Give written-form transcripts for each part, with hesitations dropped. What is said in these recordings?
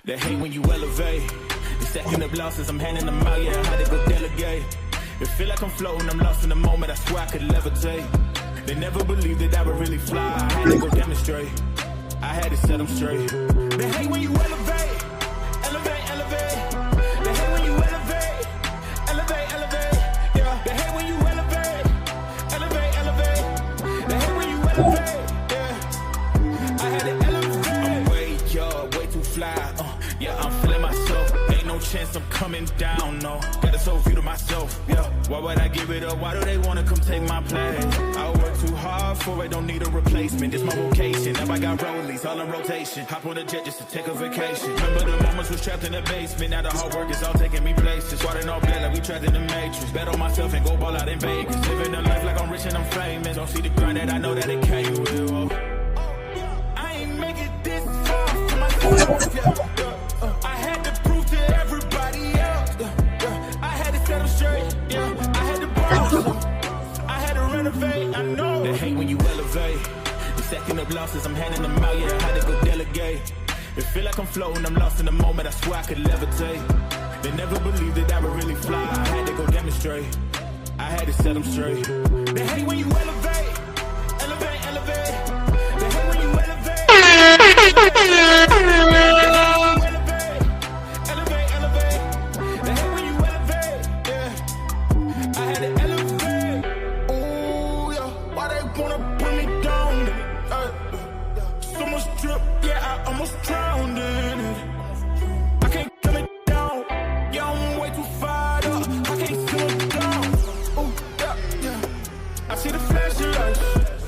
They hate when you elevate. The second of losses, I'm handing them out, yeah, I had to go delegate. It feel like I'm floating, I'm lost in the moment, I swear I could levitate. They never believed that I would really fly, I had to go demonstrate. I had to set them straight. They hate when you elevate, elevate, elevate. They hate when you elevate, elevate, elevate. Yeah, they hate when you elevate, elevate, elevate. They hate when you elevate, yeah. I had to elevate. I'm way too fly. Yeah, I'm feeling myself. Ain't no chance I'm coming down, no. Got a soul view to myself, yeah. Why would I give it up? Why do they wanna come take my place? I work too hard for it, don't need a replacement. This my vocation. Now I got rollies all in rotation. Hop on a jet just to take a vacation. Remember the moments was trapped in the basement. Now the hard work is all taking me places. Water all black like we trapped in the matrix. Bet on myself and go ball out in Vegas. Living a life like I'm rich and I'm famous. Don't see the grind that I know that it came with. Oh. I ain't make it this far for myself, yeah. I had to prove to everybody else. I had to set them straight. Yeah, I had to borrow. I had to renovate. I know they hate when you elevate. The second of losses, I'm handing them out. Yeah, I had to go delegate. It feel like I'm floating, I'm lost in the moment. I swear I could levitate. They never believed that I would really fly. I had to go demonstrate. I had to set them straight. They hate when you elevate, elevate, elevate. They hate when you elevate.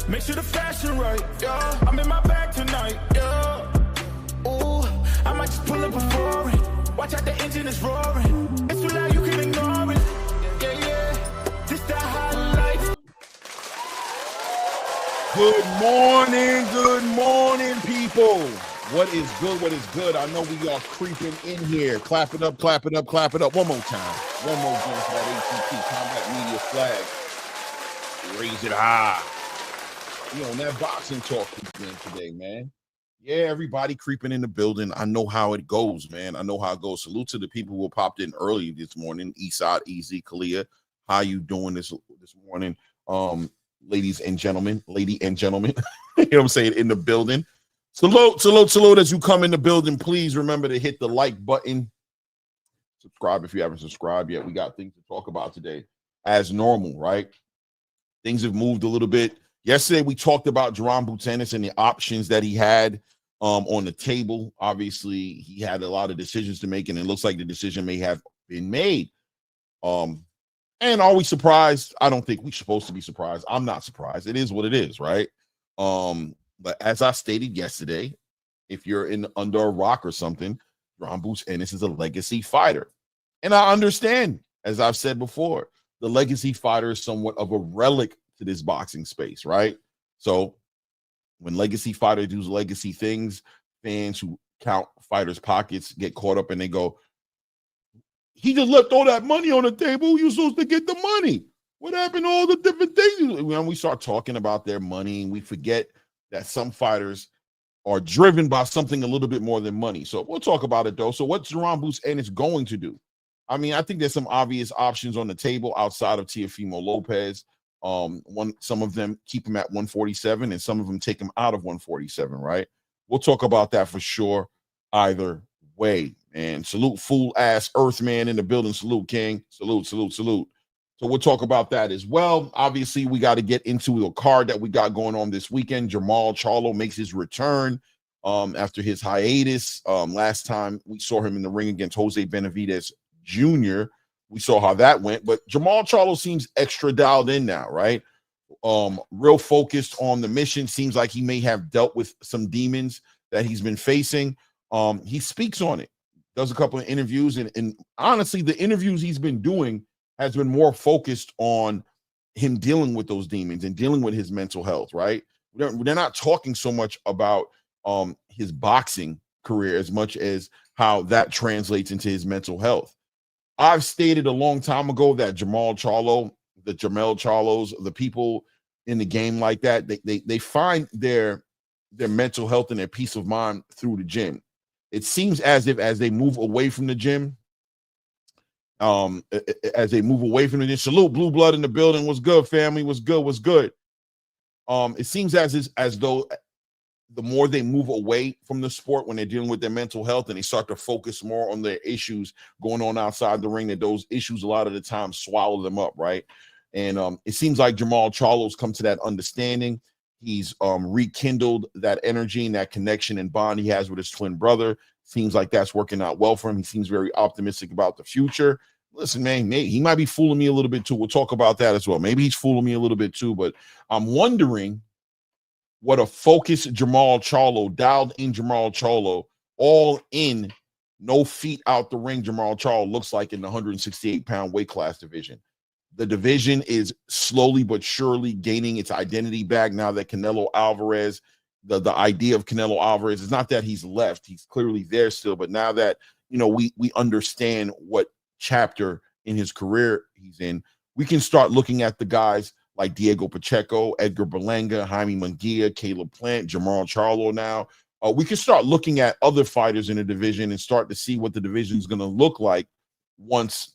Make sure the fashion right, yeah. I'm in my bag tonight, yeah. Ooh, I might just pull up a foreign. Watch out, the engine is roaring. It's too loud, you can ignore it. Yeah, yeah. This that highlight. Good morning, people. What is good? What is good? I know we are creeping in here. Clap it up, clap it up, clap it up. One more time. One more time for that ATP Combat Media flag. Raise it high. You know, that boxing talk again today, man. Yeah, everybody creeping in the building. I know how it goes, man. I know how it goes. Salute to the people who popped in early this morning. Eastside, Easy, Kalia. How you doing this morning? Ladies and gentlemen, lady and gentlemen. You know what I'm saying? In the building. Salute as you come in the building. Please remember to hit the like button. Subscribe if you haven't subscribed yet. We got things to talk about today. As normal, right? Things have moved a little bit. Yesterday, we talked about Jermal and the options that he had on the table. Obviously, he had a lot of decisions to make, and it looks like the decision may have been made. And are we surprised? I don't think we're supposed to be surprised. I'm not surprised. It is what it is, right? But as I stated yesterday, if you're under a rock or something, Jermal Ennis is a legacy fighter. And I understand, as I've said before, the legacy fighter is somewhat of a relic to this boxing space, right? So when legacy fighters do legacy things, fans who count fighters' pockets get caught up and they go, he just left all that money on the table. You're supposed to get the money. What happened to all the different things? When we start talking about their money, we forget that some fighters are driven by something a little bit more than money. So we'll talk about it, though. So what's Jermal Ennis going to do? I mean, I think there's some obvious options on the table outside of Teofimo Lopez. Some of them keep him at 147, and some of them take him out of 147, right? We'll talk about that for sure either way. And salute fool ass Earthman in the building. Salute, King. Salute, salute, salute. So we'll talk about that as well. Obviously, we got to get into the card that we got going on this weekend. Jermal Charlo makes his return after his hiatus. Last time we saw him in the ring against Jose Benavidez Jr., we saw how that went. But Jermal Charlo seems extra dialed in now, right? Real focused on the mission. Seems like he may have dealt with some demons that he's been facing. He speaks on it, does a couple of interviews, and honestly, the interviews he's been doing has been more focused on him dealing with those demons and dealing with his mental health, right? They're not talking so much about his boxing career as much as how that translates into his mental health. I've stated a long time ago that Jermal Charlo, the Jermel Charlos, the people in the game like that, they find their mental health and their peace of mind through the gym. It seems as if as they move away from the gym, salute Blue Blood in the building. What's good, family? What's good? It seems as though the more they move away from the sport when they're dealing with their mental health and they start to focus more on their issues going on outside the ring, that those issues a lot of the time swallow them up, right? And it seems like Jermal Charlo's come to that understanding. He's rekindled that energy and that connection and bond he has with his twin brother. Seems like that's working out well for him. He seems very optimistic about the future. Listen, man, he might be fooling me a little bit too. We'll talk about that as well. Maybe he's fooling me a little bit too, but I'm wondering what a focused Jermal Charlo, dialed in Jermal Charlo, all in, no feet out the ring Jermal Charlo looks like in the 168-pound weight class division. The division is slowly but surely gaining its identity back now that Canelo Alvarez, the idea of Canelo Alvarez is not that he's left. He's clearly there still, but now that, we understand what chapter in his career he's in, we can start looking at the guys like Diego Pacheco, Edgar Berlanga, Jaime Munguia, Caleb Plant, Jermal Charlo now. We can start looking at other fighters in the division and start to see what the division is going to look like once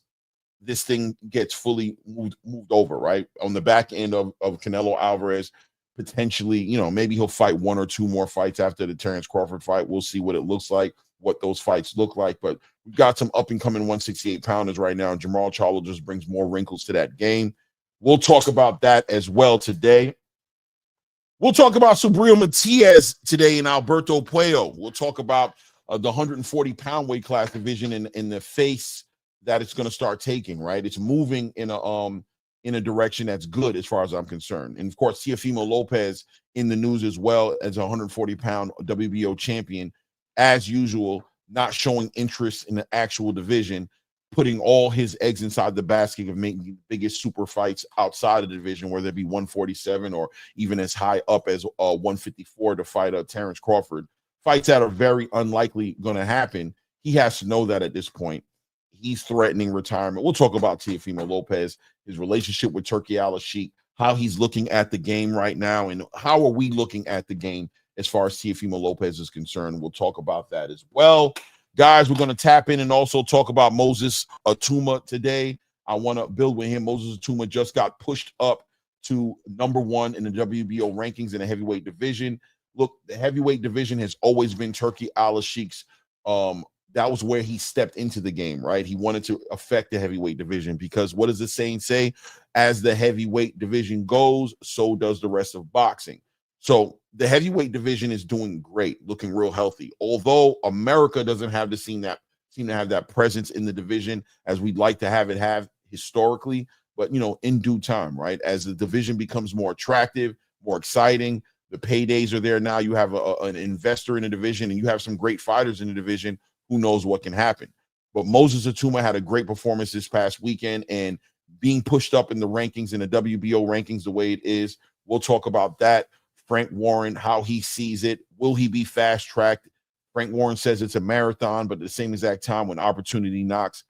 this thing gets fully moved over, right? On the back end of Canelo Alvarez, potentially, maybe he'll fight one or two more fights after the Terrence Crawford fight. We'll see what it looks like, what those fights look like. But we've got some up-and-coming 168-pounders right now, and Jermal Charlo just brings more wrinkles to that game. We'll talk about that as well today. We'll talk about Subriel Matias today and Alberto Puello. We'll talk about the 140-pound weight class division in the face that it's going to start taking, right? It's moving in a direction that's good as far as I'm concerned. And, of course, Teofimo Lopez in the news as well as a 140-pound WBO champion, as usual, not showing interest in the actual division, putting all his eggs inside the basket of making the biggest super fights outside of the division, whether it be 147 or even as high up as 154 to fight Terrence Crawford. Fights that are very unlikely going to happen. He has to know that at this point. He's threatening retirement. We'll talk about Teofimo Lopez, his relationship with Turki Al-Sheikh, how he's looking at the game right now, and how are we looking at the game as far as Teofimo Lopez is concerned. We'll talk about that as well. Guys, we're going to tap in and also talk about Moses Atuma today. I want to build with him. Moses Atuma just got pushed up to number 1 in the WBO rankings in the heavyweight division. Look, the heavyweight division has always been Turki Al-Sheikh's. That was where he stepped into the game, right? He wanted to affect the heavyweight division because what does the saying say? As the heavyweight division goes, so does the rest of boxing. So the heavyweight division is doing great, looking real healthy. Although America doesn't have seem to have that presence in the division as we'd like to have it have historically, but in due time, right? As the division becomes more attractive, more exciting, the paydays are there now. You have an investor in the division, and you have some great fighters in the division. Who knows what can happen? But Moses Atuma had a great performance this past weekend, and being pushed up in the rankings, in the WBO rankings, the way it is. We'll talk about that. Frank Warren, how he sees it. Will he be fast-tracked? Frank Warren says it's a marathon, but at the same exact time, when opportunity knocks,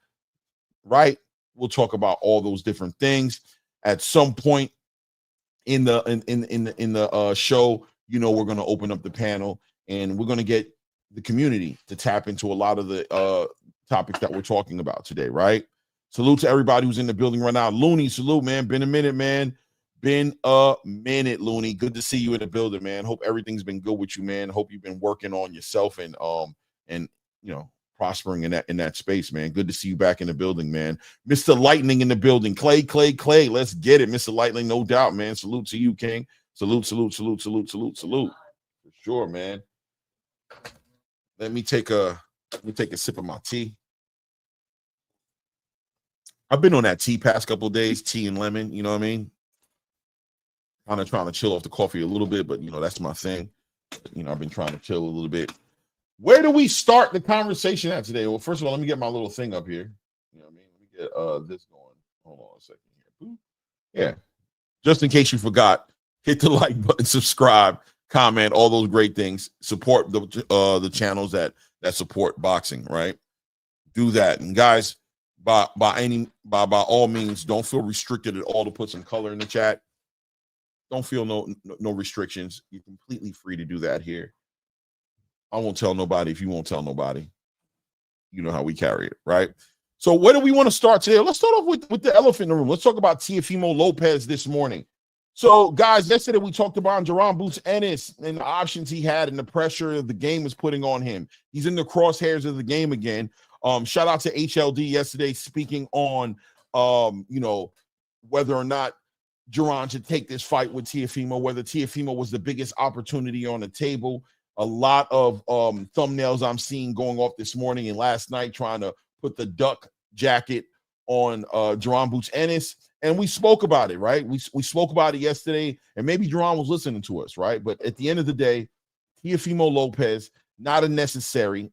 right? We'll talk about all those different things. At some point in the show, we're going to open up the panel, and we're going to get the community to tap into a lot of the topics that we're talking about today, right? Salute to everybody who's in the building right now. Looney, salute, man. Been a minute, man. Been a minute, Looney. Good to see you in the building, man. Hope everything's been good with you, man. Hope you've been working on yourself and prospering in that space, man. Good to see you back in the building, man. Mr. Lightning in the building. Clay. Let's get it, Mr. Lightning. No doubt, man. Salute to you, King. Salute. For sure, man. Let me take a sip of my tea. I've been on that tea past couple of days, tea and lemon, you know what I mean? Kind of trying to chill off the coffee a little bit, but that's my thing. I've been trying to chill a little bit. Where do we start the conversation at today? Well, first of all, let me get my little thing up here. You know what I mean? Let me get this going. Hold on a second here. Yeah. Just in case you forgot, hit the like button, subscribe, comment, all those great things. Support the channels that support boxing, right? Do that. And guys, by all means, don't feel restricted at all to put some color in the chat. Don't feel no restrictions. You're completely free to do that here. I won't tell nobody if you won't tell nobody. You know how we carry it, right? So where do we want to start today? Let's start off with the elephant in the room. Let's talk about Teofimo Lopez this morning. So, guys, yesterday we talked about Jermal Boots Ennis and the options he had and the pressure the game is putting on him. He's in the crosshairs of the game again. Shout out to HLD yesterday speaking on, whether or not Jerron should take this fight with Teofimo, whether Teofimo was the biggest opportunity on the table. A lot of thumbnails I'm seeing going off this morning and last night trying to put the duck jacket on Jerron Boots Ennis. And we spoke about it, right? We spoke about it yesterday, and maybe Jerron was listening to us, right? But at the end of the day, Teofimo Lopez, not a necessary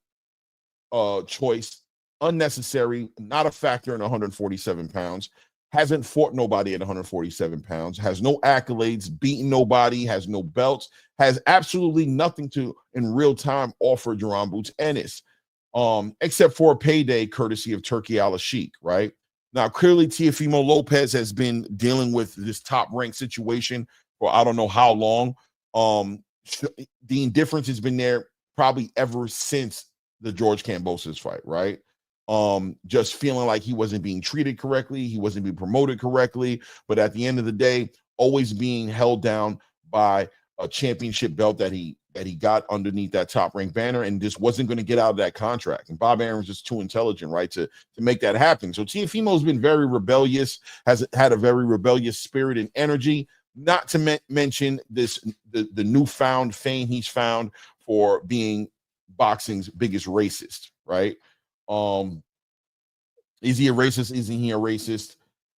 choice, unnecessary, not a factor in 147 pounds. Hasn't fought nobody at 147 pounds, has no accolades, beaten nobody, has no belts, has absolutely nothing to, in real time, offer Jerron Boots Ennis, except for a payday courtesy of Turki Al-Sheikh, right? Now, clearly, Teofimo Lopez has been dealing with this top-ranked situation for I don't know how long. The indifference has been there probably ever since the George Kambosos fight, right? Just feeling like he wasn't being treated correctly, he wasn't being promoted correctly, but at the end of the day, always being held down by a championship belt that he got underneath that top rank banner, and just wasn't going to get out of that contract. And Bob Arum's just too intelligent, right, to make that happen. So Teofimo's been very rebellious, has had a very rebellious spirit and energy. Not to mention the newfound fame he's found for being boxing's biggest racist, right? Is he a racist? Isn't he a racist?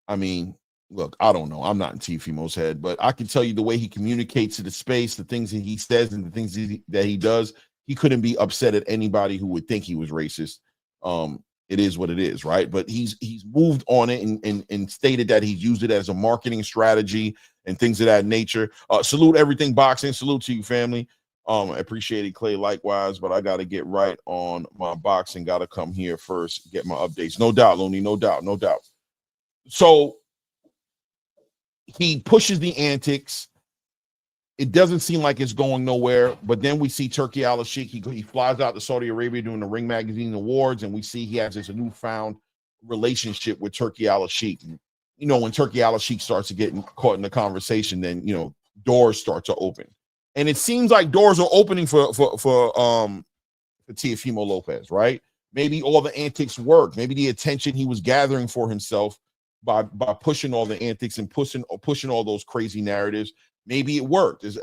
I mean, look, I don't know. I'm not in Teofimo's head, but I can tell you the way he communicates to the space, the things that he says and the things that he does, he couldn't be upset at anybody who would think he was racist. It is what it is, right? But he's moved on it and stated that he's used it as a marketing strategy and things of that nature. Salute everything boxing. Salute to you, family. I appreciate it, Clay, likewise, but I got to get right on my boxing. Got to come here first, get my updates. No doubt, Looney, no doubt. So he pushes the antics. It doesn't seem like it's going nowhere, but then we see Turki Al-Sheikh. He flies out to Saudi Arabia doing the Ring Magazine Awards, and we see he has this newfound relationship with Turki Al-Sheikh. When Turki Al-Sheikh starts to get caught in the conversation, then, doors start to open. And it seems like doors are opening for Teofimo Lopez, right? Maybe all the antics work. Maybe the attention he was gathering for himself by pushing all the antics and pushing all those crazy narratives, maybe it worked. As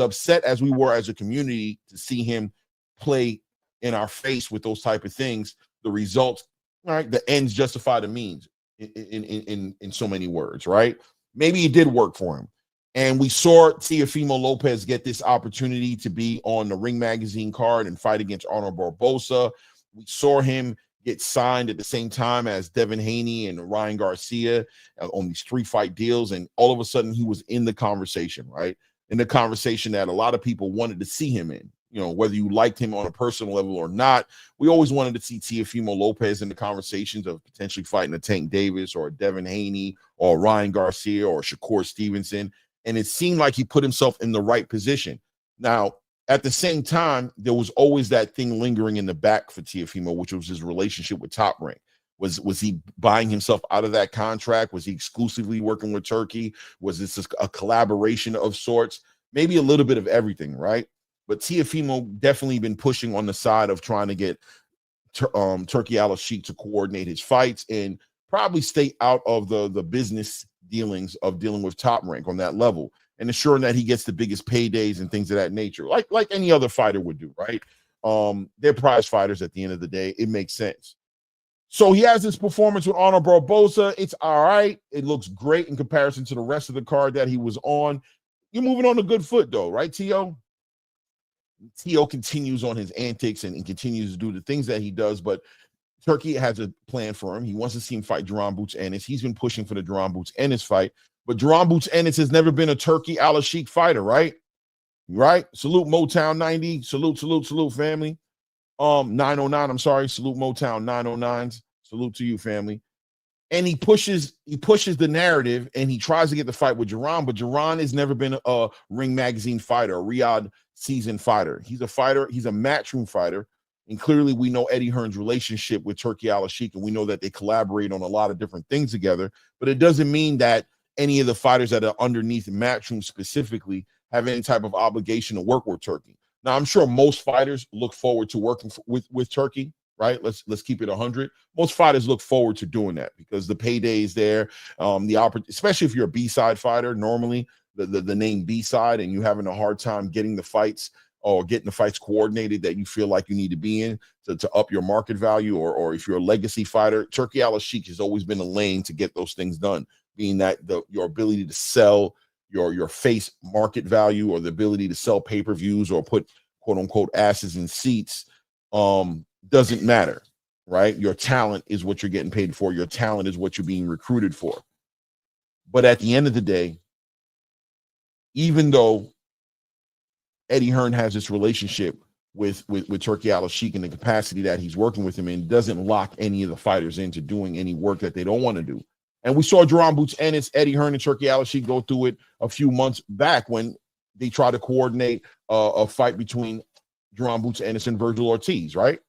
upset as we were as a community to see him play in our face with those type of things, the results, right? The ends justify the means in so many words, right? Maybe it did work for him. And we saw Teofimo Lopez get this opportunity to be on the Ring Magazine card and fight against Arnold Barbosa. We saw him get signed at the same time as Devin Haney and Ryan Garcia on these 3-fight deals. And all of a sudden he was in the conversation, right? In the conversation that a lot of people wanted to see him in. Whether you liked him on a personal level or not, we always wanted to see Teofimo Lopez in the conversations of potentially fighting a Tank Davis or a Devin Haney or Ryan Garcia or Shakur Stevenson. And it seemed like he put himself in the right position. Now, at the same time, there was always that thing lingering in the back for Teofimo, which was his relationship with Top Rank. Was he buying himself out of that contract? Was he exclusively working with Turkey? Was this a collaboration of sorts? Maybe a little bit of everything, right? But Teofimo definitely been pushing on the side of trying to get Turkey Al-Sheikh to coordinate his fights and probably stay out of the business dealings of dealing with Top Rank on that level, and ensuring that he gets the biggest paydays and things of that nature, like any other fighter would do, right? They're prize fighters at the end of the day. It makes sense. So he has this performance with Arnold Barboza. It's all right. It looks great in comparison to the rest of the card that he was on. You're moving on a good foot, though, right, T.O.? T.O. continues on his antics and continues to do the things that he does, but Turkey has a plan for him. He wants to see him fight Jerron Boots Ennis. He's been pushing for the Jerron Boots Ennis fight, but Jerron Boots Ennis has never been a Turkey Al-Sheikh fighter, right? Right? Salute Motown 90. Salute, family. 909, I'm sorry. Salute Motown 909s. Salute to you, family. And he pushes the narrative and he tries to get the fight with Jerron, but Jerron has never been a Ring Magazine fighter, a Riyadh season fighter. He's a fighter, he's a matchroom fighter. And clearly we know Eddie Hearn's relationship with Turkey Al-Sheikh, and we know that they collaborate on a lot of different things together, but it doesn't mean that any of the fighters that are underneath matchroom specifically have any type of obligation to work with Turkey. Now, I'm sure most fighters look forward to working with Turkey, right? Let's keep it 100. Most fighters look forward to doing that because the payday is there. Especially if you're a B-side fighter, normally the name B-side, and you're having a hard time getting the fights or getting the fights coordinated that you feel like you need to be in to up your market value, or if you're a legacy fighter, Turkey Al-Sheikh has always been a lane to get those things done, being that your ability to sell your face market value, or the ability to sell pay-per-views or put quote unquote asses in seats doesn't matter, right? Your talent is what you're getting paid for. Your talent is what you're being recruited for. But at the end of the day, even though Eddie Hearn has this relationship with Turkey Al-Sheikh in the capacity that he's working with him in, doesn't lock any of the fighters into doing any work that they don't want to do. And we saw Jerron Boots Ennis, Eddie Hearn, and Turkey Al-Sheikh go through it a few months back when they tried to coordinate a fight between Jerron Boots Ennis and Virgil Ortiz, right?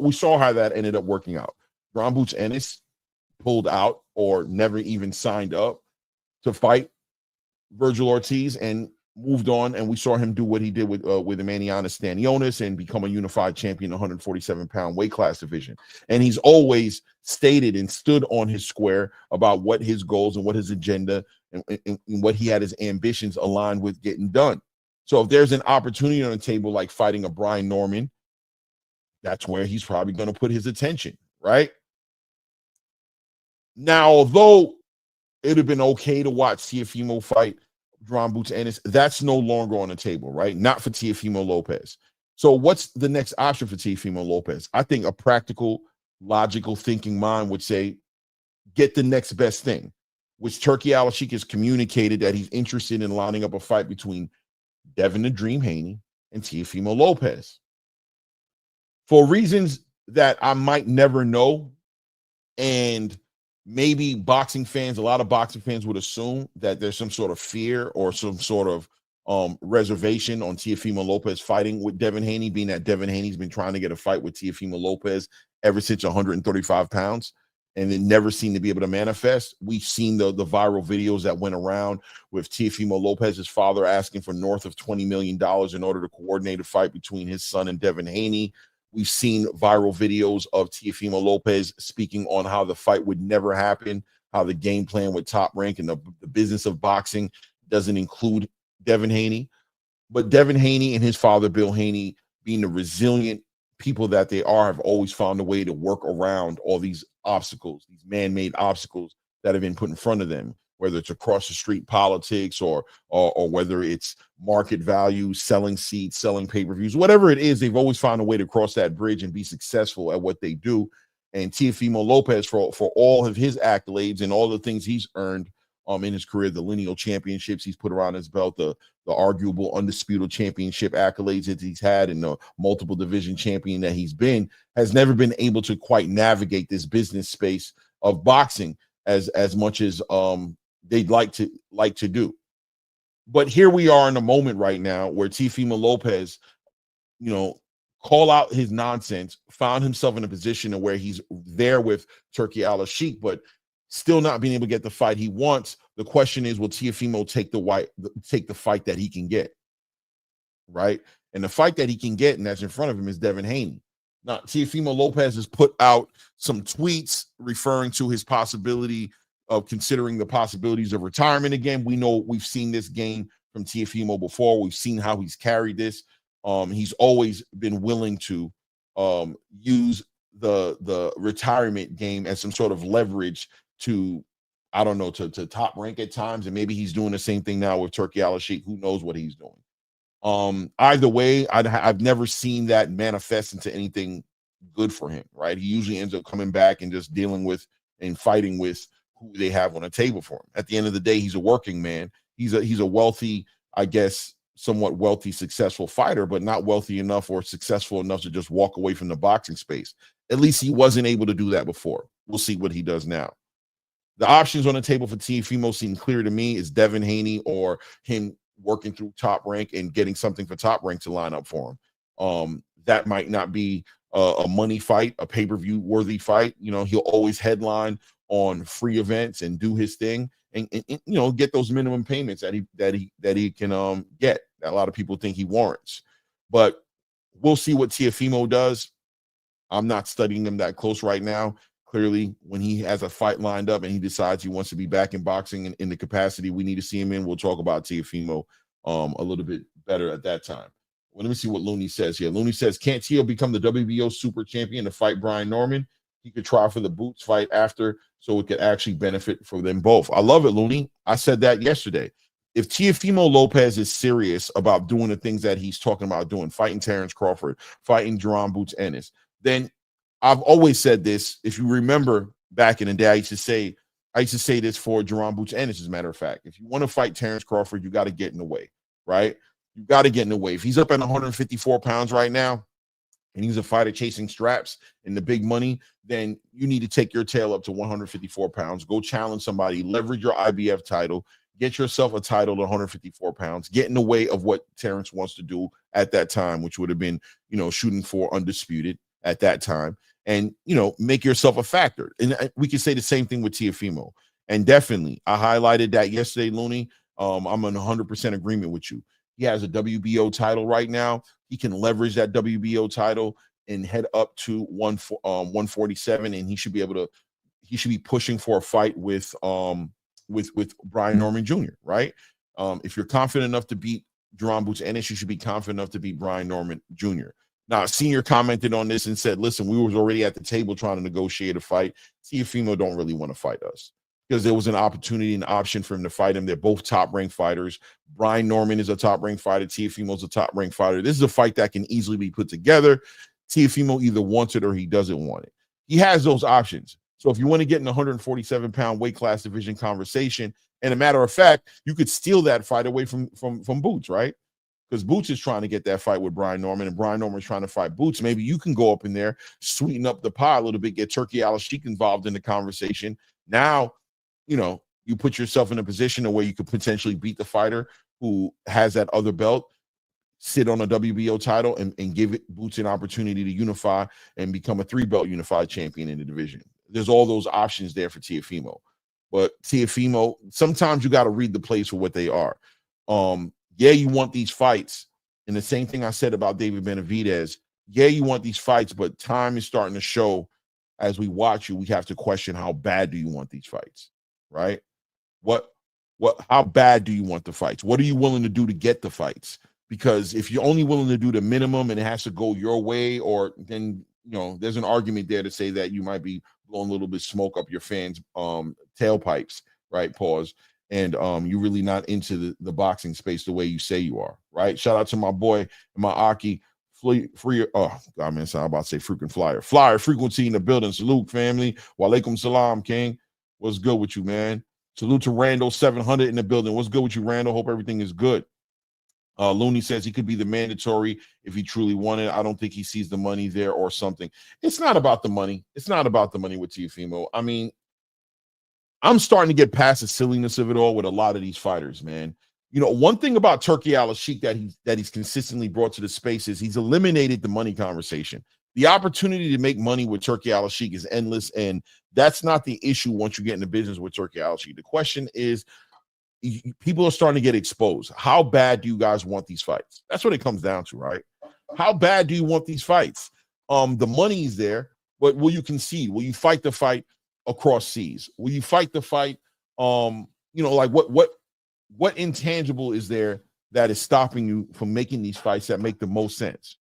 We saw how that ended up working out. Jerron Boots Ennis pulled out or never even signed up to fight Virgil Ortiz and moved on, and we saw him do what he did with Emaniana Stanionis and become a unified champion in the 147-pound weight class division. And he's always stated and stood on his square about what his goals and what his agenda and what he had his ambitions aligned with getting done. So if there's an opportunity on the table like fighting a Brian Norman, that's where he's probably going to put his attention, right? Now, although it would have been okay to watch Teofimo fight Jerron Boots Ennis, that's no longer on the table, right? Not for Teofimo Lopez. So what's the next option for Teofimo Lopez? I think a practical, logical thinking mind would say, get the next best thing, which Turkey Al-Sheikh has communicated that he's interested in lining up a fight between Devin the Dream Haney and Teofimo Lopez. For reasons that I might never know, and maybe boxing fans, a lot of boxing fans would assume that there's some sort of fear or some sort of reservation on Teofimo Lopez fighting with Devin Haney, being that Devin Haney's been trying to get a fight with Teofimo Lopez ever since 135 pounds, and it never seemed to be able to manifest. We've seen the viral videos that went around with Teofimo Lopez's father asking for north of $20 million in order to coordinate a fight between his son and Devin Haney. We've seen viral videos of Teofimo Lopez speaking on how the fight would never happen, how the game plan with Top Rank and the business of boxing doesn't include Devin Haney. But Devin Haney and his father, Bill Haney, being the resilient people that they are, have always found a way to work around all these obstacles, these man-made obstacles that have been put in front of them, whether it's across the street politics or whether it's market value, selling seats, selling pay-per-views, whatever it is, they've always found a way to cross that bridge and be successful at what they do. And Teofimo Lopez, for all of his accolades and all the things he's earned in his career, the lineal championships he's put around his belt, the arguable undisputed championship accolades that he's had, and the multiple division champion that he's been, has never been able to quite navigate this business space of boxing as much as they'd like to do. But here we are in a moment right now where Teofimo Lopez, call out his nonsense, found himself in a position where he's there with Turki Al-Sheikh, but still not being able to get the fight he wants. The question is, will Teofimo take the fight that he can get, right? And the fight that he can get, and that's in front of him, is Devin Haney. Now, Teofimo Lopez has put out some tweets referring to his possibility of considering the possibilities of retirement again. We know we've seen this game from Teofimo before. We've seen how he's carried this. He's always been willing to use the retirement game as some sort of leverage to, I don't know, to top rank at times. And maybe he's doing the same thing now with Turki Al-Sheikh. Who knows what he's doing? Either way, I've never seen that manifest into anything good for him, right? He usually ends up coming back and just dealing with and fighting with who they have on a table for him. At the end of the day, he's a working man. He's a wealthy, I guess, somewhat wealthy, successful fighter, but not wealthy enough or successful enough to just walk away from the boxing space. At least he wasn't able to do that before. We'll see what he does now. The options on the table for Teofimo seem clear to me. Is Devin Haney or him working through Top Rank and getting something for Top Rank to line up for him. That might not be a money fight, a pay-per-view worthy fight. You know, he'll always headline on free events and do his thing and you know, get those minimum payments that he can get. A lot of people think he warrants. But we'll see what Teofimo does. I'm not studying him that close right now. Clearly, when he has a fight lined up and he decides he wants to be back in boxing in the capacity we need to see him in, we'll talk about Teofimo a little bit better at that time. Well, let me see what Looney says here. Looney says, can't Teo become the WBO super champion to fight Brian Norman? He could try for the Boots fight after, so it could actually benefit for them both. I love it, Looney. I said that yesterday. If Teofimo Lopez is serious about doing the things that he's talking about doing, fighting Terrence Crawford, fighting Jerron Boots Ennis, then I've always said this. If you remember back in the day, I used to say this for Jerron Boots Ennis, as a matter of fact. If you want to fight Terrence Crawford, you got to get in the way, right? You got to get in the way. If he's up at 154 pounds right now, and he's a fighter chasing straps and the big money, then you need to take your tail up to 154 pounds. Go challenge somebody, leverage your IBF title, get yourself a title at 154 pounds, get in the way of what Terrence wants to do at that time, which would have been, you know, shooting for undisputed at that time, and, you know, make yourself a factor. And we can say the same thing with Teofimo. And definitely, I highlighted that yesterday, Looney. I'm in 100% agreement with you. He has a WBO title right now. He can leverage that WBO title and head up to 147, and he should be able to. He should be pushing for a fight with Brian Norman Jr. Right? If you're confident enough to beat Jerron Boots Ennis, you should be confident enough to beat Brian Norman Jr. Now, Senior commented on this and said, "Listen, we was already at the table trying to negotiate a fight. Teofimo don't really want to fight us." Because there was an opportunity, an option for him to fight him. They're both top-ranked fighters. Brian Norman is a top-ranked fighter. Teofimo's a top-ranked fighter. This is a fight that can easily be put together. Teofimo either wants it or he doesn't want it. He has those options. So if you want to get in the 147-pound weight class division conversation, and a matter of fact, you could steal that fight away from Boots, right? Because Boots is trying to get that fight with Brian Norman, and Brian Norman is trying to fight Boots. Maybe you can go up in there, sweeten up the pie a little bit, get Turki Al-Sheikh involved in the conversation. Now, you know, you put yourself in a position where you could potentially beat the fighter who has that other belt, sit on a WBO title, and give it Boots an opportunity to unify and become a 3-belt unified champion in the division. There's all those options there for Teofimo. But Teofimo, sometimes you got to read the plays for what they are. Yeah, you want these fights. And the same thing I said about David Benavidez. Yeah, you want these fights, but time is starting to show as we watch you, we have to question how bad do you want these fights? Right? How bad do you want the fights? What are you willing to do to get the fights? Because if you're only willing to do the minimum and it has to go your way, or then, you know, there's an argument there to say that you might be blowing a little bit smoke up your fans' tailpipes, right? Pause. And you're really not into the boxing space the way you say you are, right? Shout out to my boy, my Aki, free. Oh, God, man, I'm about to say freaking Flyer frequency in the building. Salute, family. Walaikum salam, King. What's good with you, man? Salute to Randall 700 in the building. What's good with you, Randall? Hope everything is good. Looney says he could be the mandatory if he truly wanted. I don't think he sees the money there or something. It's not about the money. It's not about the money with Teofimo. I mean, I'm starting to get past the silliness of it all with a lot of these fighters, man. You know, one thing about Turki Al-Sheikh that he's consistently brought to the space is he's eliminated the money conversation. The opportunity to make money with Turki Al-Sheikh is endless, and that's not the issue once you get into business with Turki Al-Sheikh. The question is, people are starting to get exposed. How bad do you guys want these fights? That's what it comes down to, right? How bad do you want these fights? The money's there, but will you concede? Will you fight the fight across seas? Will you fight the fight? Like what intangible is there that is stopping you from making these fights that make the most sense,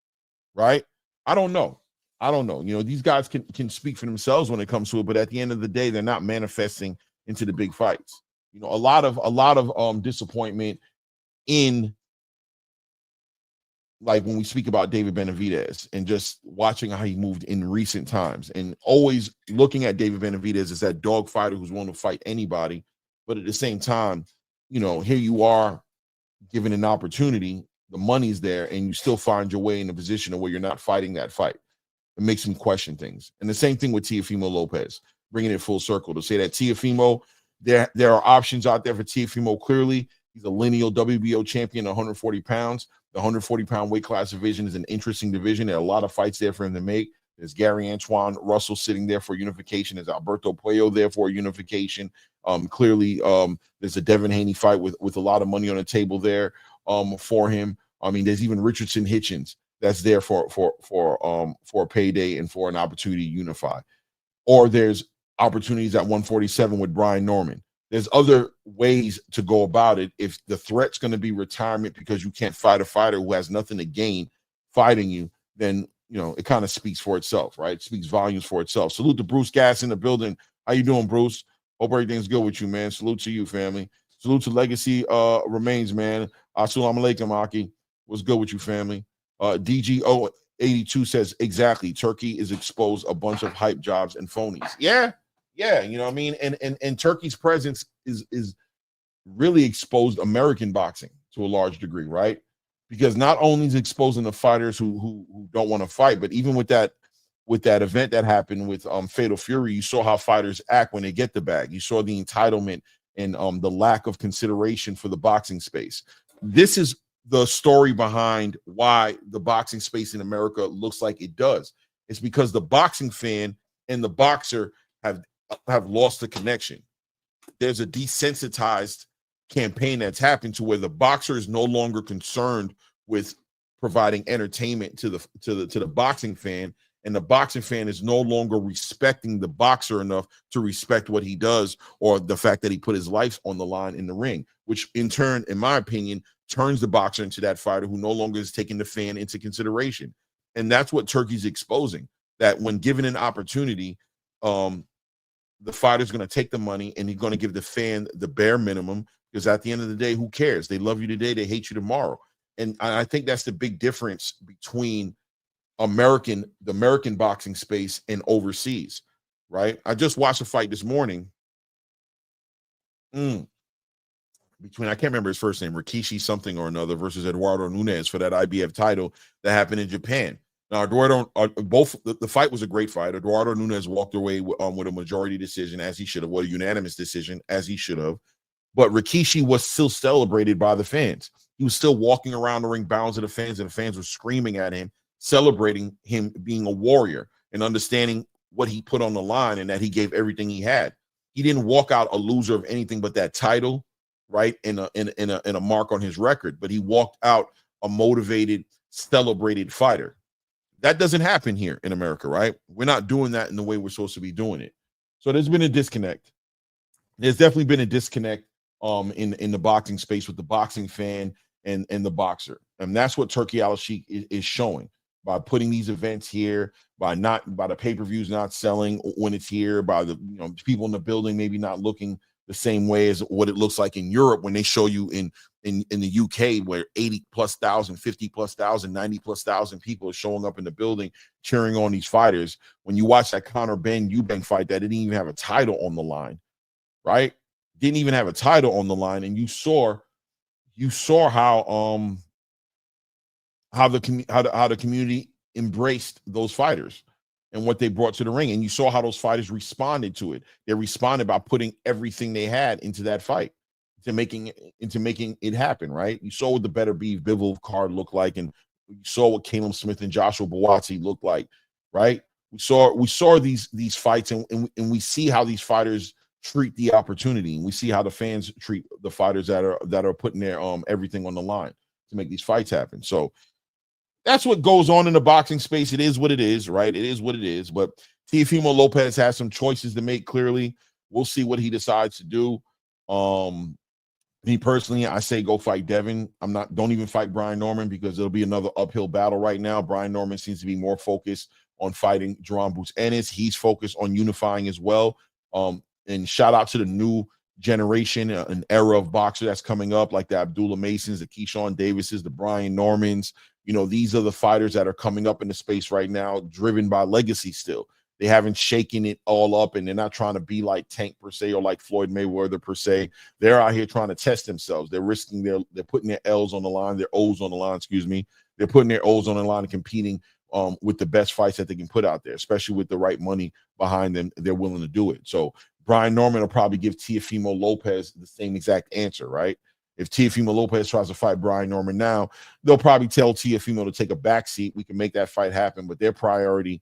right? I don't know. You know, these guys can speak for themselves when it comes to it, but at the end of the day, they're not manifesting into the big fights. You know, a lot of disappointment in, like, when we speak about David Benavidez and just watching how he moved in recent times, and always looking at David Benavidez as that dog fighter who's willing to fight anybody, but at the same time, you know, here you are given an opportunity, the money's there, and you still find your way in a position where you're not fighting that fight. It makes him question things. And the same thing with Teofimo Lopez, bringing it full circle to say that Teofimo, there are options out there for Teofimo. Clearly, he's a lineal WBO champion, 140 pounds. The 140-pound weight class division is an interesting division. There are a lot of fights there for him to make. There's Gary Antoine Russell sitting there for unification. There's Alberto Puello there for unification. Clearly, there's a Devin Haney fight with a lot of money on the table there for him. I mean, there's even Richardson Hitchens that's there for a payday and for an opportunity to unify. Or there's opportunities at 147 with Brian Norman. There's other ways to go about it. If the threat's going to be retirement because you can't fight a fighter who has nothing to gain fighting you, then, you know, it kind of speaks for itself, right? It speaks volumes for itself. Salute to Bruce Gass in the building. How you doing, Bruce? Hope everything's good with you, man. Salute to you, family. Salute to Legacy Remains, man. Assalamu alaikum, Aki. What's good with you, family? DGO82 says, exactly. Turkey is exposed a bunch of hype jobs and phonies. Yeah, you know what I mean? And Turkey's presence is really exposed American boxing to a large degree, right? Because not only is exposing the fighters who don't want to fight, but even with that event that happened with Fatal Fury, you saw how fighters act when they get the bag. You saw the entitlement and the lack of consideration for the boxing space. This is the story behind why the boxing space in America looks like it does. It's because the boxing fan and the boxer have lost the connection. There's a desensitized campaign that's happened to where the boxer is no longer concerned with providing entertainment to the boxing fan, and the boxing fan is no longer respecting the boxer enough to respect what he does or the fact that he put his life on the line in the ring, which in turn, in my opinion, turns the boxer into that fighter who no longer is taking the fan into consideration. And that's what Turkey's exposing, that when given an opportunity, the fighter's going to take the money and he's going to give the fan the bare minimum, because at the end of the day, who cares? They love you today, they hate you tomorrow. And I think that's the big difference between the American boxing space and overseas, right? I just watched a fight this morning between, I can't remember his first name, Rikishi something or another, versus Eduardo Nunes for that IBF title that happened in Japan. Now, the fight was a great fight. Eduardo Nunes walked away with a majority decision, as he should have, a unanimous decision, as he should have. But Rikishi was still celebrated by the fans. He was still walking around the ring, bouncing to the fans, and the fans were screaming at him, celebrating him being a warrior and understanding what he put on the line and that he gave everything he had. He didn't walk out a loser of anything but that title, right, in a mark on his record, but he walked out a motivated, celebrated fighter. That doesn't happen here in America, right? We're not doing that in the way we're supposed to be doing it. So there's been a disconnect. There's definitely been a disconnect in the boxing space with the boxing fan and the boxer. And that's what Turki Al-Sheikh is showing by putting these events here, by the pay-per-views not selling when it's here, by the people in the building maybe not looking the same way as what it looks like in Europe when they show you in the UK, where 80,000+, 50,000+, 90,000+ people are showing up in the building cheering on these fighters. When you watch that Conor Ben Eubank fight that didn't even have a title on the line, right? Didn't even have a title on the line, and you saw how the community embraced those fighters and what they brought to the ring, and you saw how those fighters responded to it. They responded by putting everything they had into that fight, making it happen, right? You saw what the Better Be Bivol card looked like, and you saw what Caleb Smith and Joshua Buatsi looked like, right? We saw these fights, and we see how these fighters treat the opportunity, and we see how the fans treat the fighters that are putting their everything on the line to make these fights happen. So that's what goes on in the boxing space. It is what it is, right? It is what it is. But Teofimo Lopez has some choices to make. Clearly, we'll see what he decides to do. Me personally, I say go fight Devin. Don't even fight Brian Norman, because it'll be another uphill battle right now. Brian Norman seems to be more focused on fighting Jerron Boots Ennis. He's focused on unifying as well. And shout out to the new generation, an era of boxer that's coming up, like the Abdullah Masons, the Keyshawn Davises, the Brian Normans. These are the fighters that are coming up in the space right now, driven by legacy still. They haven't shaken it all up, and they're not trying to be like Tank per se or like Floyd Mayweather per se. They're out here trying to test themselves. They're risking they're putting their L's on the line, their O's on the line, excuse me. They're putting their O's on the line and competing with the best fights that they can put out there, especially with the right money behind them. They're willing to do it. So Brian Norman will probably give Teofimo Lopez the same exact answer, right? If Teofimo Lopez tries to fight Brian Norman now, they'll probably tell Teofimo to take a back seat. We can make that fight happen, but their priority,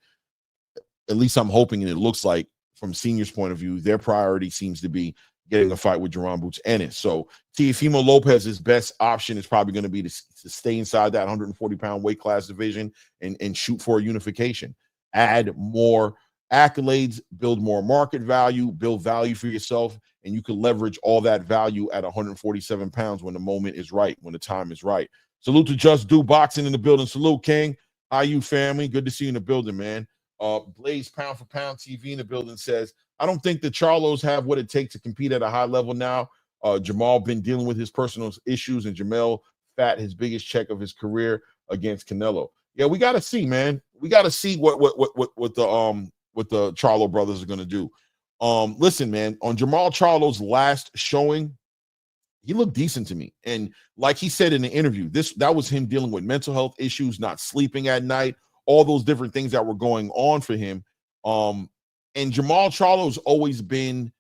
at least I'm hoping, and it looks like from Senior's point of view, their priority seems to be getting a fight with Jerron Boots Ennis. So Teofimo Lopez's best option is probably going to be to stay inside that 140-pound weight class division and shoot for a unification. Add more accolades, build more market value, build value for yourself, and you can leverage all that value at 147 pounds when the moment is right, when the time is right. Salute to Just Do Boxing in the building. Salute, King. How you, family? Good to see you in the building, man. Blaze Pound for Pound TV in the building says, I don't think the Charlos have what it takes to compete at a high level now. Jermal been dealing with his personal issues, and Jermell fat his biggest check of his career against Canelo. Yeah, we got to see, man. We got to see what the Charlo brothers are going to do. Listen, man, on Jermall Charlo's last showing, he looked decent to me. And like he said in the interview, that was him dealing with mental health issues, not sleeping at night, all those different things that were going on for him. And Jermall Charlo's always been,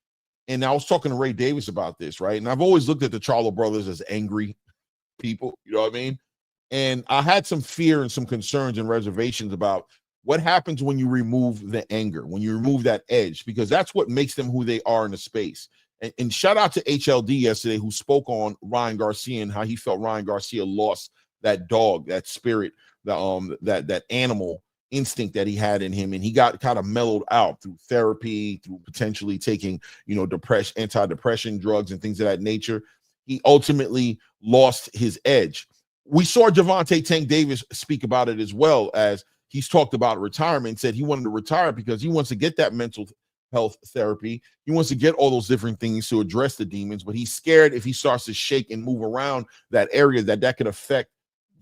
and I was talking to Ray Davis about this, right? And I've always looked at the Charlo brothers as angry people, you know what I mean? And I had some fear and some concerns and reservations about what happens when you remove the anger, when you remove that edge, because that's what makes them who they are in the space. And shout out to HLD yesterday, who spoke on Ryan Garcia and how he felt Ryan Garcia lost that dog, that spirit, that animal instinct that he had in him, and he got kind of mellowed out through therapy, through potentially taking, antidepressant drugs and things of that nature. He ultimately lost his edge. We saw Gervonta Tank Davis speak about it as well, as he's talked about retirement, said he wanted to retire because he wants to get that mental health therapy. He wants to get all those different things to address the demons, but he's scared if he starts to shake and move around that area that could affect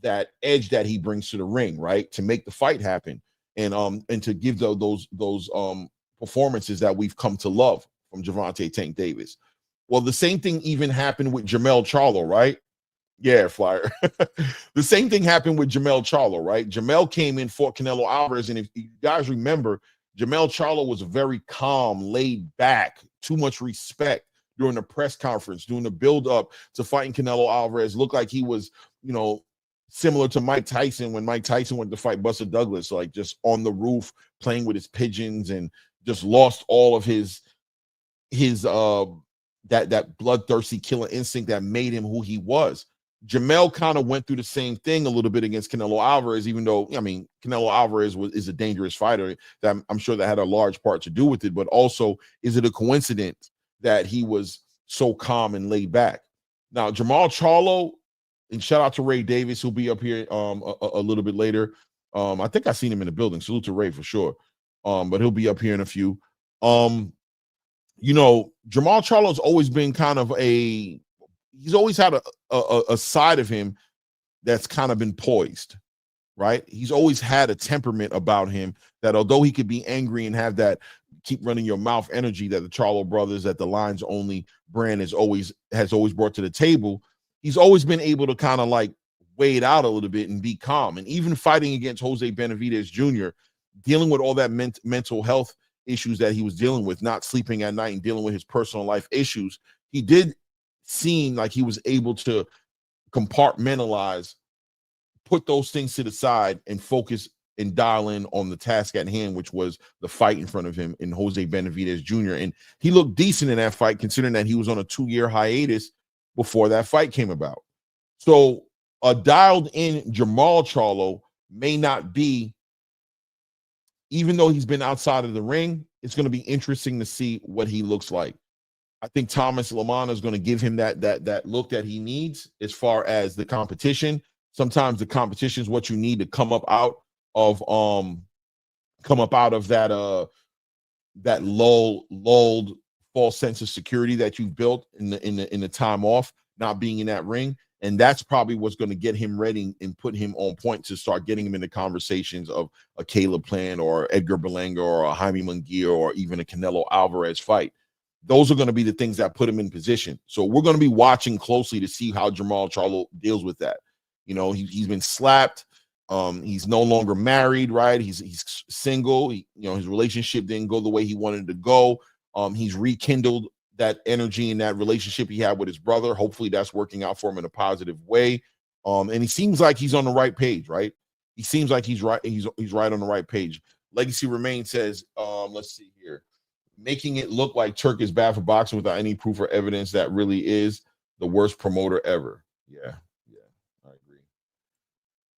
that edge that he brings to the ring, right? To make the fight happen and to give those performances that we've come to love from Gervonta Tank Davis. Well, the same thing even happened with Jermell Charlo, right? Yeah, Flyer. The same thing happened with Jermell Charlo, right? Jermell came in, fought Canelo Alvarez, and if you guys remember, Jermell Charlo was very calm, laid back, too much respect during the press conference, during the build-up to fighting Canelo Alvarez. Looked like he was, similar to Mike Tyson when Mike Tyson went to fight Buster Douglas, like just on the roof playing with his pigeons, and just lost all of his that bloodthirsty killer instinct that made him who he was. Jermell kind of went through the same thing a little bit against Canelo Alvarez, even though, Canelo Alvarez is a dangerous fighter. That I'm sure that had a large part to do with it, but also, is it a coincidence that he was so calm and laid back? Now, Jermall Charlo, and shout out to Ray Davis, who'll be up here a little bit later. I think I seen him in the building. Salute to Ray for sure. But he'll be up here in a few. Jermall Charlo's always been kind of he's always had a side of him that's kind of been poised, right? He's always had a temperament about him that, although he could be angry and have that keep running your mouth energy that the Charlo brothers, that the Lines Only brand has always brought to the table, he's always been able to kind of like wade out a little bit and be calm. And even fighting against Jose Benavidez Jr., dealing with all that mental health issues that he was dealing with, not sleeping at night and dealing with his personal life issues, he did seemed like he was able to compartmentalize, put those things to the side, and focus and dial in on the task at hand, which was the fight in front of him in Jose Benavidez Jr. And he looked decent in that fight, considering that he was on a 2-year hiatus before that fight came about. So a dialed in Jermal Charlo may not be, even though he's been outside of the ring, it's going to be interesting to see what he looks like. I think Thomas Lamana is going to give him that look that he needs as far as the competition. Sometimes the competition is what you need to come up out of that lulled false sense of security that you've built in the time off, not being in that ring. And that's probably what's going to get him ready and put him on point to start getting him into conversations of a Caleb Plant or Edgar Berlanga or a Jaime Munguia or even a Canelo Alvarez fight. Those are going to be the things that put him in position. So we're going to be watching closely to see how Jermal Charlo deals with that. You know, he's been slapped. He's no longer married, right? He's single. His relationship didn't go the way he wanted to go. He's rekindled that energy in that relationship he had with his brother. Hopefully that's working out for him in a positive way. And he seems like he's on the right page, right? He seems like he's right. He's right on the right page. Legacy Remain says, let's see here. Making it look like Turk is bad for boxing without any proof or evidence that really is the worst promoter ever. Yeah, I agree.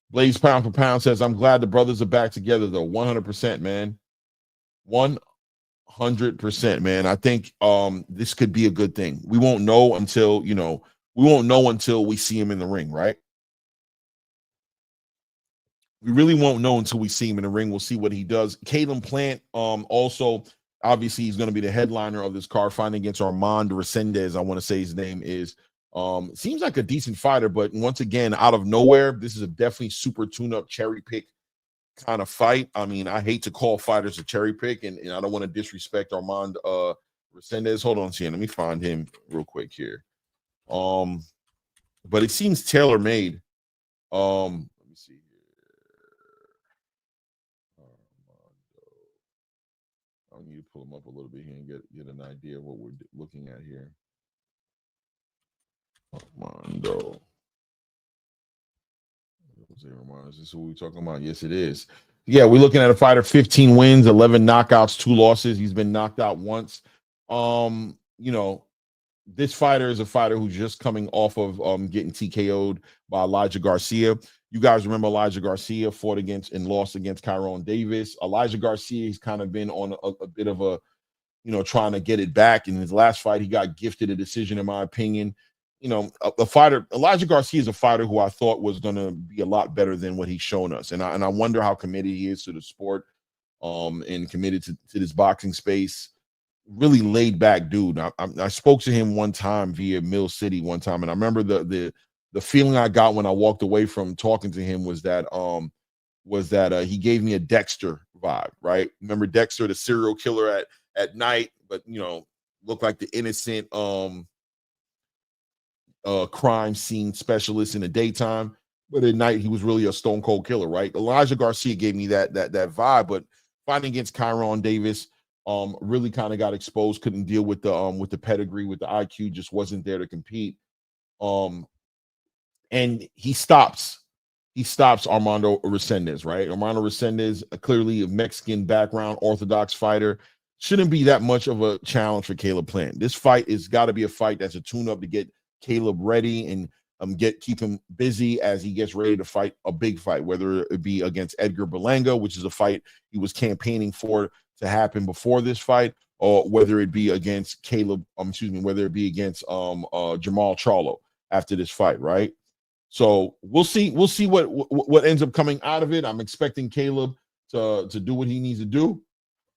Blaze Pound for Pound says, I'm glad the brothers are back together, though. 100%, man. 100%, man. I think this could be a good thing. We won't know until, we see him in the ring, right? We really won't know until we see him in the ring. We'll see what he does. Caleb Plant, also, obviously, he's going to be the headliner of this card, fighting against Armand Resendez. I want to say his name is. Seems like a decent fighter, but once again, out of nowhere, this is a definitely super tune-up, cherry pick kind of fight. I mean, I hate to call fighters a cherry pick, and I don't want to disrespect Armand Resendez. Hold on, let me find him real quick here. But it seems tailor-made. Let me see here. I need to pull him up a little bit here and get an idea of what we're looking at here. Armando. Is this what we're talking about? Yes, it is. Yeah, we're looking at a fighter, 15 wins, 11 knockouts, 2 losses. He's been knocked out once. This fighter is a fighter who's just coming off of getting TKO'd by Elijah Garcia. You guys remember Elijah Garcia fought against and lost against Kyron Davis. Elijah Garcia, he's kind of been on a bit of a, trying to get it back. In his last fight, he got gifted a decision, in my opinion. A fighter, Elijah Garcia is a fighter who I thought was going to be a lot better than what he's shown us. And I wonder how committed he is to the sport and committed to this boxing space. Really laid back dude. I spoke to him one time via Mill City one time, and I remember the feeling I got when I walked away from talking to him was that he gave me a Dexter vibe, right? Remember Dexter, the serial killer at night, but looked like the innocent crime scene specialist in the daytime, but at night he was really a stone cold killer, right? Elijah Garcia gave me that vibe, but fighting against Kyron Davis, really kind of got exposed, couldn't deal with the pedigree, with the IQ, just wasn't there to compete. And he stops Armando Resendez, right? Armando Resendez, clearly a Mexican background, orthodox fighter, shouldn't be that much of a challenge for Caleb Plant. This fight has got to be a fight that's a tune-up to get Caleb ready and keep him busy as he gets ready to fight a big fight, whether it be against Edgar Berlanga, which is a fight he was campaigning for to happen before this fight, or whether it be against whether it be against Jermal Charlo after this fight, right? So we'll see what ends up coming out of it. I'm expecting Caleb to do what he needs to do,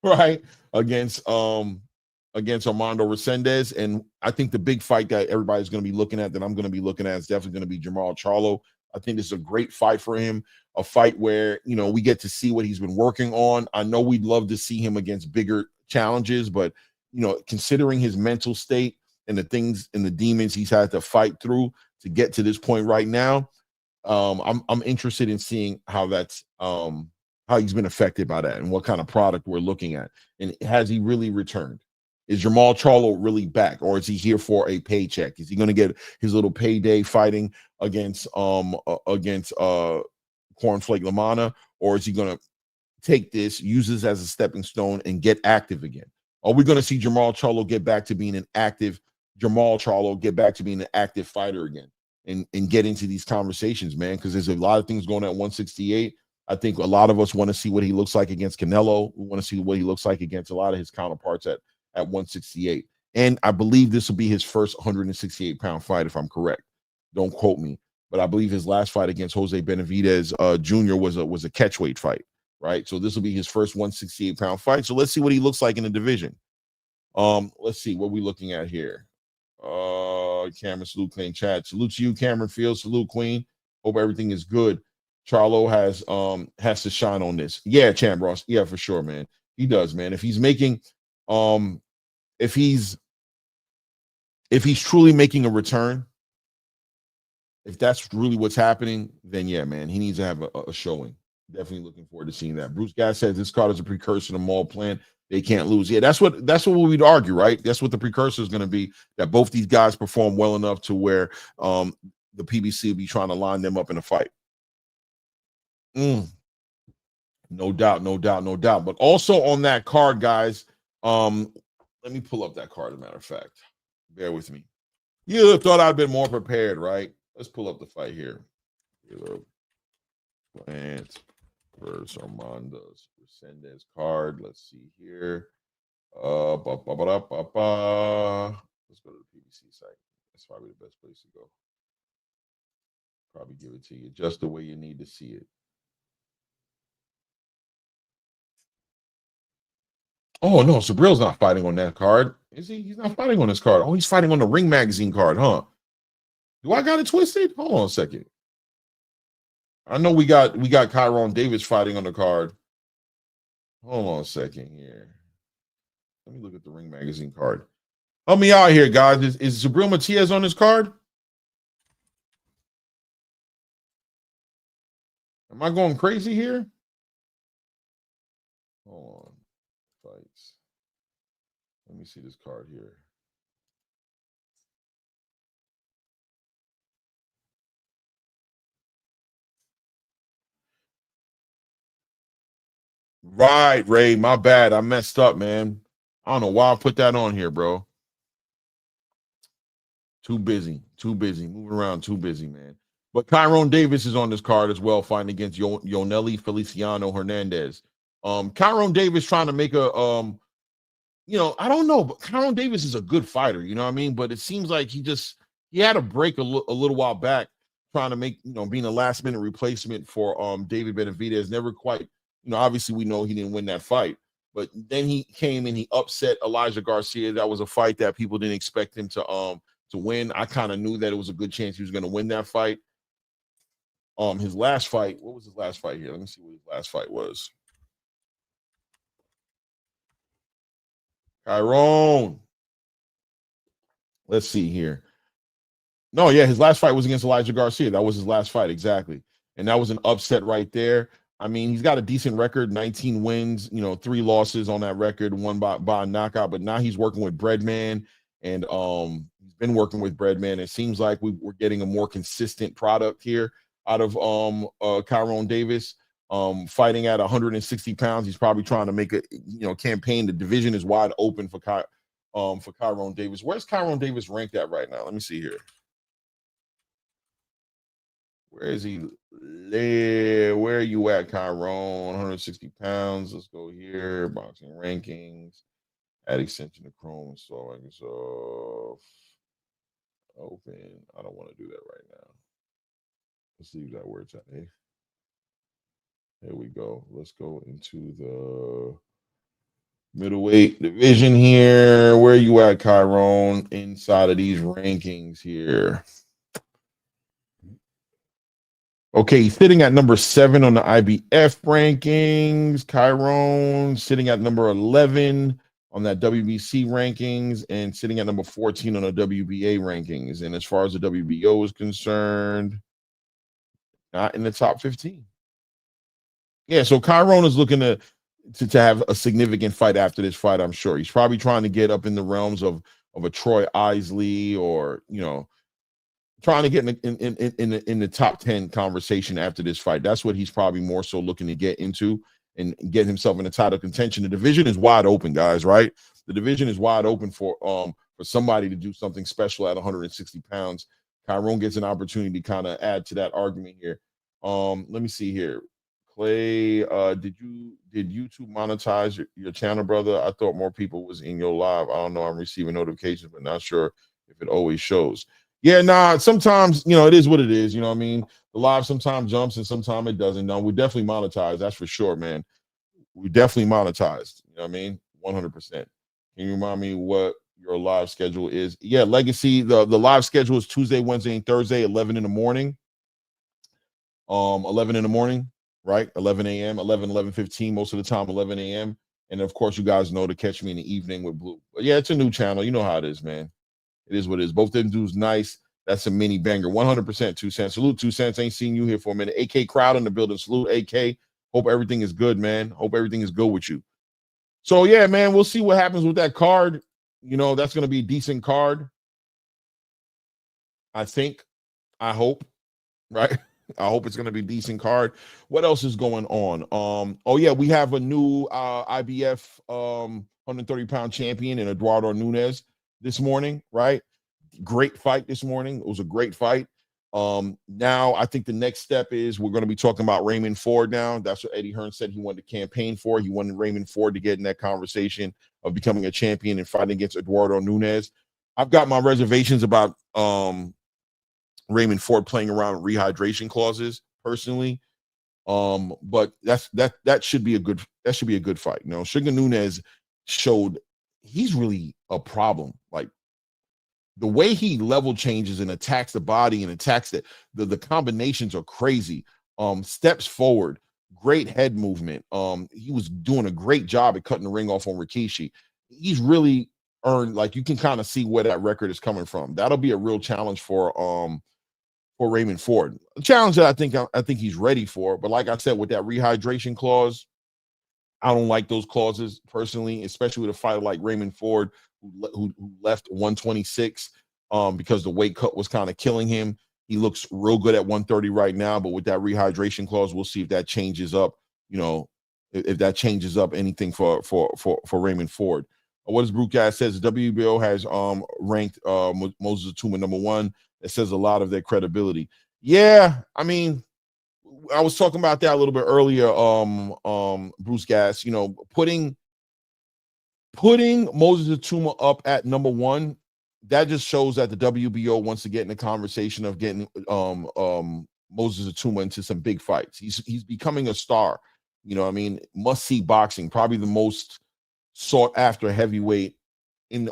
right? Against Armando Resendez. And I think the big fight that everybody's going to be looking at, that I'm going to be looking at, is definitely going to be Jermal Charlo. I think this is a great fight for him, a fight where, we get to see what he's been working on. I know we'd love to see him against bigger challenges, but, considering his mental state and the things and the demons he's had to fight through to get to this point right now, I'm interested in seeing how that's how he's been affected by that and what kind of product we're looking at. And has he really returned? Is Jermal Charlo really back, or is he here for a paycheck? Is he going to get his little payday fighting against Cornflake Lamana, or is he going to take this, use this as a stepping stone, and get active again? Are we going to see Jermal Charlo get back to being an active fighter again, and get into these conversations, man? Because there's a lot of things going on at 168. I think a lot of us want to see what he looks like against Canelo. We want to see what he looks like against a lot of his counterparts at 168. And I believe this will be his first 168-pound fight, if I'm correct. Don't quote me, but I believe his last fight against Jose Benavidez Jr. was a catchweight fight, right? So this will be his first 168-pound fight. So let's see what he looks like in the division. Let's see what we're looking at here. Cameron, salute, Queen chat. Salute to you, Cameron Fields. Salute, Queen. Hope everything is good. Charlo has to shine on this. Yeah, Champ Ross. Yeah, for sure, man. He does, man. If he's making if he's truly making a return, if that's really what's happening, then yeah, man, he needs to have a showing. Definitely looking forward to seeing that. Bruce Gass says this card is a precursor to Maul Plan. They can't lose. Yeah, that's what we'd argue, right? That's what the precursor is going to be, that both these guys perform well enough to where the PBC will be trying to line them up in a fight. No doubt. But also on that card, guys, let me pull up that card, as a matter of fact. Bear with me. You would have thought I'd been more prepared, right? Let's pull up the fight here. Plant versus Armando's Resendez card. Let's see here. Let's go to the PBC site. That's probably the best place to go. Probably give it to you just the way you need to see it. Oh, no, Subriel's not fighting on that card. Is he? He's not fighting on this card. Oh, he's fighting on the Ring Magazine card, huh? Do I got it twisted? Hold on a second. I know we got Kyron Davis fighting on the card. Hold on a second here. Let me look at the Ring Magazine card. Help me out here, guys. Is Subriel Matias on this card? Am I going crazy here? Hold on. Fights. Let me see this card here. Right, Ray. My bad. I messed up, man. I don't know why I put that on here, bro. Too busy. Moving around, too busy, man. But Kyron Davis is on this card as well, fighting against Yoneli Feliciano Hernandez. Kyron Davis trying to make a I don't know, but Kyron Davis is a good fighter, you know what I mean? But it seems like he had a break a little while back, trying to make, being a last minute replacement for David Benavidez. Never quite, obviously we know he didn't win that fight, but then he came and he upset Elijah Garcia. That was a fight that people didn't expect him to win. I kind of knew that it was a good chance he was going to win that fight. His last fight, what was his last fight here? Let me see what his last fight was. Kyron. Let's see here. No, yeah, his last fight was against Elijah Garcia. That was his last fight, exactly. And that was an upset right there. I mean, he's got a decent record, 19 wins, 3 losses on that record, one by a knockout. But now he's working with Breadman, and he's been working with Breadman. It seems like we're getting a more consistent product here out of Kyron Davis. Fighting at 160 pounds, he's probably trying to make a campaign. The division is wide open for Kyron Davis. Where's Kyron Davis ranked at right now? Let me see here. Where is he? Where are you at, Kyron? 160 pounds. Let's go here. Boxing rankings. Add extension to Chrome. So I guess open. I don't want to do that right now. Let's leave that where it's at. There we go. Let's go into the middleweight division here. Where are you at, Kyron, inside of these rankings here? Okay, he's sitting at number 7 on the IBF rankings. Kyron sitting at number 11 on that WBC rankings and sitting at number 14 on the WBA rankings. And as far as the WBO is concerned, not in the top 15. Yeah, so Kyron is looking to to have a significant fight after this fight. I'm sure he's probably trying to get up in the realms of a Troy Isley, or trying to get in the top 10 conversation after this fight. That's what he's probably more so looking to get into and get himself in a title contention. The division is wide open, guys, right? The division is wide open for somebody to do something special at 160 pounds. Tyrone gets an opportunity to kind of add to that argument here. Let me see here. Clay, did YouTube monetize your channel, brother? I thought more people was in your live. I don't know. I'm receiving notifications, but not sure if it always shows. Yeah, nah, sometimes, it is what it is. You know what I mean? The live sometimes jumps and sometimes it doesn't. No, we definitely monetize. That's for sure, man. We definitely monetized. You know what I mean? 100%. Can you remind me what your live schedule is? Yeah, Legacy, the live schedule is Tuesday, Wednesday, and Thursday, 11 in the morning. 11 in the morning, right? 11 a.m., 11:15, most of the time, 11 a.m. And of course, you guys know to catch me in the evening with Blue. But yeah, it's a new channel. You know how it is, man. It is what it is. Both them dudes nice. That's a mini banger. 100% 2 cents. Salute 2 cents. Ain't seen you here for a minute. AK crowd in the building. Salute AK. Hope everything is good, man. Hope everything is good with you. So yeah, man, we'll see what happens with that card. That's going to be a decent card. I think. I hope. Right? I hope it's going to be a decent card. What else is going on? Oh yeah, we have a new IBF 130-pound champion in Eduardo Nunes this morning, right? Great fight this morning. It was a great fight. Now I think the next step is we're going to be talking about Raymond Ford now. That's what Eddie Hearn said he wanted to campaign for. He wanted Raymond Ford to get in that conversation of becoming a champion and fighting against Eduardo Nunes. I've got my reservations about Raymond Ford playing around with rehydration clauses personally. But that should be a good fight. Sugar Nunes showed he's really a problem. Like the way he level changes and attacks the body and attacks the combinations are crazy. Steps forward, great head movement. He was doing a great job at cutting the ring off on Rikishi. He's really earned, like, you can kind of see where that record is coming from. That'll be a real challenge for Raymond Ford. A challenge that I think he's ready for. But like I said, with that rehydration clause, I don't like those clauses personally, especially with a fighter like Raymond Ford, who left 126 because the weight cut was kind of killing him. He looks real good at 130 right now, but with that rehydration clause, we'll see if that changes up. If that changes up anything for Raymond Ford. What does Brookcast says? WBO has ranked Moses Atuma #1. It says a lot of their credibility. Yeah, I mean, I was talking about that a little bit earlier. Bruce Gas, putting Moses Atuma up at #1, that just shows that the WBO wants to get in the conversation of getting Moses Atuma into some big fights. He's becoming a star. I mean, must see boxing, probably the most sought after heavyweight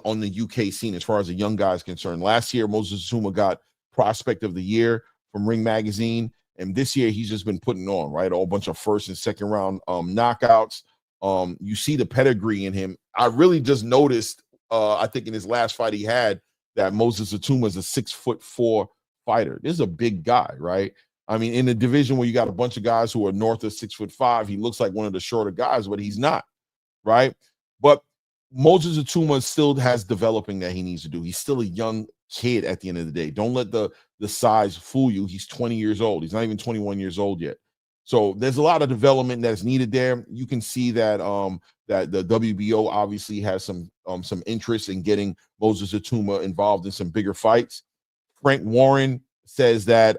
on the UK scene as far as a young guy is concerned. Last year, Moses Atuma got Prospect of the Year from Ring Magazine, and this year he's just been putting on, right, a whole bunch of first and second round knockouts. You see the pedigree in him. I really just noticed, I think in his last fight he had, that Moses Atuma is a 6'4" fighter. This is a big guy, right? I mean, in a division where you got a bunch of guys who are north of 6'5", he looks like one of the shorter guys, but he's not, right? But Moses Atuma still has developing that he needs to do. He's still a young kid at the end of the day. Don't let the size fool you. He's 20 years old. He's not even 21 years old yet. So there's a lot of development that's needed there. You can see that that the WBO obviously has some interest in getting Moses Atuma involved in some bigger fights. Frank Warren says that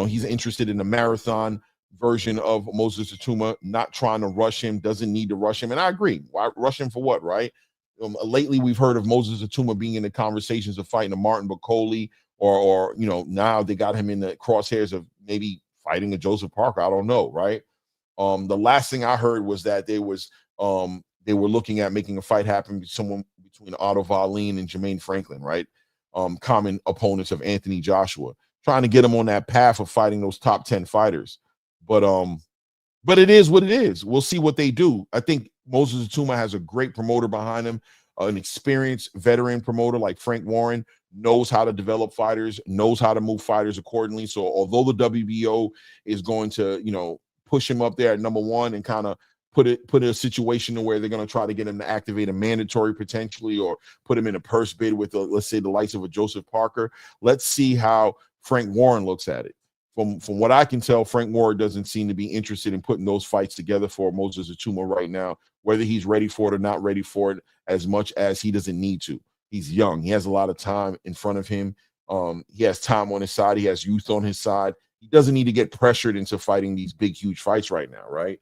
he's interested in the marathon version of Moses Atuma, not trying to rush him, doesn't need to rush him. And I agree. Why rush him for what, right? Lately, we've heard of Moses Atuma being in the conversations of fighting a Martin Bacoli, or now they got him in the crosshairs of maybe fighting a Joseph Parker. I don't know, right? The last thing I heard was that they were looking at making a fight happen between Otto Wallin and Jermaine Franklin, right? Common opponents of Anthony Joshua, trying to get him on that path of fighting those top 10 fighters. But it is what it is. We'll see what they do. I think Moses Atuma has a great promoter behind him, an experienced veteran promoter like Frank Warren, knows how to develop fighters, knows how to move fighters accordingly. So although the WBO is going to, push him up there at #1 and kind of put in a situation where they're going to try to get him to activate a mandatory potentially, or put him in a purse bid with, let's say, the likes of a Joseph Parker. Let's see how Frank Warren looks at it. From what I can tell, Frank Warren doesn't seem to be interested in putting those fights together for Moses Atuma right now, whether he's ready for it or not ready for it, as much as he doesn't need to. He's young. He has a lot of time in front of him. He has time on his side. He has youth on his side. He doesn't need to get pressured into fighting these big, huge fights right now, right?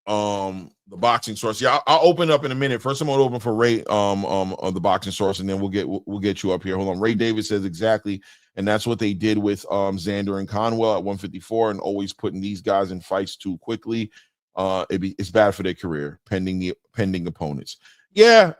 The boxing source. Yeah, I'll open up in a minute. First, I'm gonna open for Ray on the boxing source, and then we'll get you up here. Hold on. Ray Davis says exactly, and that's what they did with Xander and Conwell at 154, and always putting these guys in fights too quickly. It's bad for their career, pending opponents. Yeah,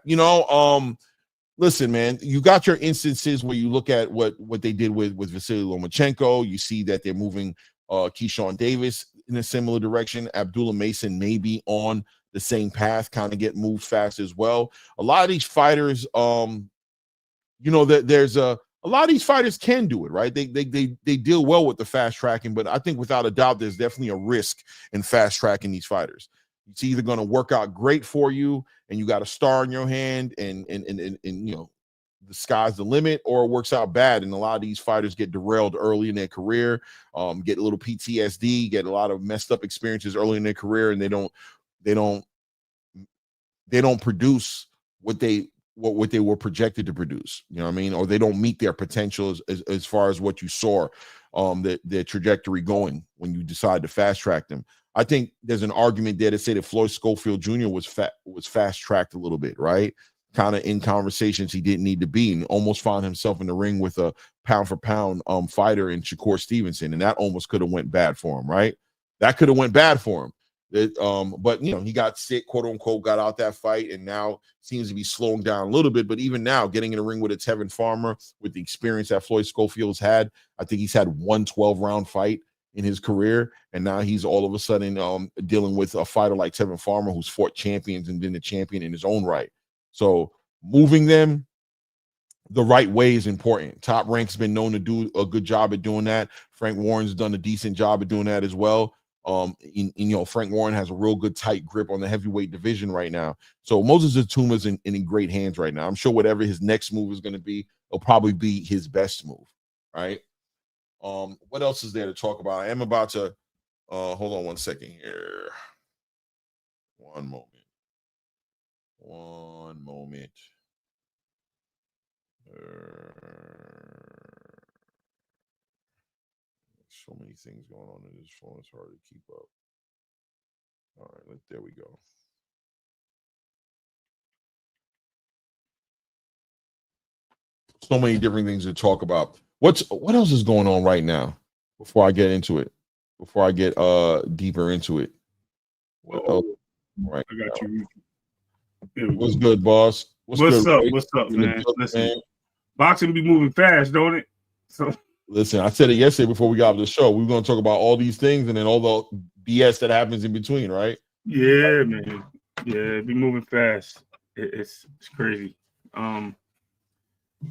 listen, man, you got your instances where you look at what they did with Vasily Lomachenko. You see that they're moving Keyshawn Davis in a similar direction. Abdullah Mason may be on the same path, kind of get moved fast as well. A lot of these fighters, there's a lot of these fighters can do it, right? They deal well with the fast tracking, but I think without a doubt, there's definitely a risk in fast tracking these fighters. It's either going to work out great for you and you got a star in your hand and the sky's the limit, or it works out bad. And a lot of these fighters get derailed early in their career, get a little PTSD, get a lot of messed up experiences early in their career, and they don't produce what they were projected to produce. You know what I mean? Or they don't meet their potential as far as what you saw, their trajectory going when you decide to fast track them. I think there's an argument there to say that Floyd Schofield Jr. was fast tracked a little bit, right? Kind of in conversations he didn't need to be, and almost found himself in the ring with a pound for pound fighter in Shakur Stevenson, and that almost could have went bad for him, right? That could have went bad for him. But he got sick, quote unquote, got out that fight, and now seems to be slowing down a little bit. But even now, getting in the ring with a Tevin Farmer, with the experience that Floyd Schofield's had, I think he's had one 12-round fight in his career, and now he's all of a sudden dealing with a fighter like Tevin Farmer, who's fought champions and been a champion in his own right. So moving them the right way is important. Top Rank's been known to do a good job at doing that. Frank Warren's done a decent job at doing that as well. Frank Warren has a real good tight grip on the heavyweight division right now. So Moses Atuma's in great hands right now. I'm sure whatever his next move is going to be, it'll probably be his best move, right? What else is there to talk about? I am about to hold on one second here. One moment. So many things going on in this phone, it's hard to keep up. All right, there we go. So many different things to talk about. What else is going on right now before I get into it? Before I get deeper into it. Right. I got you. What's good, boss? What's up? What's up, man? Listen, boxing be moving fast, don't it? So listen, I said it yesterday before we got off the show. We were going to talk about all these things and then all the BS that happens in between, right? Yeah, man. Yeah, it be moving fast. It's crazy.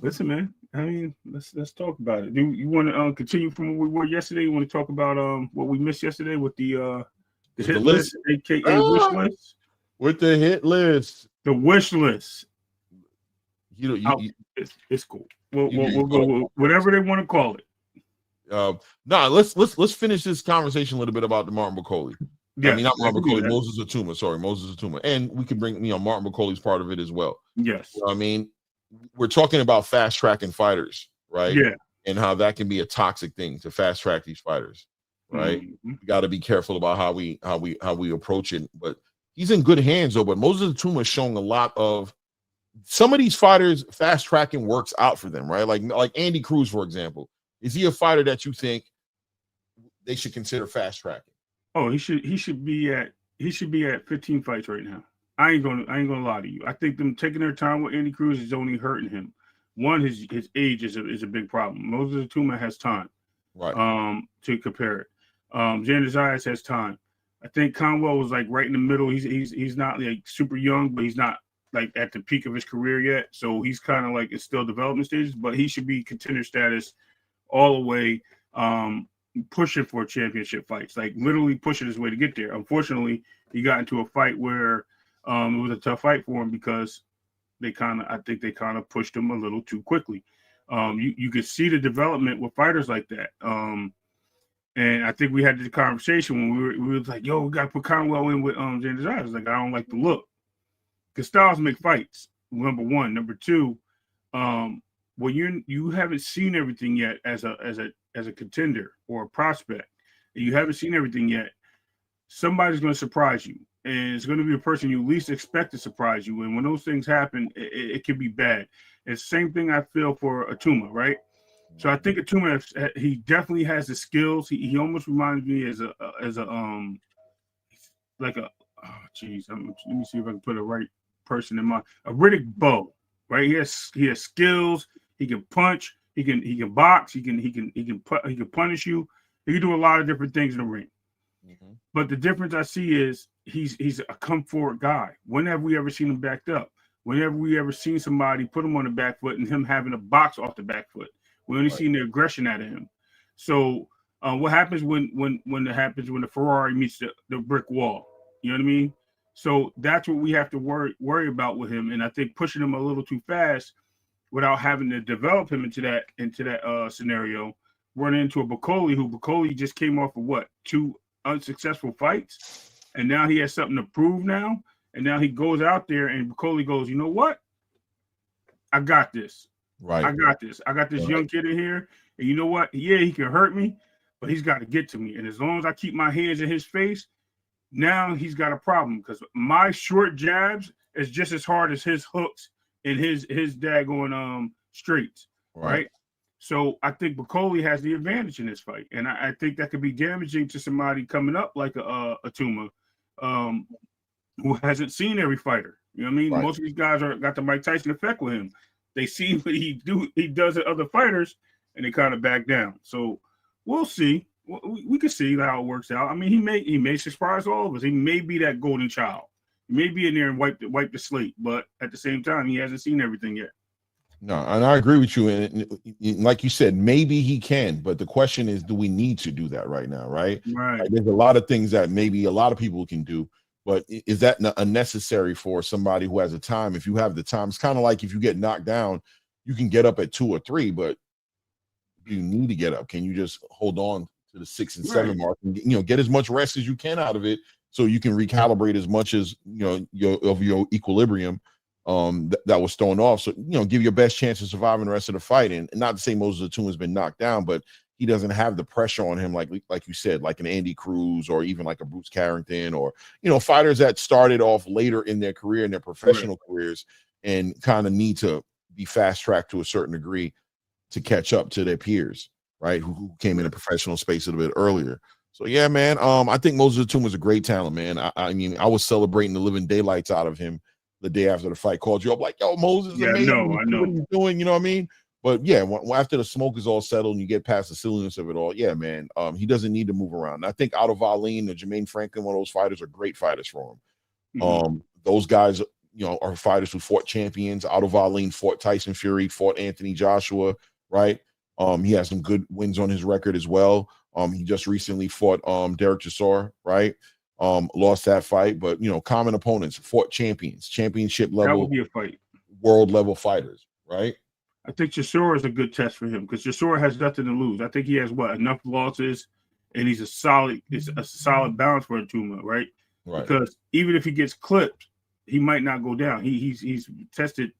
Listen, man. I mean, let's talk about it. Do you want to continue from where we were yesterday? You want to talk about what we missed yesterday with the hit list, aka wish list? With the hit list, the wish list. It's cool. We'll go whatever they want to call it. Let's finish this conversation a little bit about the Martin McCauley. Yeah, I mean, not Martin McCauley, Moses Atuma. Sorry, Moses Atuma, and we can bring Martin McCauley's part of it as well. Yes, I mean, we're talking about fast tracking fighters, right? Yeah, and how that can be a toxic thing to fast track these fighters, right? Mm-hmm. We got to be careful about how we approach it. But he's in good hands though. But Moses Atuma is showing a lot of some of these fighters. Fast tracking works out for them, right? Like Andy Cruz, for example. Is he a fighter that you think they should consider fast tracking? Oh, he should be at 15 fights right now. I ain't gonna lie to you. I think them taking their time with Andy Cruz is only hurting him. One, his age is a big problem. Moses Atuma has time, right? To compare it. Xander Zayas has time. I think Conwell was like right in the middle. He's not like super young, but he's not like at the peak of his career yet. So he's kind of like it's still development stages, but he should be contender status all the way. pushing for championship fights, like literally pushing his way to get there. Unfortunately, he got into a fight where it was a tough fight for him because I think they kind of pushed him a little too quickly. You could see the development with fighters like that. And I think we had this conversation when we were like, yo, we got to put Conwell in with James. I was like, I don't like the look. Because styles make fights, number one. Number two, when you haven't seen everything yet as a contender or a prospect, and you haven't seen everything yet, somebody's going to surprise you. And it's going to be the person you least expect to surprise you. And when those things happen, it can be bad. It's the same thing I feel for Atuma, right? So I think Atuma, he definitely has the skills. He almost reminds me as a let me see if I can put a right person in mind. A Riddick Bowe, right? He has skills. He can punch. He can box. He can punish you. He can do a lot of different things in the ring. Mm-hmm. But the difference I see is he's a come forward guy. When have we ever seen him backed up? Whenever we ever seen somebody put him on the back foot and him having a box off the back foot? We only seen the aggression out of him. So what happens when the Ferrari meets the brick wall? You know what I mean? So that's what we have to worry about with him. And I think pushing him a little too fast without having to develop him into that scenario, running into a Bacoli just came off of 2 unsuccessful fights, and now he has something to prove now. And now he goes out there and Bacoli goes, you know what? I got this. Right. I got this. I got this young kid in here. And you know what? Yeah, he can hurt me, but he's got to get to me. And as long as I keep my hands in his face, now he's got a problem because my short jabs is just as hard as his hooks and his daggone straights. Right. So I think Bacoli has the advantage in this fight. And I think that could be damaging to somebody coming up like a Atuma, who hasn't seen every fighter. You know what I mean? Right. Most of these guys got the Mike Tyson effect with him. They see what he does at other fighters, and they kind of back down. So we'll see. We can see how it works out. I mean, he may surprise all of us. He may be that golden child. He may be in there and wipe the slate, but at the same time, he hasn't seen everything yet. No, and I agree with you. And like you said, maybe he can, but the question is, do we need to do that right now? Right. Like, there's a lot of things that maybe a lot of people can do. But is that unnecessary for somebody who has the time? If you have the time, it's kind of like if you get knocked down, you can get up at 2 or 3, but you need to get up. Can you just hold on to the 6 and 7 mark and get as much rest as you can out of it, so you can recalibrate as much as your equilibrium that was thrown off. So give your best chance of surviving the rest of the fight. And not to say Moses Atuma has been knocked down, but he doesn't have the pressure on him like you said, like an Andy Cruz or even like a Bruce Carrington or fighters that started off later in their career, in their professional careers, and kind of need to be fast tracked to a certain degree to catch up to their peers, right? Who came in a professional space a little bit earlier. So yeah, man. I think Moses Atuma is a great talent, man. I mean, I was celebrating the living daylights out of him the day after the fight. Called you up like, yo, Moses, amazing. I know what he's doing. You know what I mean? But yeah, after the smoke is all settled and you get past the silliness of it all, yeah, man, he doesn't need to move around. And I think Otto Wallin and Jermaine Franklin, one of those fighters, are great fighters for him. Mm-hmm. Those guys, are fighters who fought champions. Otto Wallin fought Tyson Fury, fought Anthony Joshua, right? He has some good wins on his record as well. He just recently fought Derek Chisora, right? Lost that fight, but common opponents, fought champions, championship level, that would be a fight, world level fighters, right? I think Chisora is a good test for him because Chisora has nothing to lose. I think he has enough losses, and it's a solid balance for Atuma, right? Right. Because even if he gets clipped, he might not go down. He's tested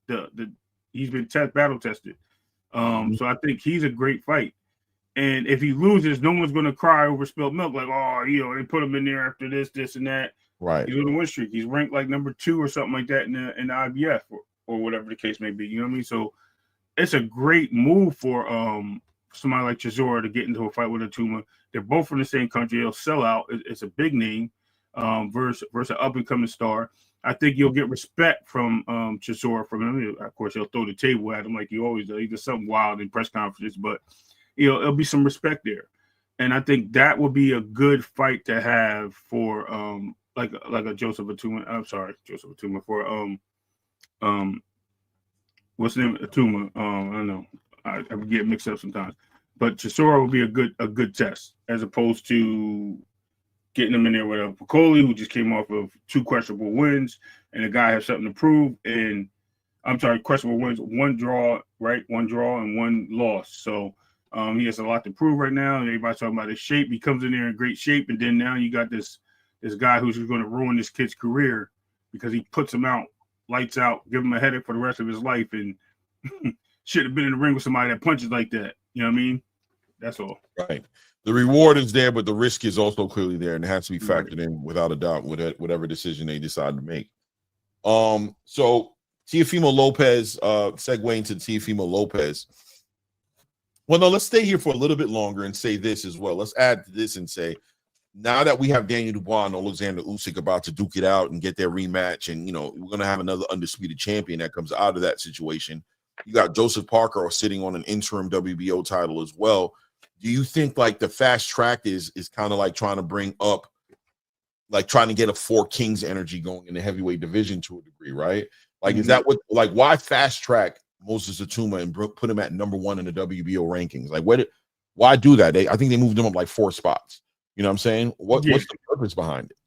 he's been battle tested. So I think he's a great fight. And if he loses, no one's going to cry over spilled milk. Like, they put him in there after this, and that. Right. He's on a win streak. He's ranked like number 2 or something like that in the IBF or whatever the case may be. You know what I mean? So it's a great move for somebody like Chisora to get into a fight with Atuma. They're both from the same country. They'll sell out. It's a big name versus an up-and-coming star. I think you'll get respect from Chisora from him. Of course, he'll throw the table at him like he always does. He does something wild in press conferences, but it'll be some respect there. And I think that would be a good fight to have for like a Joseph Atuma. I'm sorry, Joseph Atuma for what's the name? Atuma. I don't know. I get mixed up sometimes. But Chisora will be a good test as opposed to getting him in there with a Piccoli who just came off of 2 questionable wins, and the guy has something to prove. And I'm sorry, questionable wins, 1 draw, right? 1 draw and 1 loss. So he has a lot to prove right now. And everybody's talking about his shape. He comes in there in great shape, and then now you got this guy who's going to ruin this kid's career because he puts him out, lights out, give him a headache for the rest of his life, and should have been in the ring with somebody that punches like that. You know what I mean? That's all. Right. The reward is there, but the risk is also clearly there, and it has to be factored in without a doubt with whatever decision they decide to make. So Teofimo Lopez, segue into Teofimo Lopez. Well, no, let's stay here for a little bit longer and say this as well. Let's add to this and say, now that we have Daniel Dubois and Alexander Usyk about to duke it out and get their rematch, and we're going to have another undisputed champion that comes out of that situation. You got Joseph Parker sitting on an interim WBO title as well. Do you think like the fast track is kind of like trying to bring up, like trying to get a 4 Kings energy going in the heavyweight division to a degree, right? Like, is that what, like, why fast track Moses Atuma and put him at number 1 in the WBO rankings? Like, why do that? I think they moved him up like 4 spots. You know what I'm saying? What's the purpose behind it?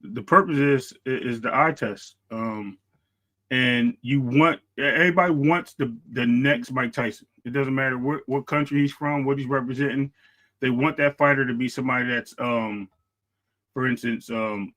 The purpose is the eye test. And everybody wants the next Mike Tyson. It doesn't matter what country he's from, what he's representing. They want that fighter to be somebody that's, for instance, I'm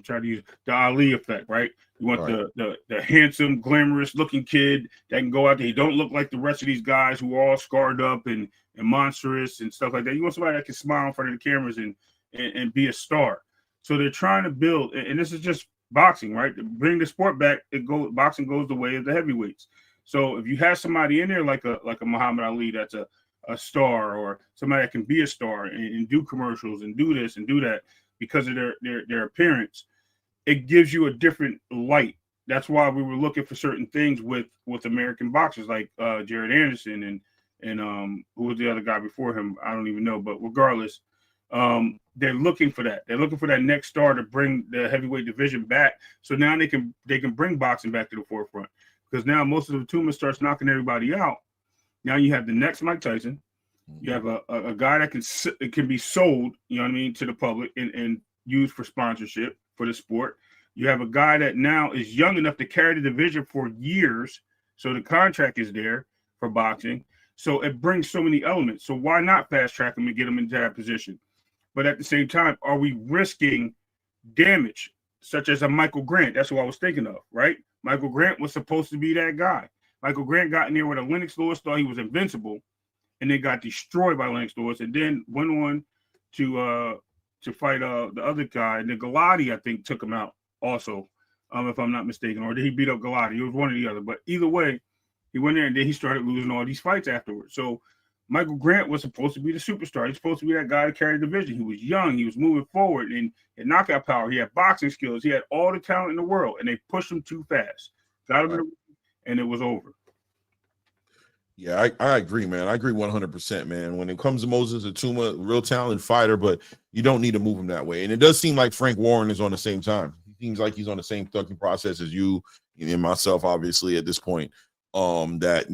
trying to use the Ali effect, right? You want the handsome, glamorous looking kid that can go out there. He don't look like the rest of these guys who are all scarred up and monstrous and stuff like that. You want somebody that can smile in front of the cameras and be a star. So they're trying to build, and this is just boxing, right? To bring the sport back, boxing goes the way of the heavyweights. So if you have somebody in there like a Muhammad Ali that's a star, or somebody that can be a star and do commercials and do this and do that because of their appearance, it gives you a different light. That's why we were looking for certain things with American boxers like Jared Anderson and who was the other guy before him? I don't even know, but regardless, they're looking for that. They're looking for that next star to bring the heavyweight division back. So now they can bring boxing back to the forefront, because now most of the Tuma starts knocking everybody out. Now you have the next Mike Tyson. You have a guy that can be sold, you know what I mean, to the public and used for sponsorship for the sport. You have a guy that now is young enough to carry the division for years, so the contract is there for boxing. So it brings so many elements. So why not fast track him and get him into that position? But at the same time, are we risking damage, such as a Michael Grant? That's what I was thinking of, right? Michael Grant was supposed to be that guy. Michael Grant got in there with a Lennox Lewis, thought he was invincible, and then got destroyed by Lennox Lewis, and then went on to fight the other guy. And then Galati, I think, took him out also, if I'm not mistaken. Or did he beat up Galati? It was one or the other. But either way, he went there, and then he started losing all these fights afterwards. So Michael Grant was supposed to be the superstar. He's supposed to be that guy to carry the division. He was young. He was moving forward, and he had knockout power. He had boxing skills. He had all the talent in the world, and they pushed him too fast. Got him in the ring, and it was over. Yeah, I agree, man. I agree 100%, man. When it comes to Moses Atuma, real talented fighter, but you don't need to move him that way. And it does seem like Frank Warren is on the same time. He seems like he's on the same thugging process as you and myself, obviously, at this point. That,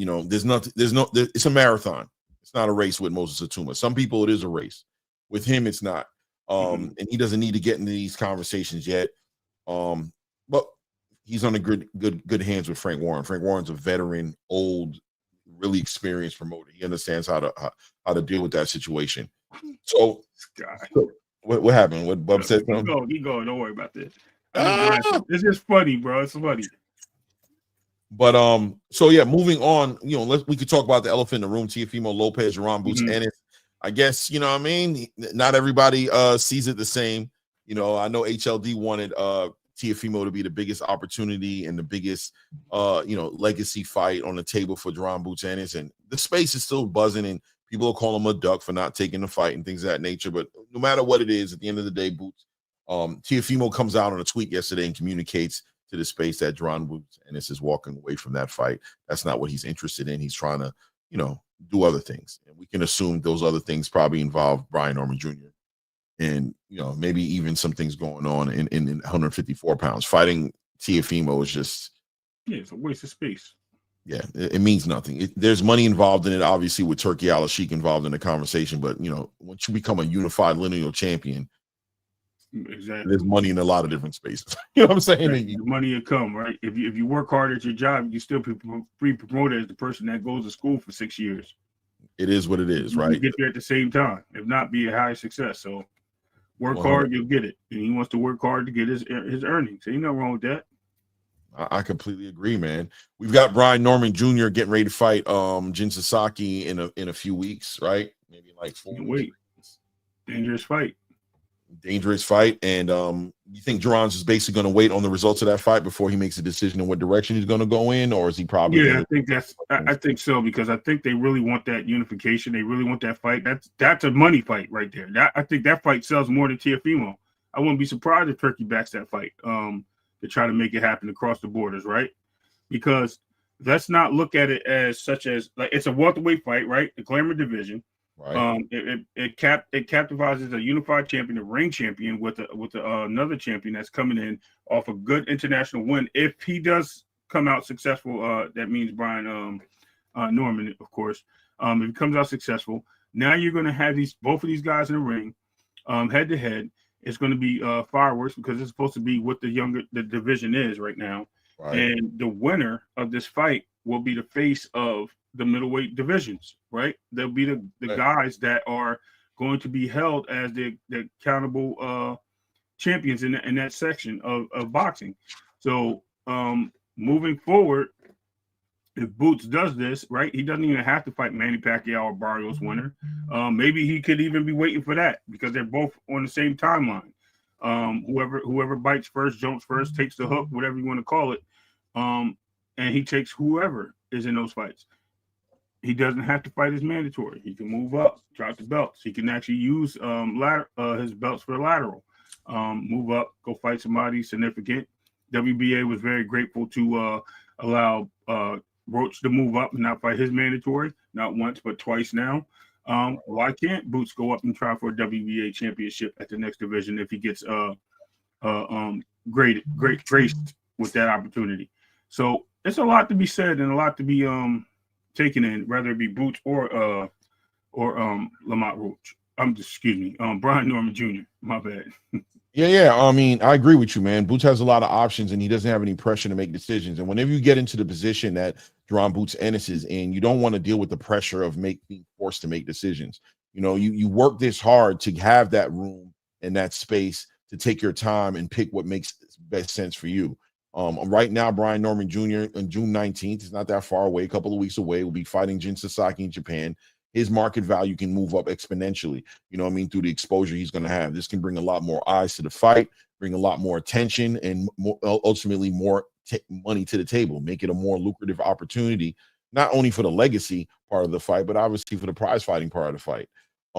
it's a marathon. It's not a race with Moses Atuma. Some people it is a race. With him, it's not. And he doesn't need to get into these conversations yet. But he's on a good hands with Frank Warren. Frank Warren's a veteran, old, really experienced promoter. He understands how to deal with that situation. So what happened? What Bub said? Keep going. Don't worry about this. It's just funny, bro. It's funny. But so yeah, moving on. We could talk about the elephant in the room. Teofimo Lopez, Jerron Boots Ennis. I guess what I mean. Not everybody sees it the same. I know HLD wanted Teofimo to be the biggest opportunity and the biggest legacy fight on the table for Jerron Boots Ennis, and the space is still buzzing, and people will call him a duck for not taking the fight and things of that nature. But no matter what it is, at the end of the day, Boots, Teofimo comes out on a tweet yesterday and communicates to the space that Jerron Boots Ennis is walking away from that fight. That's not what he's interested in. He's trying to, do other things, and we can assume those other things probably involve Brian Norman Jr. and maybe even some things going on in 154 pounds. Fighting Teofimo is just it's a waste of space. Yeah, it means nothing. There's money involved in it, obviously, with Turkey Al-Sheikh involved in the conversation. But once you become a unified lineal champion, Exactly. there's money in a lot of different spaces. You know what I'm saying? Right. The money will come, right? If you work hard at your job, you still be promoted as the person that goes to school for 6 years. It is what it is, right? You get there at the same time. If not, be a high success. So work 100. hard, you'll get it. And he wants to work hard to get his earnings. Ain't nothing wrong with that. I completely agree, man. We've got Brian Norman Jr. getting ready to fight Jin Sasaki in a few weeks, right? Maybe like 4 weeks. Wait. Dangerous fight. And you think Duran's is basically going to wait on the results of that fight before he makes a decision on what direction he's going to go in, or is he probably? Yeah, I think so, because I think they really want that unification. They really want that fight. That's a money fight right there. I think that fight sells more than Teofimo. I wouldn't be surprised if Turkey backs that fight to try to make it happen across the borders, right? Because let's not look at it as such as like it's a welterweight fight, right? The glamour division. Right. It captivizes a unified champion, a ring champion, with another champion that's coming in off a good international win. If he does come out successful, that means Brian Norman, of course. If he comes out successful, now you're going to have both of these guys in the ring, head to head. It's going to be fireworks because it's supposed to be what the division is right now. Right. And the winner of this fight will be the face of the middleweight divisions, right? They'll be the guys that are going to be held as the accountable champions in that section of boxing. So moving forward, if Boots does this, right, he doesn't even have to fight Manny Pacquiao or Barrios winner. Maybe he could even be waiting for that because they're both on the same timeline. Whoever bites first, jumps first, takes the hook, whatever you want to call it, and he takes whoever is in those fights. He doesn't have to fight his mandatory. He can move up, drop the belts. He can actually use his belts for the lateral. Move up, go fight somebody significant. WBA was very grateful to allow Roach to move up and not fight his mandatory, not once but twice now. Why can't Boots go up and try for a WBA championship at the next division if he gets graced with that opportunity? So it's a lot to be said and a lot to be taken in, whether it be Boots or Lamont Roach. Brian Norman Jr. My bad. Yeah. I mean, I agree with you, man. Boots has a lot of options, and he doesn't have any pressure to make decisions. And whenever you get into the position that Duran Boots Ennis is in, you don't want to deal with the pressure of being forced to make decisions. You work this hard to have that room and that space to take your time and pick what makes best sense for you. Right now, Brian Norman Jr. on June 19th, it's not that far away, a couple of weeks away, will be fighting Jin Sasaki in Japan. His market value can move up exponentially, through the exposure he's going to have. This can bring a lot more eyes to the fight, bring a lot more attention, and ultimately more money to the table, make it a more lucrative opportunity, not only for the legacy part of the fight, but obviously for the prize fighting part of the fight.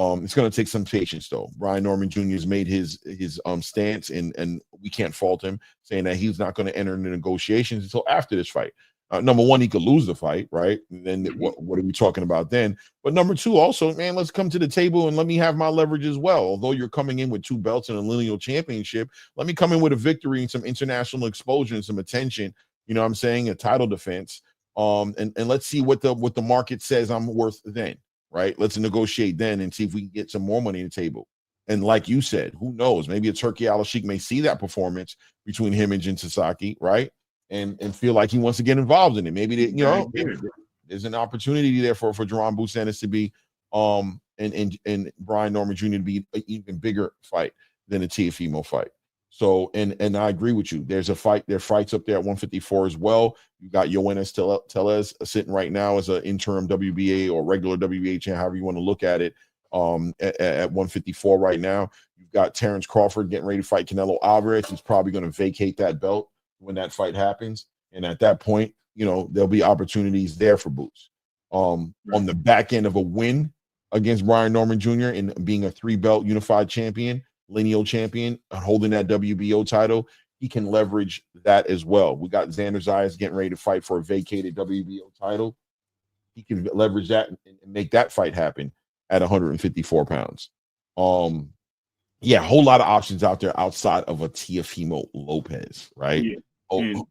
It's going to take some patience, though. Brian Norman Jr. has made his stance, and we can't fault him, saying that he's not going to enter into negotiations until after this fight. Number one, he could lose the fight, right? And then what are we talking about then? But number two, also, man, let's come to the table and let me have my leverage as well. Although you're coming in with 2 belts and a lineal championship, let me come in with a victory and some international exposure and some attention. You know what I'm saying? A title defense. And let's see what the market says I'm worth then, right? Let's negotiate then and see if we can get some more money on the table. And like you said, who knows? Maybe a Turkey Al-Sheikh may see that performance between him and Jin Sasaki, right? And feel like he wants to get involved in it. Maybe there's an opportunity there for Duran Boots Ennis to be and Brian Norman Jr. to be an even bigger fight than the Teofimo fight. So and I agree with you. There are fights up there at 154 as well. You got Yoenis Tellez sitting right now as an interim WBA or regular WBA champ, however you want to look at it. At 154 right now. You've got Terrence Crawford getting ready to fight Canelo Alvarez. He's probably going to vacate that belt when that fight happens. And at that point, there'll be opportunities there for Boots. On the back end of a win against Brian Norman Jr. and being a 3-belt unified champion, lineal champion, holding that WBO title, he can leverage that as well. We got Xander Zayas getting ready to fight for a vacated WBO title. He can leverage that and make that fight happen at 154 pounds. A whole lot of options out there outside of a Teofimo Lopez, right? And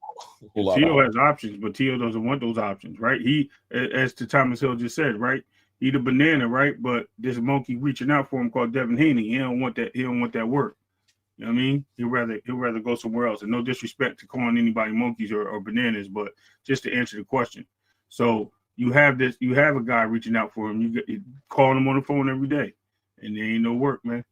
Tio has options, but Tio doesn't want those options, right? He, as to Thomas Hill just said, right? He the banana, right? But there's a monkey reaching out for him called Devin Haney. He don't want that. He don't want that work. You know what I mean? He'll rather go somewhere else. And no disrespect to calling anybody monkeys or bananas, but just to answer the question. So you have a guy reaching out for him. You calling him on the phone every day, and there ain't no work, man.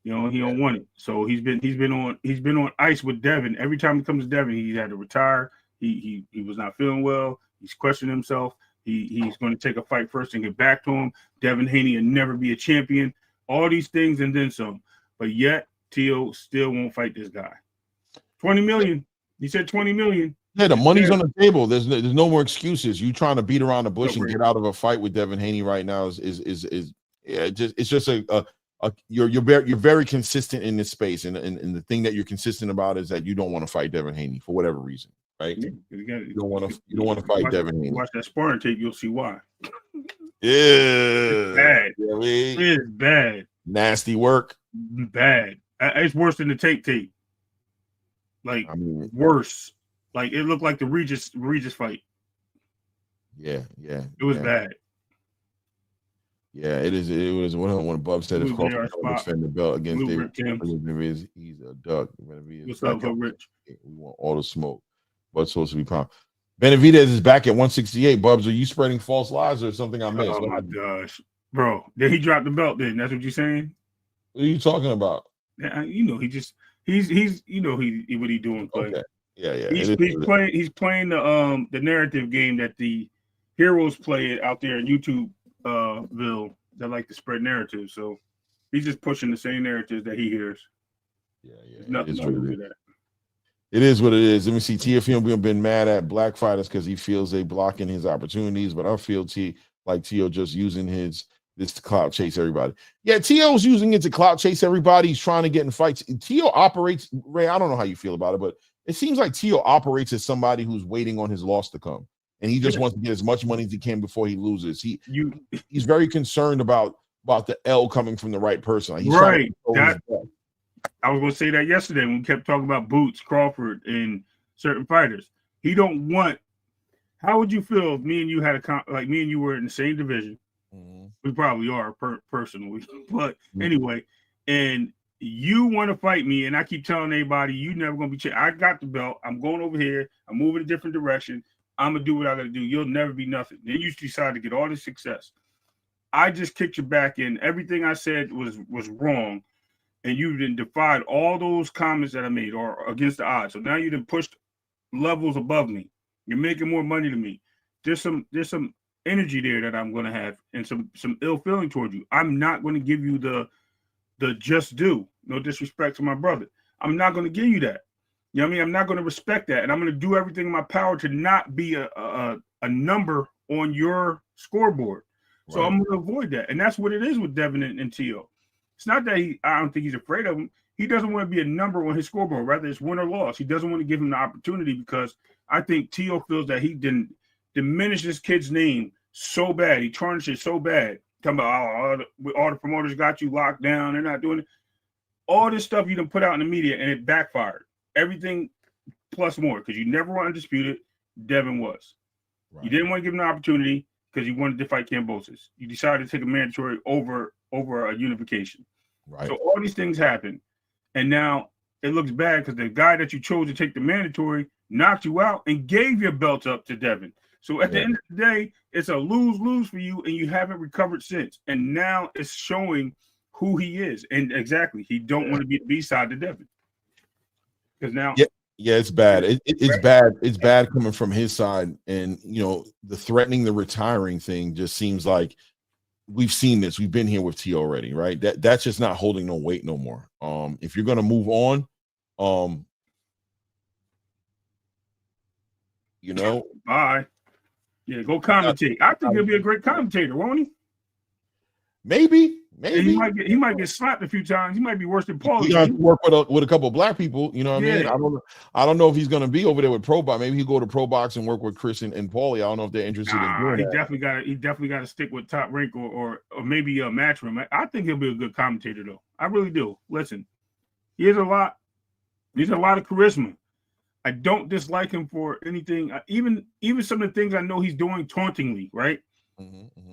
You know, he don't want it. So he's been on ice with Devin. Every time he comes to Devin, he's had to retire. He was not feeling well. He's questioning himself. He's going to take a fight first and get back to him. Devin Haney will never be a champion. All these things and then some. But yet Tio still won't fight this guy. 20 million. He said 20 million. Yeah, the money's on the table. There's no more excuses. You trying to beat around the bush and get out of a fight with Devin Haney right now you're very consistent in this space, and the thing that you're consistent about is that you don't want to fight Devin Haney for whatever reason, right? You don't want to fight Devin Haney. Watch that sparring tape, you'll see why. Yeah, it's bad. Really? It's bad. Nasty work. Bad. It's worse than the tape. Like worse. Like it looked like the Regis fight. Yeah. It was bad. Yeah, it is. It was when Bub said if Crawford don't defend the belt against David, he's a duck. What's up, Rich? We want all the smoke. Bub's supposed to be pumped. Benavidez is back at 168. Bubs, are you spreading false lies or something I missed? Oh my gosh, bro! Did he drop the belt? Then that's what you're saying? What are you talking about? You know, he's what he doing. Okay. Yeah. He's playing the narrative game that the heroes play out there in YouTube. Ville that like to spread narratives, so he's just pushing the same narratives that he hears. Yeah. Nothing to do with that. It is what it is. Let me see. TFM been mad at black fighters because he feels they blocking his opportunities, but I feel Tio just using this to clout chase everybody. Yeah, Tio's using it to clout chase everybody. He's trying to get in fights. Tio operates, Ray, I don't know how you feel about it, but it seems like Tio operates as somebody who's waiting on his loss to come. And he just wants to get as much money as he can before he loses. He's very concerned about the L coming from the right person. Like right. I was going to say that yesterday when we kept talking about Boots, Crawford, and certain fighters. He don't want. How would you feel if me and you had me and you were in the same division? Mm-hmm. We probably are personally, but anyway, and you want to fight me, and I keep telling everybody you never going to be. I got the belt. I'm going over here. I'm moving a different direction. I'm gonna do what I gotta do. You'll never be nothing. Then you decide to get all this success. I just kicked your back in. Everything I said was wrong, and you then defied all those comments that I made or against the odds. So now you done pushed levels above me. You're making more money than me. There's some energy there that I'm gonna have, and some ill feeling toward you. I'm not gonna give you the just due. No disrespect to my brother. I'm not gonna give you that. You know what I mean? I'm not going to respect that, and I'm going to do everything in my power to not be a number on your scoreboard. So right. I'm going to avoid that, and that's what it is with Devin and Tio. It's not that I don't think he's afraid of him. He doesn't want to be a number on his scoreboard, rather it's win or loss. He doesn't want to give him the opportunity because I think Tio feels that he didn't diminish this kid's name so bad. He tarnished it so bad. Talking about all the promoters got you locked down. They're not doing it. All this stuff you done put out in the media, and it backfired. Everything plus more because you never were undisputed. Devin was. Right. You didn't want to give him an opportunity because you wanted to fight Kambosos. You decided to take a mandatory over a unification. Right. So all these things happened, and now it looks bad because the guy that you chose to take the mandatory knocked you out and gave your belt up to Devin. So at the end of the day, it's a lose-lose for you, and you haven't recovered since. And now it's showing who he is, and exactly he don't want to be the B-side to Devin. Because now, yeah, it's bad. It's bad. It's bad coming from his side, and the threatening the retiring thing just seems like we've seen this. We've been here with T already, right? That's just not holding no weight no more. If you're gonna move on, bye. Yeah, go commentate. I think he'll be a great commentator, won't he? Maybe. He might get slapped a few times. He might be worse than Paul. He got to work with a couple of black people. You know what I mean? I don't know if he's going to be over there with Pro Box. Maybe he'll go to Pro Box and work with Chris and Paulie. I don't know if they're interested in doing that. He definitely got to stick with Top Rank or maybe a Matchroom. I think he'll be a good commentator though. I really do. Listen, he's a lot of charisma. I don't dislike him for anything. Even some of the things I know he's doing tauntingly, right?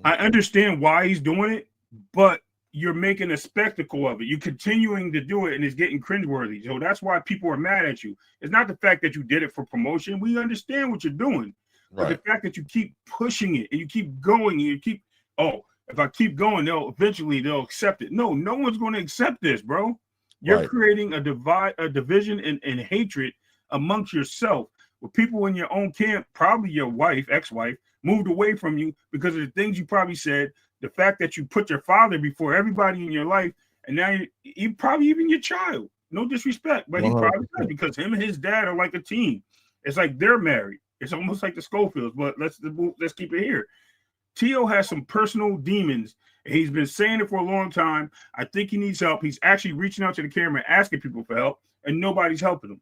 I understand why he's doing it, but you're making a spectacle of it. You're continuing to do it, and it's getting cringeworthy. So that's why people are mad at you. It's not the fact that you did it for promotion. We understand what you're doing, but the fact that you keep pushing it and you keep going and you keep, if I keep going, they'll accept it. No one's going to accept this, bro. You're creating a division and hatred amongst yourself, with people in your own camp, probably your wife, ex-wife, moved away from you because of the things you probably said, the fact that you put your father before everybody in your life, and now you probably even your child. No disrespect, but he probably said, because him and his dad are like a team. It's like they're married. It's almost like the Schofields, but let's keep it here. Tio has some personal demons, and he's been saying it for a long time. I think he needs help. He's actually reaching out to the camera and asking people for help, and nobody's helping him.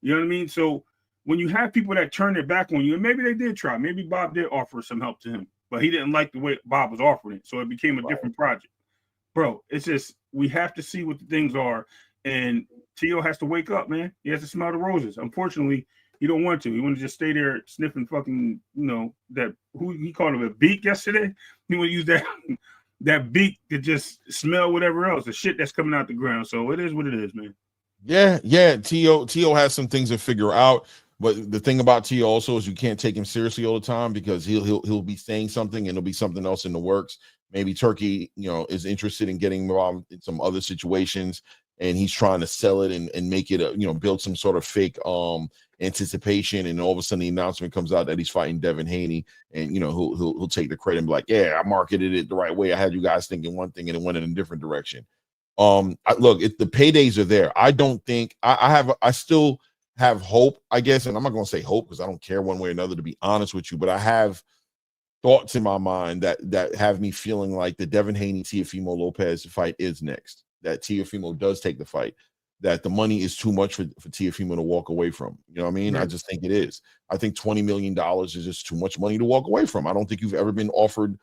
You know what I mean? So when you have people that turn their back on you, and maybe they did try, maybe Bob did offer some help to him, but he didn't like the way Bob was offering it, so it became a different project. Bro, it's just, we have to see what the things are, and Tio has to wake up, man. He has to smell the roses. Unfortunately, he don't want to. He want to just stay there sniffing fucking, that, who he called him a beak yesterday. He want to use that beak to just smell whatever else, the shit that's coming out the ground. So it is what it is, man. Yeah. Tio has some things to figure out. But the thing about Tio also is you can't take him seriously all the time, because he'll be saying something and there'll be something else in the works. Maybe Turkey, is interested in getting involved in some other situations, and he's trying to sell it and make it build some sort of fake anticipation, and all of a sudden the announcement comes out that he's fighting Devin Haney, and he'll take the credit and be like, yeah, I marketed it the right way. I had you guys thinking one thing and it went in a different direction. Look, if the paydays are there, I don't think I still have hope, I guess, and I'm not going to say hope because I don't care one way or another, to be honest with you, but I have thoughts in my mind that have me feeling like the Devin Haney Teofimo Lopez fight is next, that Teofimo does take the fight, that the money is too much for Teofimo to walk away from. You know what I mean? I just think it is. I think $20 million is just too much money to walk away from. I don't think you've ever been offered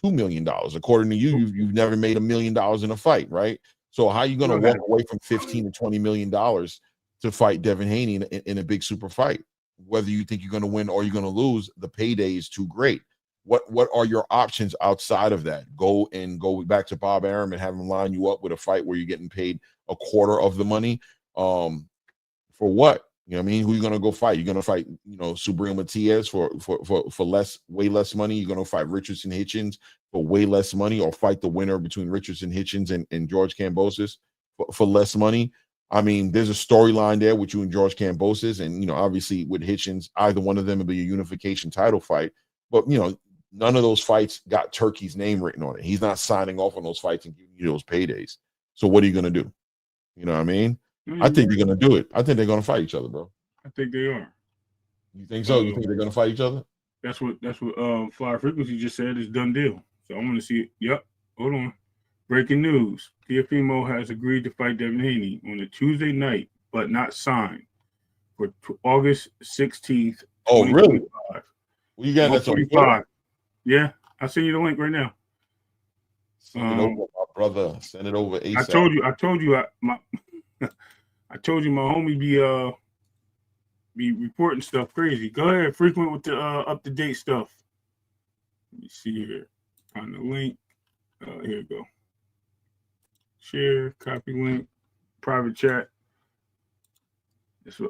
$2 million. According to you've never made $1 million in a fight, right? So how are you going to walk away from $15 to $20 million to fight Devin Haney in a big super fight? Whether you think you're going to win or you're going to lose, the payday is too great. What are your options outside of that? Go back to Bob Arum and have him line you up with a fight where you're getting paid a quarter of the money. For what? You know what I mean? Who are you going to go fight? You're going to fight, Subriel Matias for way less money. You're going to fight Richardson Hitchens for way less money, or fight the winner between Richardson Hitchens and George Kambosos for less money. I mean, there's a storyline there with you and George Kambosos, and obviously with Hitchens, either one of them will be a unification title fight. But none of those fights got Turkey's name written on it. He's not signing off on those fights and giving you those paydays. So what are you going to do? You know what I mean? I think they're going to do it. I think they're going to fight each other, bro. I think they are. You think so? You think they're going to fight each other? That's what Flyer Frequency just said is done deal. So I'm going to see it. Yep. Hold on. Breaking news. Teofimo has agreed to fight Devin Haney on a Tuesday night, but not signed, for August 16th. Oh, really? Well, you got that on Twitter? Yeah. I'll send you the link right now. Send it over, my brother. Send it over ASAP. I told you I told you my homie be reporting stuff crazy. Go ahead, frequent with the up-to-date stuff. Let me see here. Find the link. Here we go. Share, copy link, private chat.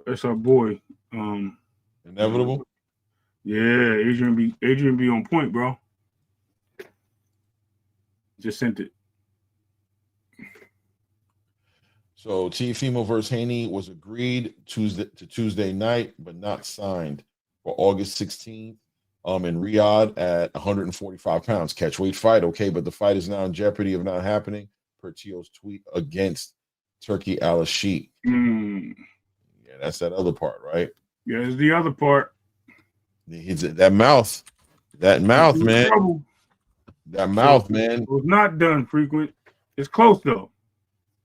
That's our boy. Inevitable. Yeah, Adrian be on point, bro. Just sent it. So Teofimo versus Haney was agreed Tuesday night, but not signed, for August 16th in Riyadh at 145 pounds. Catchweight fight, okay, but the fight is now in jeopardy of not happening, per Tio's tweet against Turkey Al-Sheikh. Yeah, that's that other part, right? Yeah, it's the other part. That mouth, man. Trouble. That mouth, man. It was not done, frequent. It's close, though.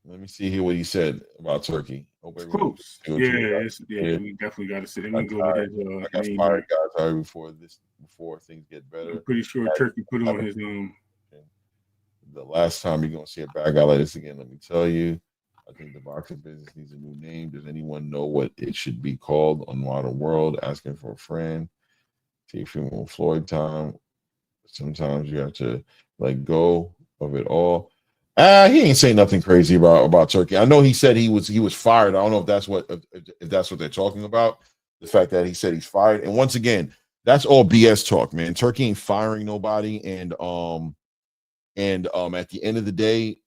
Let me see here what he said about Turkey. It's close. Yeah, we definitely got to sit. Let me go with his I got fired guys before things get better. I'm pretty sure Turkey put on his The last time you're gonna see a bad guy like this again, let me tell you. I think the boxing business needs a new name. Does anyone know what it should be called on Modern World? Asking for a friend. Teofimo Floyd time. Sometimes you have to let go of it all. He ain't saying nothing crazy about Turkey. I know he said he was fired. I don't know if that's what they're talking about. The fact that he said he's fired. And once again, that's all BS talk, man. Turkey ain't firing nobody. And at the end of the day,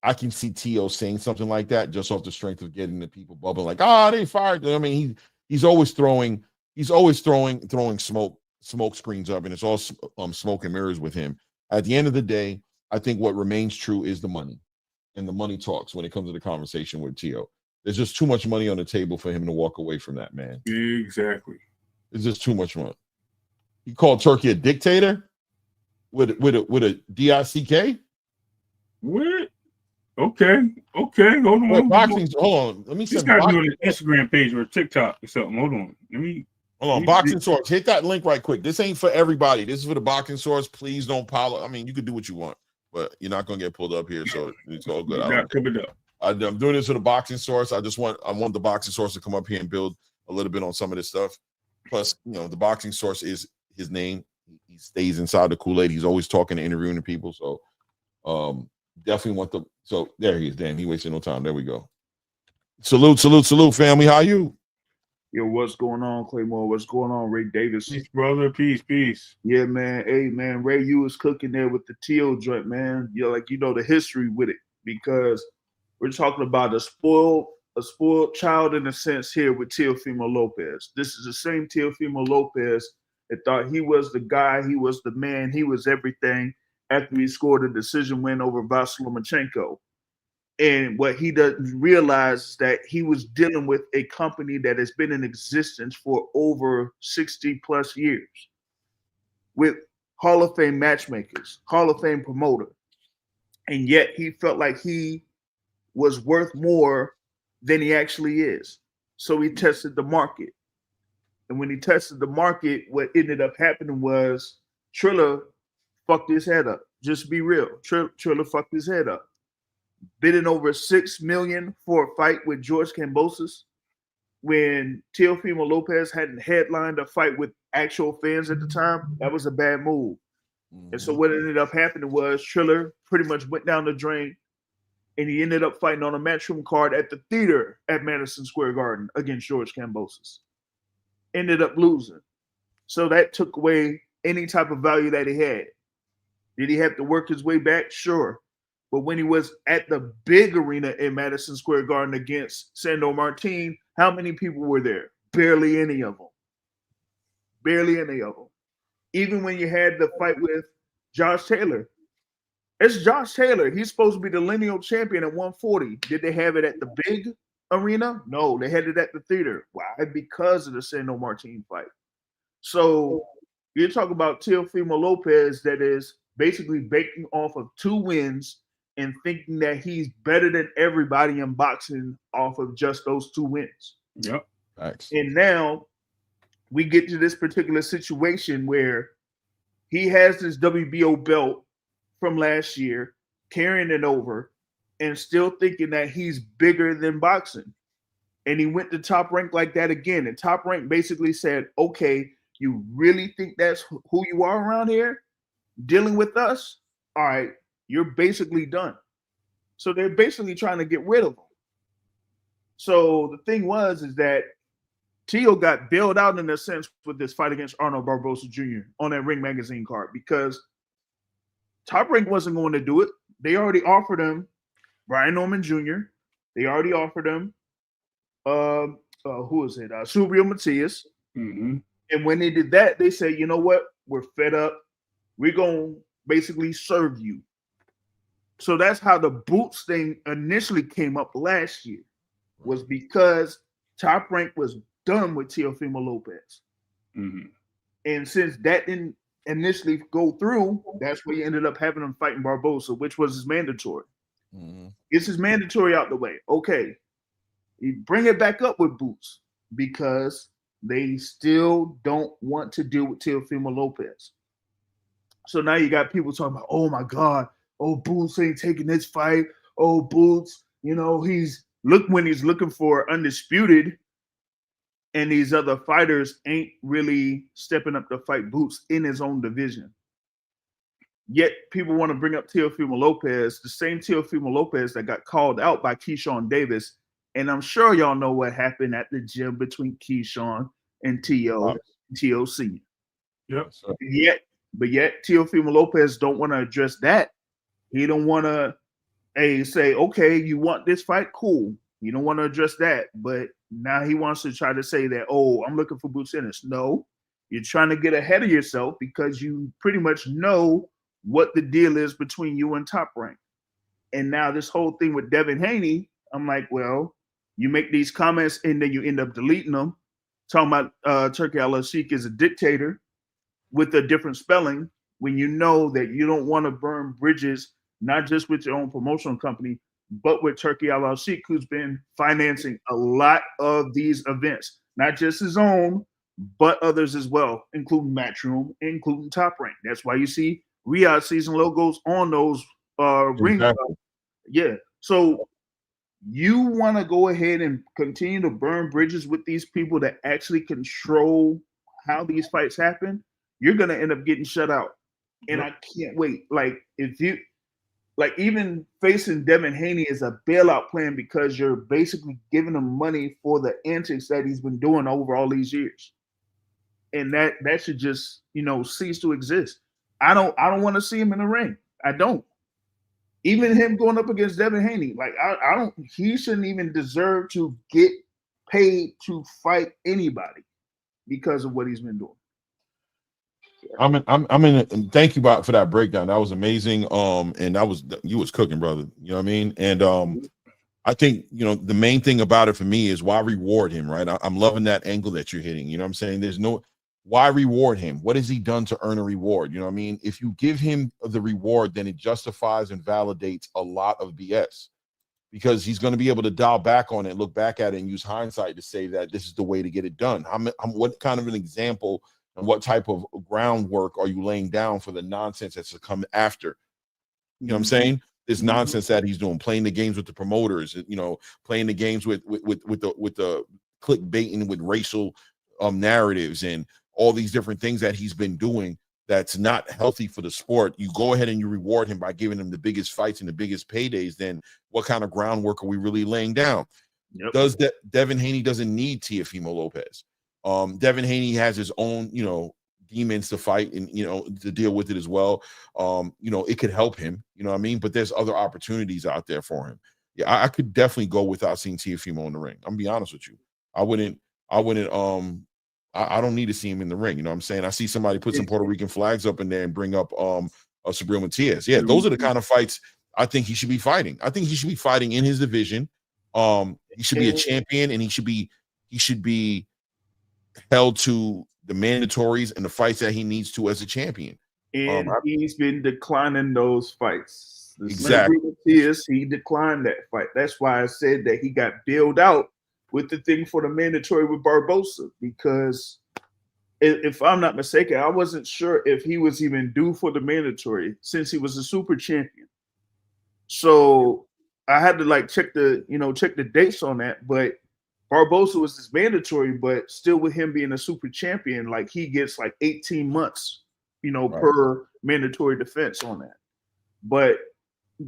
I can see T.O. saying something like that just off the strength of getting the people bubbling like, they fired. I mean, he's always throwing smoke screens up, and it's all smoke and mirrors with him. At the end of the day, I think what remains true is the money, and the money talks when it comes to the conversation with T.O. There's just too much money on the table for him to walk away from that, man. Exactly. It's just too much money. He called Turkey a dictator with a DICK. What? Okay. Hold on. Hold on. Let me This guy doing an Instagram page or a TikTok or something. Hold on. Boxing Source. Hit that link right quick. This ain't for everybody. This is for the Boxing Source. Please don't follow. I mean, you can do what you want, but you're not gonna get pulled up here, so it's all good. I'm doing this for the Boxing Source. I want the Boxing Source to come up here and build a little bit on some of this stuff. Plus, the Boxing Source is his name. He stays inside the Kool-Aid. He's always talking and interviewing the people. So definitely want the. So there he is. Damn, he wasted no time. There we go. Salute, family. How you? Yo, what's going on, Claymore? What's going on, Ray Davis? Peace, brother. Peace. Yeah, man. Hey, man, Ray, you was cooking there with the T.O. joint, man. The history with it, because we're talking about a spoiled child in a sense here with Teofimo Lopez. This is the same Teofimo Lopez that thought he was the guy, he was the man, he was everything after he scored a decision win over Vasily Lomachenko. And what he doesn't realize is that he was dealing with a company that has been in existence for over 60 plus years with Hall of Fame matchmakers, Hall of Fame promoter. And yet he felt like he was worth more than he actually is. So he tested the market. And when he tested the market, what ended up happening was Triller fucked his head up. Just be real. Triller fucked his head up. Bidding over $6 million for a fight with George Kambosos when Teofimo Lopez hadn't headlined a fight with actual fans at the time. That was a bad move. And so what ended up happening was Triller pretty much went down the drain, and he ended up fighting on a matchroom card at the theater at Madison Square Garden against George Kambosos. Ended up losing. So that took away any type of value that he had. Did he have to work his way back? Sure. But when he was at the big arena in Madison Square Garden against Sandor Martin, how many people were there? Barely any of them. Even when you had the fight with Josh Taylor, it's Josh Taylor. He's supposed to be the lineal champion at 140. Did they have it at the big arena? No, they had it at the theater. Why? Because of the Sandor Martin fight. So you're talking about Teofimo Lopez that is basically banking off of 2 wins and thinking that he's better than everybody in boxing off of just those 2 wins. Yep. Thanks. And now we get to this particular situation where he has this WBO belt from last year, carrying it over, and still thinking that he's bigger than boxing. And he went to Top Rank like that again. And Top Rank basically said, okay, you really think that's who you are around here? Dealing with us? All right. You're basically done. So they're basically trying to get rid of him. So the thing is that Tio got bailed out in a sense with this fight against Arnold Barbosa Jr. on that Ring Magazine card because Top Rank wasn't going to do it. They already offered him Brian Norman Jr. They already offered him Subriel Matias. Mm-hmm. And when they did that, they said, you know what? We're fed up. We're going to basically serve you. So that's how the Boots thing initially came up last year, was because Top Rank was done with Teofimo Lopez. Mm-hmm. And since that didn't initially go through, that's where he ended up having him fighting Barbosa, which was his mandatory. Mm-hmm. It's his mandatory out the way. Okay. You bring it back up with Boots because they still don't want to deal with Teofimo Lopez. So now you got people talking about, oh my God, oh, Boots ain't taking this fight. Oh, Boots, he's looking for undisputed, and these other fighters ain't really stepping up to fight Boots in his own division. Yet people want to bring up Teofimo Lopez, the same Teofimo Lopez that got called out by Keyshawn Davis. And I'm sure y'all know what happened at the gym between Keyshawn and TOC. Yep. But yet Teofimo Lopez don't want to address that. He don't want to say, okay, you want this fight? Cool. You don't want to address that. But now he wants to try to say that, oh, I'm looking for Boots Ennis. No, you're trying to get ahead of yourself because you pretty much know what the deal is between you and Top Rank. And now this whole thing with Devin Haney, I'm like, well, you make these comments and then you end up deleting them, talking about Turkey Al-Sheikh is a dictator with a different spelling, when you know that you don't want to burn bridges, not just with your own promotional company, but with Turkey Al-Sheikh, who's been financing a lot of these events, not just his own, but others as well, including Matchroom, including Top Rank. That's why you see Riyadh season logos on those rings. Yeah. So you want to go ahead and continue to burn bridges with these people that actually control how these fights happen, you're going to end up getting shut out. And I can't wait. Like, even facing Devin Haney is a bailout plan because you're basically giving him money for the antics that he's been doing over all these years. And that should just, cease to exist. I don't want to see him in the ring. I don't. Even him going up against Devin Haney, like I don't. He shouldn't even deserve to get paid to fight anybody because of what he's been doing. I'm in. Thank you for that breakdown. That was amazing. And you was cooking, brother. You know what I mean? And I think the main thing about it for me is why reward him, right? I'm loving that angle that you're hitting. You know what I'm saying? There's no. Why reward him? What has he done to earn a reward? You know what I mean? If you give him the reward, then it justifies and validates a lot of BS because he's going to be able to dial back on it, look back at it, and use hindsight to say that this is the way to get it done. What kind of an example and what type of groundwork are you laying down for the nonsense that's to come after? You know what I'm saying? This nonsense that he's doing, playing the games with the promoters, playing the games with the clickbaiting with racial narratives and all these different things that he's been doing that's not healthy for the sport. You go ahead and you reward him by giving him the biggest fights and the biggest paydays. Then what kind of groundwork are we really laying down? Yep. Devin Haney doesn't need Teofimo Lopez. Devin Haney has his own, demons to fight and, to deal with it as well. It could help him, you know what I mean? But there's other opportunities out there for him. Yeah, I could definitely go without seeing Teofimo in the ring. I'm gonna be honest with you. I don't need to see him in the ring. You know what I'm saying? I see somebody put some Puerto Rican flags up in there and bring up Subriel Matias. Yeah, those are the kind of fights I think he should be fighting. I think he should be fighting in his division. He should be a champion, and he should be held to the mandatories and the fights that he needs to as a champion. And he's been declining those fights. Exactly. Matias, he declined that fight. That's why I said that he got bailed out with the thing for the mandatory with Barbosa, because if I'm not mistaken, I wasn't sure if he was even due for the mandatory since he was a super champion. So I had to check the dates on that. But Barbosa was this mandatory, but still with him being a super champion, he gets 18 months, per mandatory defense on that. But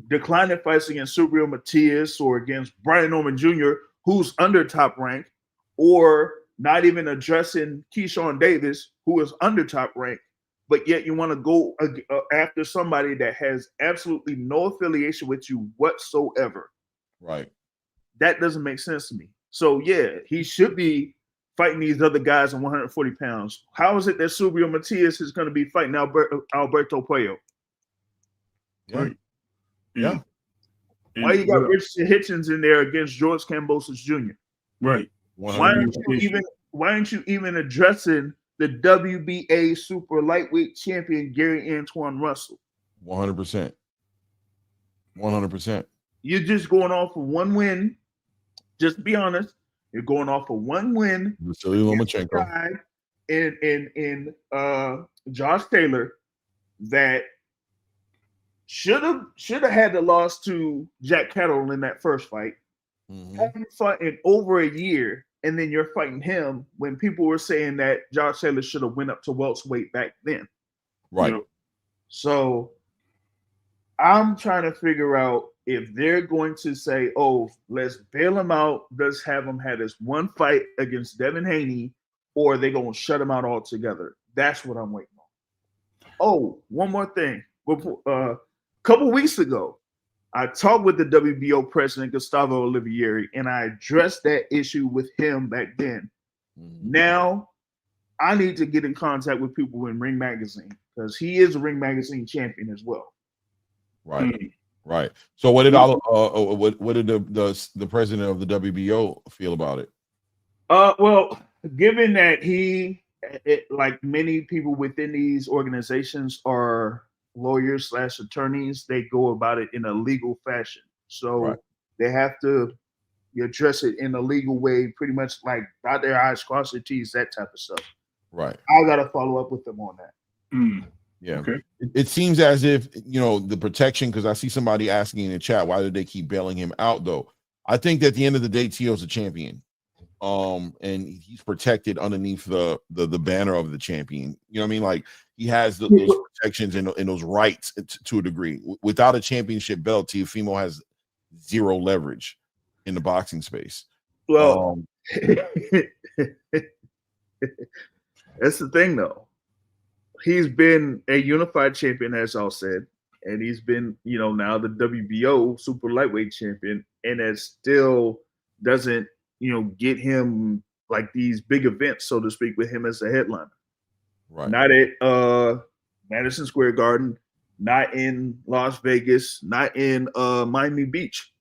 declining fights against Subriel Matias or against Brian Norman Jr., who's under Top Rank, or not even addressing Keyshawn Davis, who is under Top Rank, but yet you want to go after somebody that has absolutely no affiliation with you whatsoever. Right. That doesn't make sense to me. So, yeah, he should be fighting these other guys on 140 pounds. How is it that Subriel Matias is going to be fighting Alberto Puello? Yeah. Right. Yeah. Why you got Richard Hitchens in there against George Kambosos Jr.? Right. Why aren't you even addressing the WBA super lightweight champion Gary Antoine Russell? 100%. 100%. You're just going off of one win. Just be honest. You're going off of one win. Vasily Lomachenko. And Josh Taylor that should have had the loss to Jack Catterall in that first fight. Mhm. Having fought in over a year, and then you're fighting him when people were saying that Josh Taylor should have went up to welterweight back then. Right. So I'm trying to figure out if they're going to say, "Oh, let's bail him out. Let's have him had his one fight against Devin Haney," or they're gonna shut him out altogether. That's what I'm waiting on. Oh, one more thing. A couple weeks ago, I talked with the WBO president, Gustavo Olivieri, and I addressed that issue with him back then. Mhm. Now, I need to get in contact with people in Ring Magazine because he is a Ring Magazine champion as well. Right. Right. So what did what did the president of the WBO feel about it? Well, given that like many people within these organizations are lawyers / attorneys, they go about it in a legal fashion. So they have to address it in a legal way, pretty much like dot their I's, cross their T's, that type of stuff. Right. I got to follow up with them on that. Yeah. Okay. It seems as if, the protection, because I see somebody asking in the chat, why did they keep bailing him out, though? I think that at the end of the day, Tio's a champion. And he's protected underneath the banner of the champion. You know what I mean? Like, he has those protections and those rights to a degree. Without a championship belt, Teofimo has zero leverage in the boxing space. Well, that's the thing, though. He's been a unified champion, as I said, and he's been, now the WBO super lightweight champion, and it still doesn't, get him like these big events, so to speak, with him as a headliner. Right. Not at Madison Square Garden, not in Las Vegas, not in Miami Beach.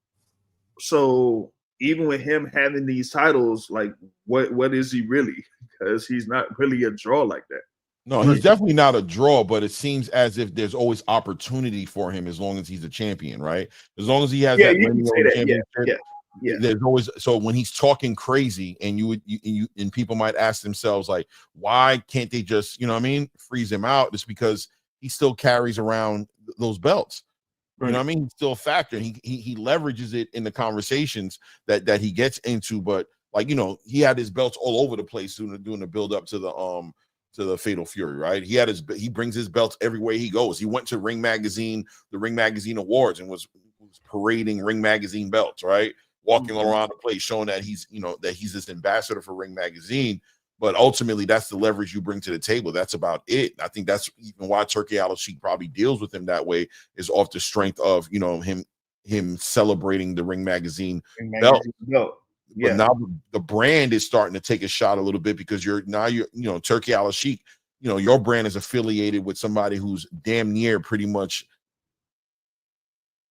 So even with him having these titles, like what is he really? Because he's not really a draw like that. No, he's definitely not a draw, but it seems as if there's always opportunity for him as long as he's a champion, right? As long as he has that championship. Yeah. There's always, so when he's talking crazy and you and people might ask themselves, like, why can't they just, freeze him out? It's because he still carries around those belts. Right. You know what I mean? He's still a factor. He leverages it in the conversations that he gets into, but like, he had his belts all over the place doing the build up to the Fatal Fury, right? He brings his belts everywhere he goes. He went to the Ring Magazine Awards and was parading Ring Magazine belts, right? Walking all around the place, showing that he's this ambassador for Ring Magazine. But ultimately, that's the leverage you bring to the table. That's about it. I think that's even why Turkey Al-Sheikh probably deals with him that way, is off the strength of him celebrating the Ring Magazine belt. Yeah. But now the brand is starting to take a shot a little bit because you're Turkey Al-Sheikh, your brand is affiliated with somebody who's damn near pretty much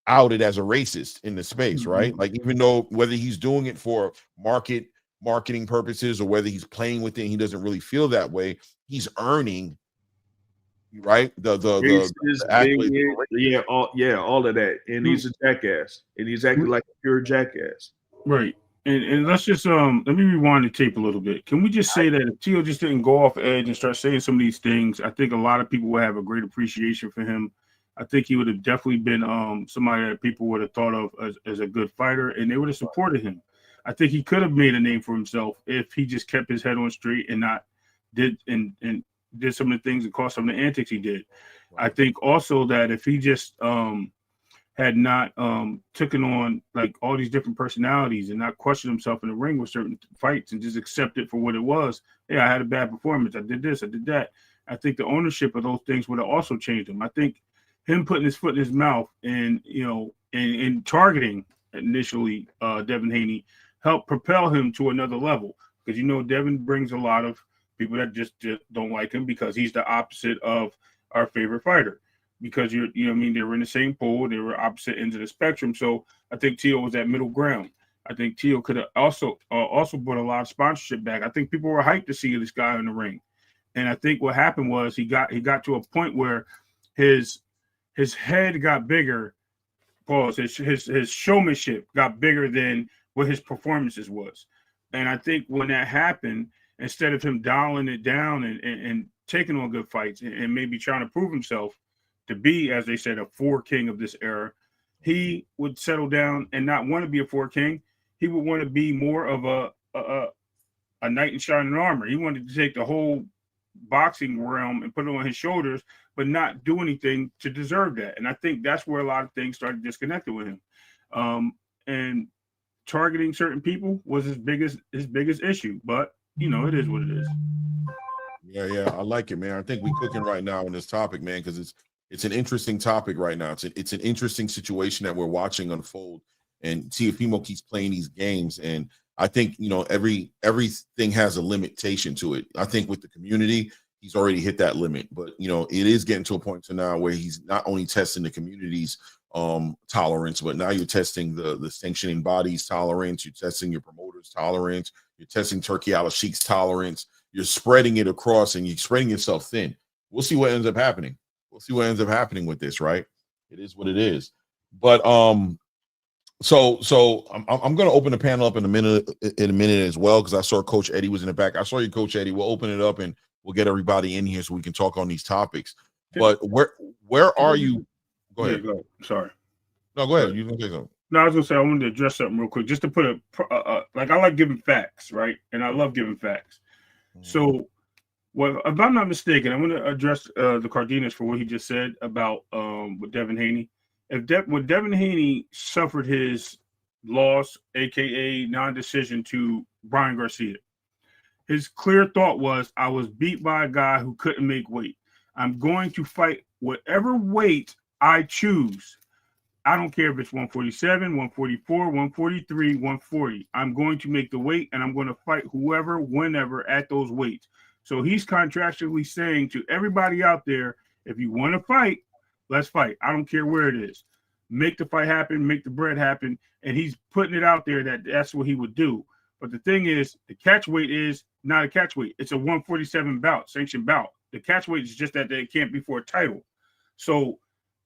outed as a racist in the space, right? Like, even though whether he's doing it for marketing purposes or whether he's playing with it, he doesn't really feel that way. He's earning, right? The all of that, and he's a jackass, and he's acting like a pure jackass, right? And let's just let me rewind the tape a little bit. Can we just say that if Tio just didn't go off edge and start saying some of these things, I think a lot of people would have a great appreciation for him. I think he would have definitely been somebody that people would have thought of as a good fighter, and they would have supported him. I think he could have made a name for himself if he just kept his head on straight and not did some of the things and caused some of the antics he did. I think also that if he just had not taken on like all these different personalities and not questioned himself in the ring with certain fights and just accept it for what it was. Hey, I had a bad performance. I did this, I did that. I think the ownership of those things would have also changed him. I think him putting his foot in his mouth and, and targeting initially Devin Haney helped propel him to another level, because, Devin brings a lot of people that just don't like him because he's the opposite of our favorite fighter. Because they were in the same pool, they were opposite ends of the spectrum. So I think Tio was that middle ground. I think Tio could have also brought a lot of sponsorship back. I think people were hyped to see this guy in the ring, and I think what happened was he got to a point where his head got bigger. Pause. His showmanship got bigger than what his performances was, and I think when that happened, instead of him dialing it down and taking on good fights and maybe trying to prove himself, to be, as they said, a 4 king of this era, he would settle down and not want to be a 4 king. He would want to be more of a knight in shining armor. He wanted to take the whole boxing realm and put it on his shoulders, but not do anything to deserve that. And I think that's where a lot of things started disconnected with him. And targeting certain people was his biggest issue. But it is what it is. Yeah, I like it, man. I think we're cooking right now on this topic, man, because it's an interesting topic right now. It's an interesting situation that we're watching unfold, and Teofimo keeps playing these games, and I think everything has a limitation to it. I think with the community, he's already hit that limit, but it is getting to a point to now where he's not only testing the community's tolerance, but now you're testing the sanctioning body's tolerance, you're testing your promoter's tolerance, you're testing Turkey Al-Sheikh's tolerance, you're spreading it across, and you're spreading yourself thin. We'll see what ends up happening. We'll see what ends up happening with this, right? It is what it is. But so I'm going to open the panel up in a minute as well, because I saw Coach Eddie was in the back. I saw you, Coach Eddie. We'll open it up and we'll get everybody in here so we can talk on these topics. But where are you? Go ahead. Yeah, go. Sorry. No, go ahead. You can say something. No, I was going to say, I wanted to address something real quick, just to put like, I like giving facts, right? And I love giving facts. So, if I'm not mistaken, I'm going to address the Cardenas for what he just said about with Devin Haney. When Devin Haney suffered his loss, aka non-decision to Brian Garcia, his clear thought was, I was beat by a guy who couldn't make weight. I'm going to fight whatever weight I choose. I don't care if it's 147, 144, 143, 140. I'm going to make the weight, and I'm going to fight whoever, whenever at those weights. So he's contractually saying to everybody out there, if you want to fight, let's fight. I don't care where it is. Make the fight happen, make the bread happen. And he's putting it out there that that's what he would do. But the thing is, the catch weight is not a catch weight. It's a 147 bout, sanctioned bout. The catch weight is just that it can't be for a title. So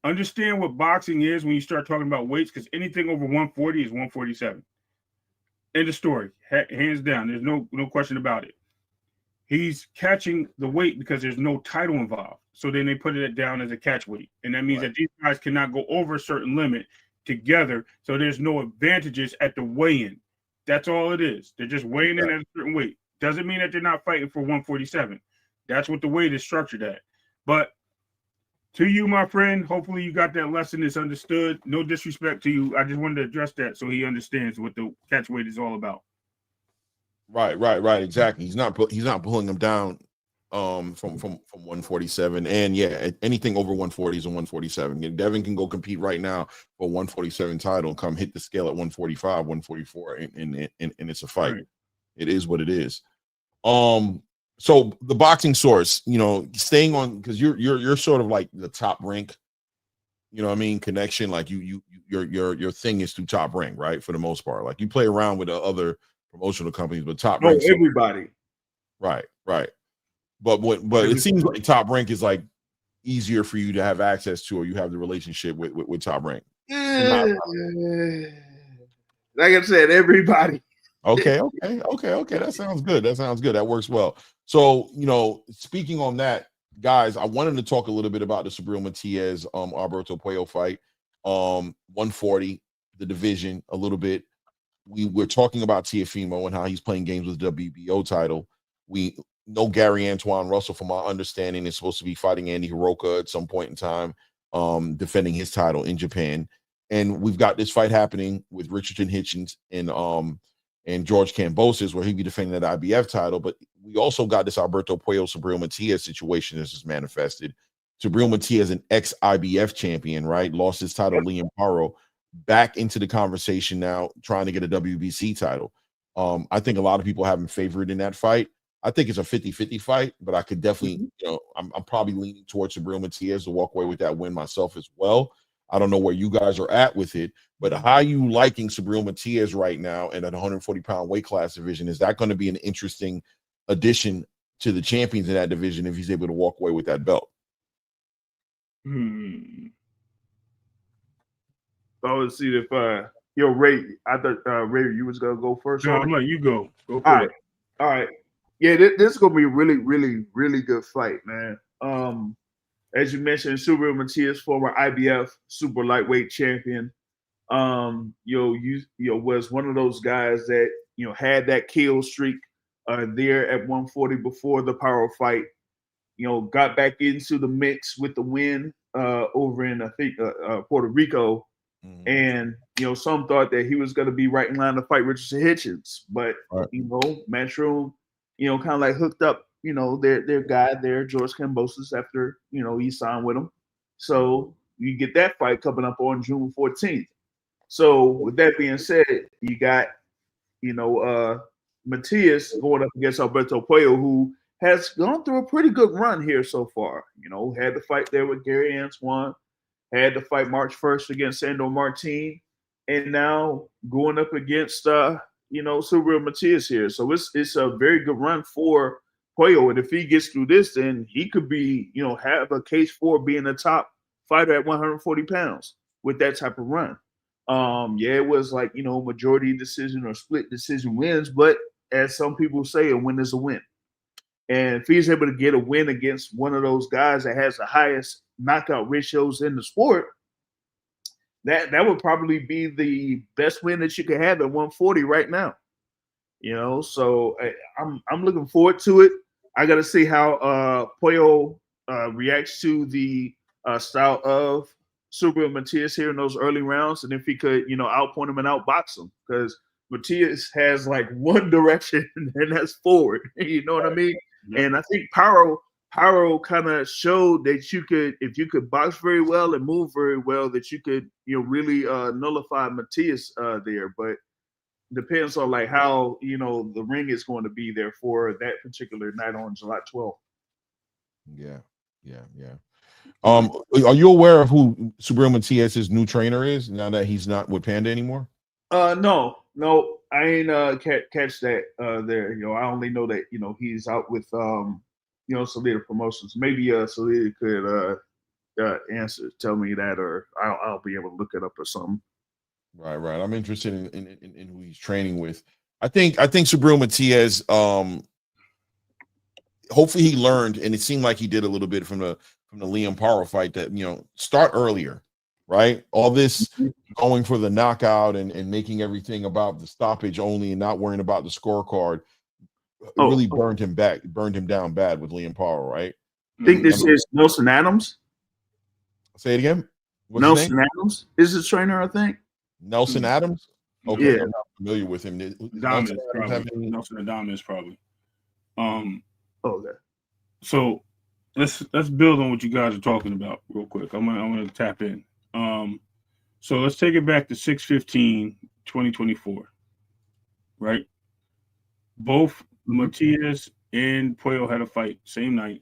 understand what boxing is when you start talking about weights, because anything over 140 is 147. End of story. Hands down. There's no question about it. He's catching the weight because there's no title involved. So then they put it down as a catch weight. And that means that these guys cannot go over a certain limit together. So there's no advantages at the weigh-in. That's all it is. They're just weighing in at a certain weight. Doesn't mean that they're not fighting for 147. That's what the weight is structured at. But to you, my friend, hopefully you got that lesson. It's understood. No disrespect to you. I just wanted to address that so he understands what the catch weight is all about. Right. Exactly. He's not pulling them down from 147, and anything over 140 is a 147. Devin can go compete right now for 147 title and come hit the scale at 145, 144, and it's a fight. Right. It is what it is. So the boxing source, staying on, because you're sort of like the Top Rank, connection. Like your thing is through Top Rank, right? For the most part, like you play around with the other promotional companies, but Top Rank, everybody, right. But it seems like Top Rank is like easier for you to have access to, or you have the relationship with Top Rank. Like I said, everybody. Okay. That sounds good. That works well. So, speaking on that, guys, I wanted to talk a little bit about the Subriel Matias, Alberto Puello fight, 140, the division a little bit. We're talking about Teofimo and how he's playing games with the WBO title. We know Gary Antoine Russell, from our understanding, is supposed to be fighting Andy Hiroka at some point in time, defending his title in Japan. And we've got this fight happening with Richardson Hitchens and George Kambosos, where he'd be defending that IBF title. But we also got this Alberto Puello Subriel Matias situation that's just manifested. Subriel Matias, an ex-IBF champion, right? Lost his title to Liam Paro, back into the conversation now, trying to get a WBC title. I think a lot of people have him favored in that fight. I think it's a 50-50 fight, but I could definitely, I'm probably leaning towards Subriel Matias to walk away with that win myself as well. I don't know where you guys are at with it, but how are you liking Subriel Matias right now in that 140-pound weight class division? Is that going to be an interesting addition to the champions in that division if he's able to walk away with that belt? I would see if Ray, I thought Ray, you was gonna go first. No, I'm letting you go. Go for it. All right. Yeah, this is gonna be a really, really, really good fight, man. as you mentioned, Subriel Matias, former IBF super lightweight champion, was one of those guys that had that kill streak there at 140 before the power fight. Got back into the mix with the win over in I think Puerto Rico, and some thought that he was going to be right in line to fight Richardson Hitchens, but Matchroom, kind of like hooked up, their guy there, George Kambosos, after he signed with him. So you get that fight coming up on June 14th. So with that being said, you got Matias going up against Alberto Puello, who has gone through a pretty good run here so far. Had the fight there with Gary Antoine, had the fight March 1st against Sandor Martin, and now going up against Subriel Matias here. So it's a very good run for Puello, and if he gets through this, then he could be have a case for being a top fighter at 140 pounds with that type of run. It was like majority decision or split decision wins, but as some people say, a win is a win. And if he's able to get a win against one of those guys that has the highest knockout ratios in the sport, that would probably be the best win that you could have at 140 right now. So I'm looking forward to it. I got to see how Puello reacts to the style of Subriel Matias here in those early rounds, and if he could, outpoint him and outbox him, because Matias has like one direction, and that's forward. You know what I mean? Yeah. And I think Paro kind of showed that if you could box very well and move very well, that you could, really nullify Matias there. But depends on like how the ring is going to be there for that particular night on July 12th. Yeah. Are you aware of who Subriel Matias' new trainer is now that he's not with Panda anymore? No, I ain't catch that there. I only know that he's out with Salida Promotions. Maybe Salida could tell me that, or I'll be able to look it up or something. Right. I'm interested in who he's training with. I think Subriel Matias. Hopefully he learned, and it seemed like he did a little bit from the Liam Paro fight, that start earlier, right? All this going for the knockout and making everything about the stoppage only and not worrying about the scorecard really burned him down bad with Liam Paro, right? I think this is Nelson Adams. Say it again. What's Nelson Adams is his trainer, I think. Nelson Adams? Okay, yeah. I'm not familiar with him. Nelson Adams probably. Okay. So let's build on what you guys are talking about real quick. I'm gonna tap in. So let's take it back to 6/15/2024. Right? Both Matias and Puello had a fight same night.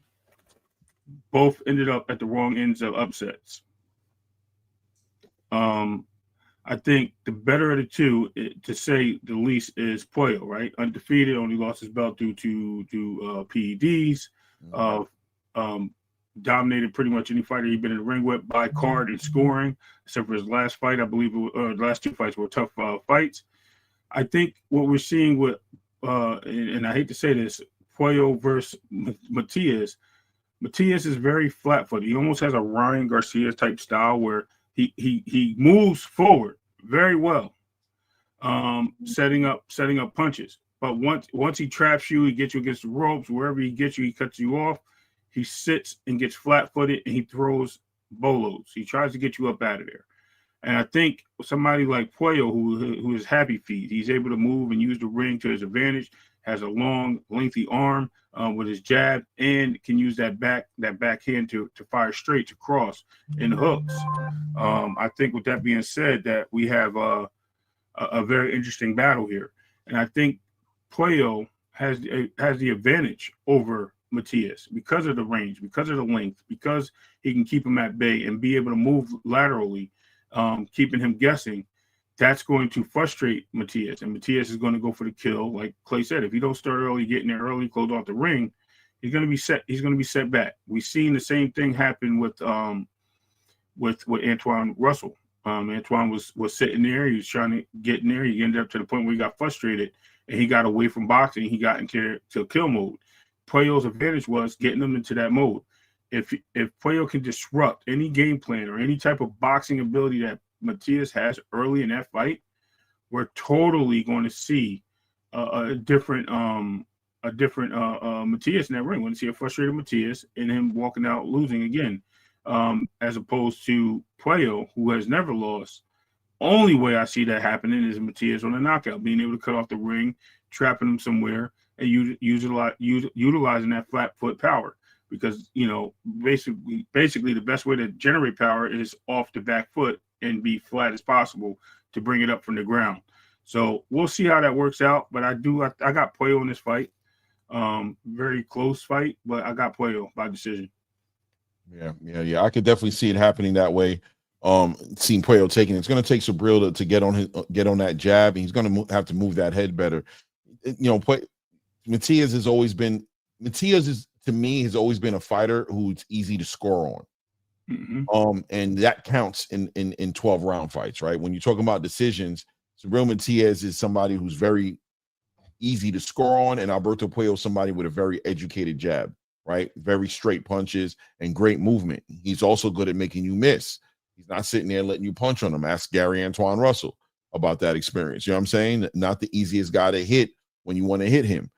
Both ended up at the wrong ends of upsets. I think the better of the two, to say the least, is Puello, right? Undefeated, only lost his belt due to PEDs. Dominated pretty much any fighter he'd been in the ring with by card and scoring, except for his last fight. I believe the last two fights were tough fights. I think what we're seeing with, and I hate to say this, Puello versus Matias. Matias is very flat-footed. He almost has a Ryan Garcia type style where he moves forward very well, setting up punches. But once he traps you, he gets you against the ropes. Wherever he gets you, he cuts you off. He sits and gets flat-footed, and he throws bolos. He tries to get you up out of there. And I think somebody like Puello, who is happy feet, he's able to move and use the ring to his advantage, has a long, lengthy arm with his jab, and can use that backhand to fire straight, to cross and hooks. I think with that being said, that we have a very interesting battle here. And I think Puello has the advantage over Matias because of the range, because of the length, because he can keep him at bay and be able to move laterally, keeping him guessing. That's going to frustrate Matias, and Matias is going to go for the kill. Like Clay said, if you don't start early, get in there early, close off the ring, he's going to be set. He's going to be set back. We've seen the same thing happen with Antoine Russell. Antoine was sitting there. He was trying to get in there. He ended up to the point where he got frustrated, and he got away from boxing. He got into kill mode. Puello's advantage was getting him into that mode. if Puello can disrupt any game plan or any type of boxing ability that Matias has early in that fight, we're totally going to see a different Matias in that ring. We're going to see a frustrated Matias and him walking out losing again, as opposed to Puello, who has never lost. Only way I see that happening is Matias on a knockout, being able to cut off the ring, trapping him somewhere, and utilizing that flat foot power. Because, you know, basically the best way to generate power is off the back foot and be flat as possible to bring it up from the ground. So we'll see how that works out. But I got Puello in this fight. Very close fight, but I got Puello by decision. Yeah. I could definitely see it happening that way. Seeing Puello taking it. It's going to take Subriel to get on that jab, and he's going to have to move that head better. Matias has always been a fighter who's easy to score on. Mm-hmm. And that counts in 12-round fights, right? When you're talking about decisions, Subriel Matias is somebody who's very easy to score on, and Alberto Puello is somebody with a very educated jab, right? Very straight punches and great movement. He's also good at making you miss. He's not sitting there letting you punch on him. Ask Gary Antoine Russell about that experience. You know what I'm saying? Not the easiest guy to hit when you want to hit him.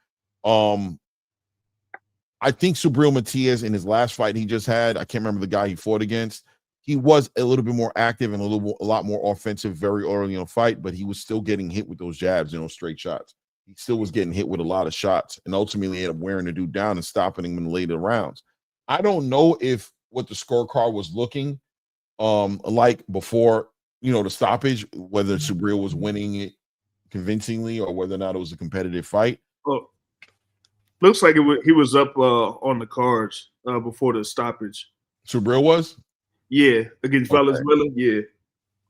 I think Subriel Matias in his last fight he just had, I can't remember the guy he fought against, he was a little bit more active and a lot more offensive very early in the fight, but he was still getting hit with those jabs and those straight shots. He still was getting hit with a lot of shots and ultimately ended up wearing the dude down and stopping him in the later rounds. I don't know if what the scorecard was looking like before, the stoppage, whether Subriel was winning it convincingly or whether or not it was a competitive fight. Well, looks like he was up on the cards before the stoppage. Subriel was? Yeah, against Valenzuela. Yeah.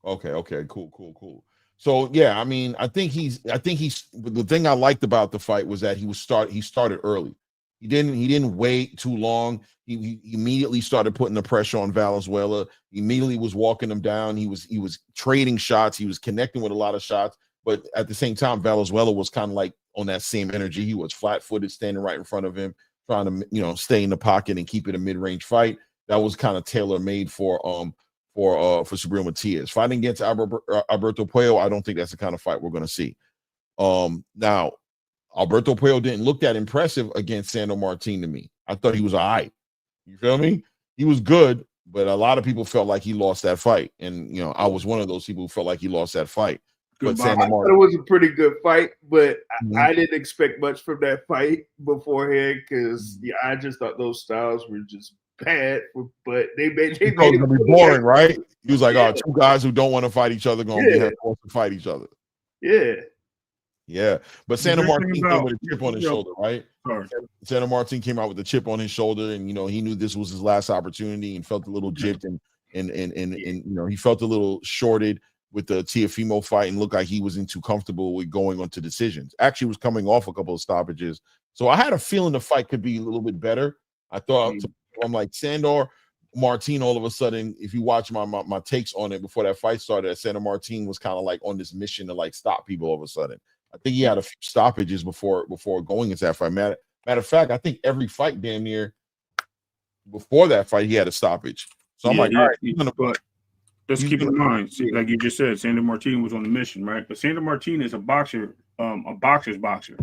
Okay. Cool. So yeah, I mean, I think he's the thing I liked about the fight was that he started early. He didn't wait too long. He immediately started putting the pressure on Valenzuela. He immediately was walking him down. He was trading shots. He was connecting with a lot of shots. But at the same time, Valenzuela was kind of like on that same energy. He was flat-footed, standing right in front of him, trying to stay in the pocket and keep it a mid-range fight. That was kind of tailor-made for Subriel Matias. Fighting against Alberto Puello, I don't think that's the kind of fight we're going to see. Now, Alberto Puello didn't look that impressive against Sandor Martin to me. I thought he was all right. You feel me? He was good, but a lot of people felt like he lost that fight. And, I was one of those people who felt like he lost that fight. But I thought it was a pretty good fight, but I didn't expect much from that fight beforehand because I just thought those styles were just bad. But they made it gonna be boring, right? He was like, two guys who don't want to fight each other gonna be forced to fight each other. Yeah. But Sandor Martin came with a chip on his shoulder, right? Sorry. Sandor Martin came out with the chip on his shoulder, and he knew this was his last opportunity and felt a little gypped and he felt a little shorted with the Teofimo fight and looked like he wasn't too comfortable with going on to decisions. Actually was coming off a couple of stoppages. So I had a feeling the fight could be a little bit better. I thought, I'm like, Sandor Martin, all of a sudden, if you watch my takes on it before that fight started, Sandor Martin was kind of like on this mission to like stop people all of a sudden. I think he had a few stoppages before going into that fight. Matter of fact, I think every fight damn near before that fight, he had a stoppage. So I'm like, all right, but just keep in mind, like you just said, Sandor Martin was on the mission, right? But Sandor Martin is a boxer, a boxer's boxer.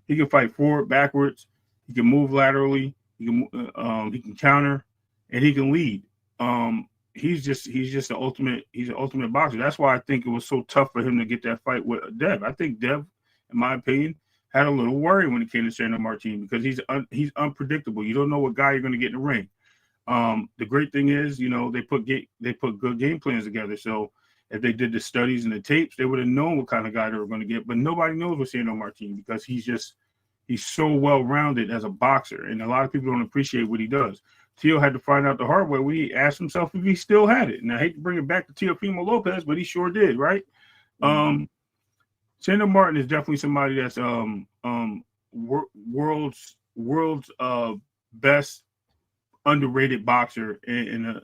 He can fight forward, backwards. He can move laterally. He can counter, and he can lead. He's just the ultimate. He's an ultimate boxer. That's why I think it was so tough for him to get that fight with Dev. I think Dev, in my opinion, had a little worry when it came to Sandor Martin because he's unpredictable. You don't know what guy you're going to get in the ring. The great thing is, they put good game plans together. So if they did the studies and the tapes, they would have known what kind of guy they were going to get. But nobody knows with Sandor Martin because he's so well-rounded as a boxer, and a lot of people don't appreciate what he does. Teo had to find out the hard way when he asked himself if he still had it. And I hate to bring it back to Teofimo Lopez, but he sure did, right? Sandor Martin is definitely somebody that's world's best underrated boxer in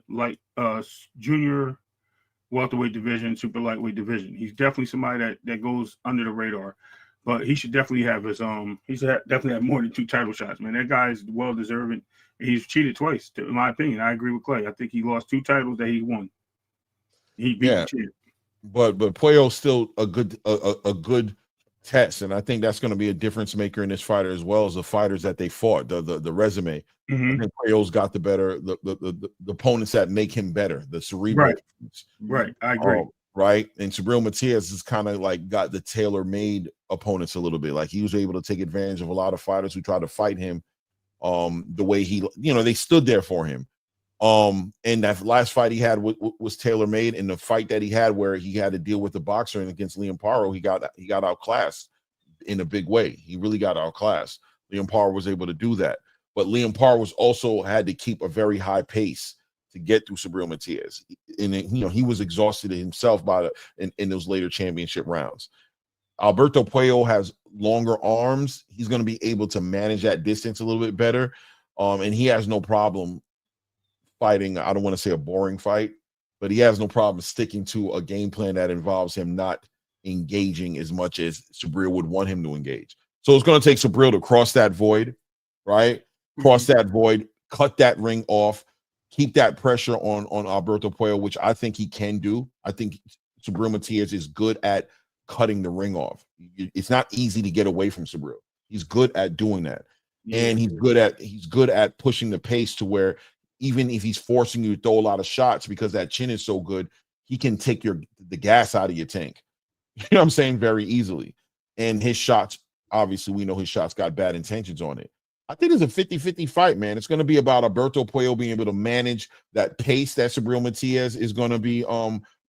a junior welterweight division, super lightweight division. He's definitely somebody that goes under the radar. But he should definitely have his he should definitely have more than 2 title shots, man. That guy is well deserving. He's cheated twice, in my opinion. I agree with Clay. I think he lost 2 titles that he won. He beat the champ. But Puello's still a good test, and I think that's going to be a difference maker in this fighter as well as the fighters that they fought. The resume. I think Puello's got the better the opponents that make him better. The cerebral. Right. I agree. Right, and Subriel Matias is kind of like got the tailor-made opponents a little bit. Like he was able to take advantage of a lot of fighters who tried to fight him the way he, they stood there for him. And that last fight he had was tailor-made. And the fight that he had where he had to deal with the boxer and against Liam Paro, he got outclassed in a big way. He really got outclassed. Liam Paro was able to do that. But Liam Paro was also had to keep a very high pace to get through Subriel Matias. And he was exhausted himself in those later championship rounds. Alberto Puello has longer arms. He's going to be able to manage that distance a little bit better. And he has no problem fighting. I don't want to say a boring fight, but he has no problem sticking to a game plan that involves him not engaging as much as Subriel would want him to engage. So it's going to take Subriel to cross that void, right? Cross that void, cut that ring off, keep that pressure on Alberto Puello, which I think he can do. I think Subriel Matias is good at cutting the ring off. It's not easy to get away from Subriel. He's good at doing that. And he's good at pushing the pace to where even if he's forcing you to throw a lot of shots because that chin is so good, he can take the gas out of your tank. You know what I'm saying? Very easily. And his shots, obviously, we know his shots got bad intentions on it. I think it's a 50-50 fight, man. It's going to be about Alberto Puello being able to manage that pace that Subriel Matias is going to be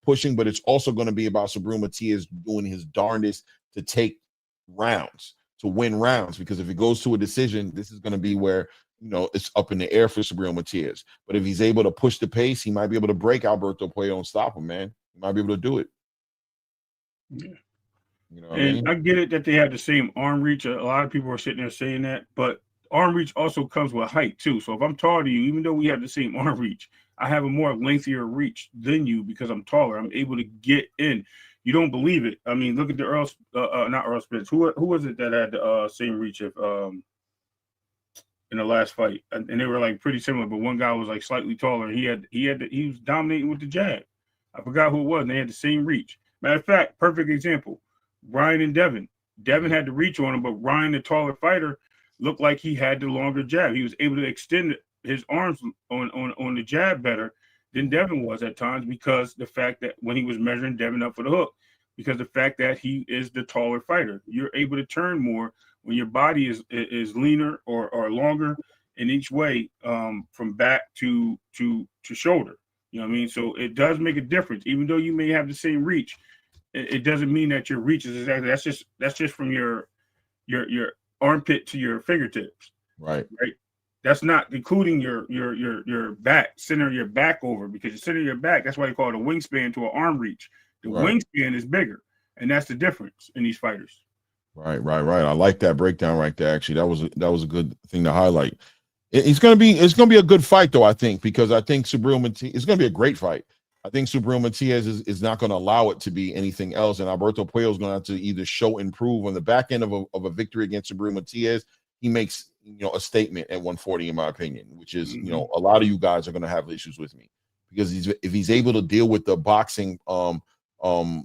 pushing, but it's also going to be about Subriel Matias doing his darndest to take rounds, to win rounds, because if it goes to a decision, this is going to be where, it's up in the air for Subriel Matias. But if he's able to push the pace, he might be able to break Alberto Puello and stop him, man. He might be able to do it. Yeah. I get it that they have the same arm reach. A lot of people are sitting there saying that, but arm reach also comes with height too. So if I'm taller than you, even though we have the same arm reach, I have a more lengthier reach than you because I'm taller. I'm able to get in. You don't believe it. I mean, look at the not Earl Spence. Who was it that had the same reach in the last fight? And they were like pretty similar, but one guy was like slightly taller. He was dominating with the jab. I forgot who it was. And they had the same reach. Matter of fact, perfect example. Ryan and Devin. Devin had the reach on him, but Ryan, the taller fighter, looked like he had the longer jab. He was able to extend his arms on the jab better than Devin was at times, because the fact that when he was measuring Devin up for the hook, because the fact that he is the taller fighter, you're able to turn more when your body is leaner or longer in each way, from back to shoulder. You know what I mean? So it does make a difference, even though you may have the same reach. It doesn't mean that your reach is exactly. That's just from your armpit to your fingertips. Right. That's not including your back, center your back over, because you center your back. That's why you call it a wingspan to an arm reach. The wingspan is bigger, and that's the difference in these fighters. Right. I like that breakdown right there. Actually, that was a good thing to highlight. It's gonna be a good fight though, I think, because I think Subriel Matias, it's gonna be a great fight. I think Subriel Matias is not going to allow it to be anything else, and Alberto Puello is going to have to either show and prove on the back end of a victory against Subriel Matias. He makes a statement at 140, in my opinion, which is a lot of you guys are going to have issues with me, because if he's able to deal with the boxing mind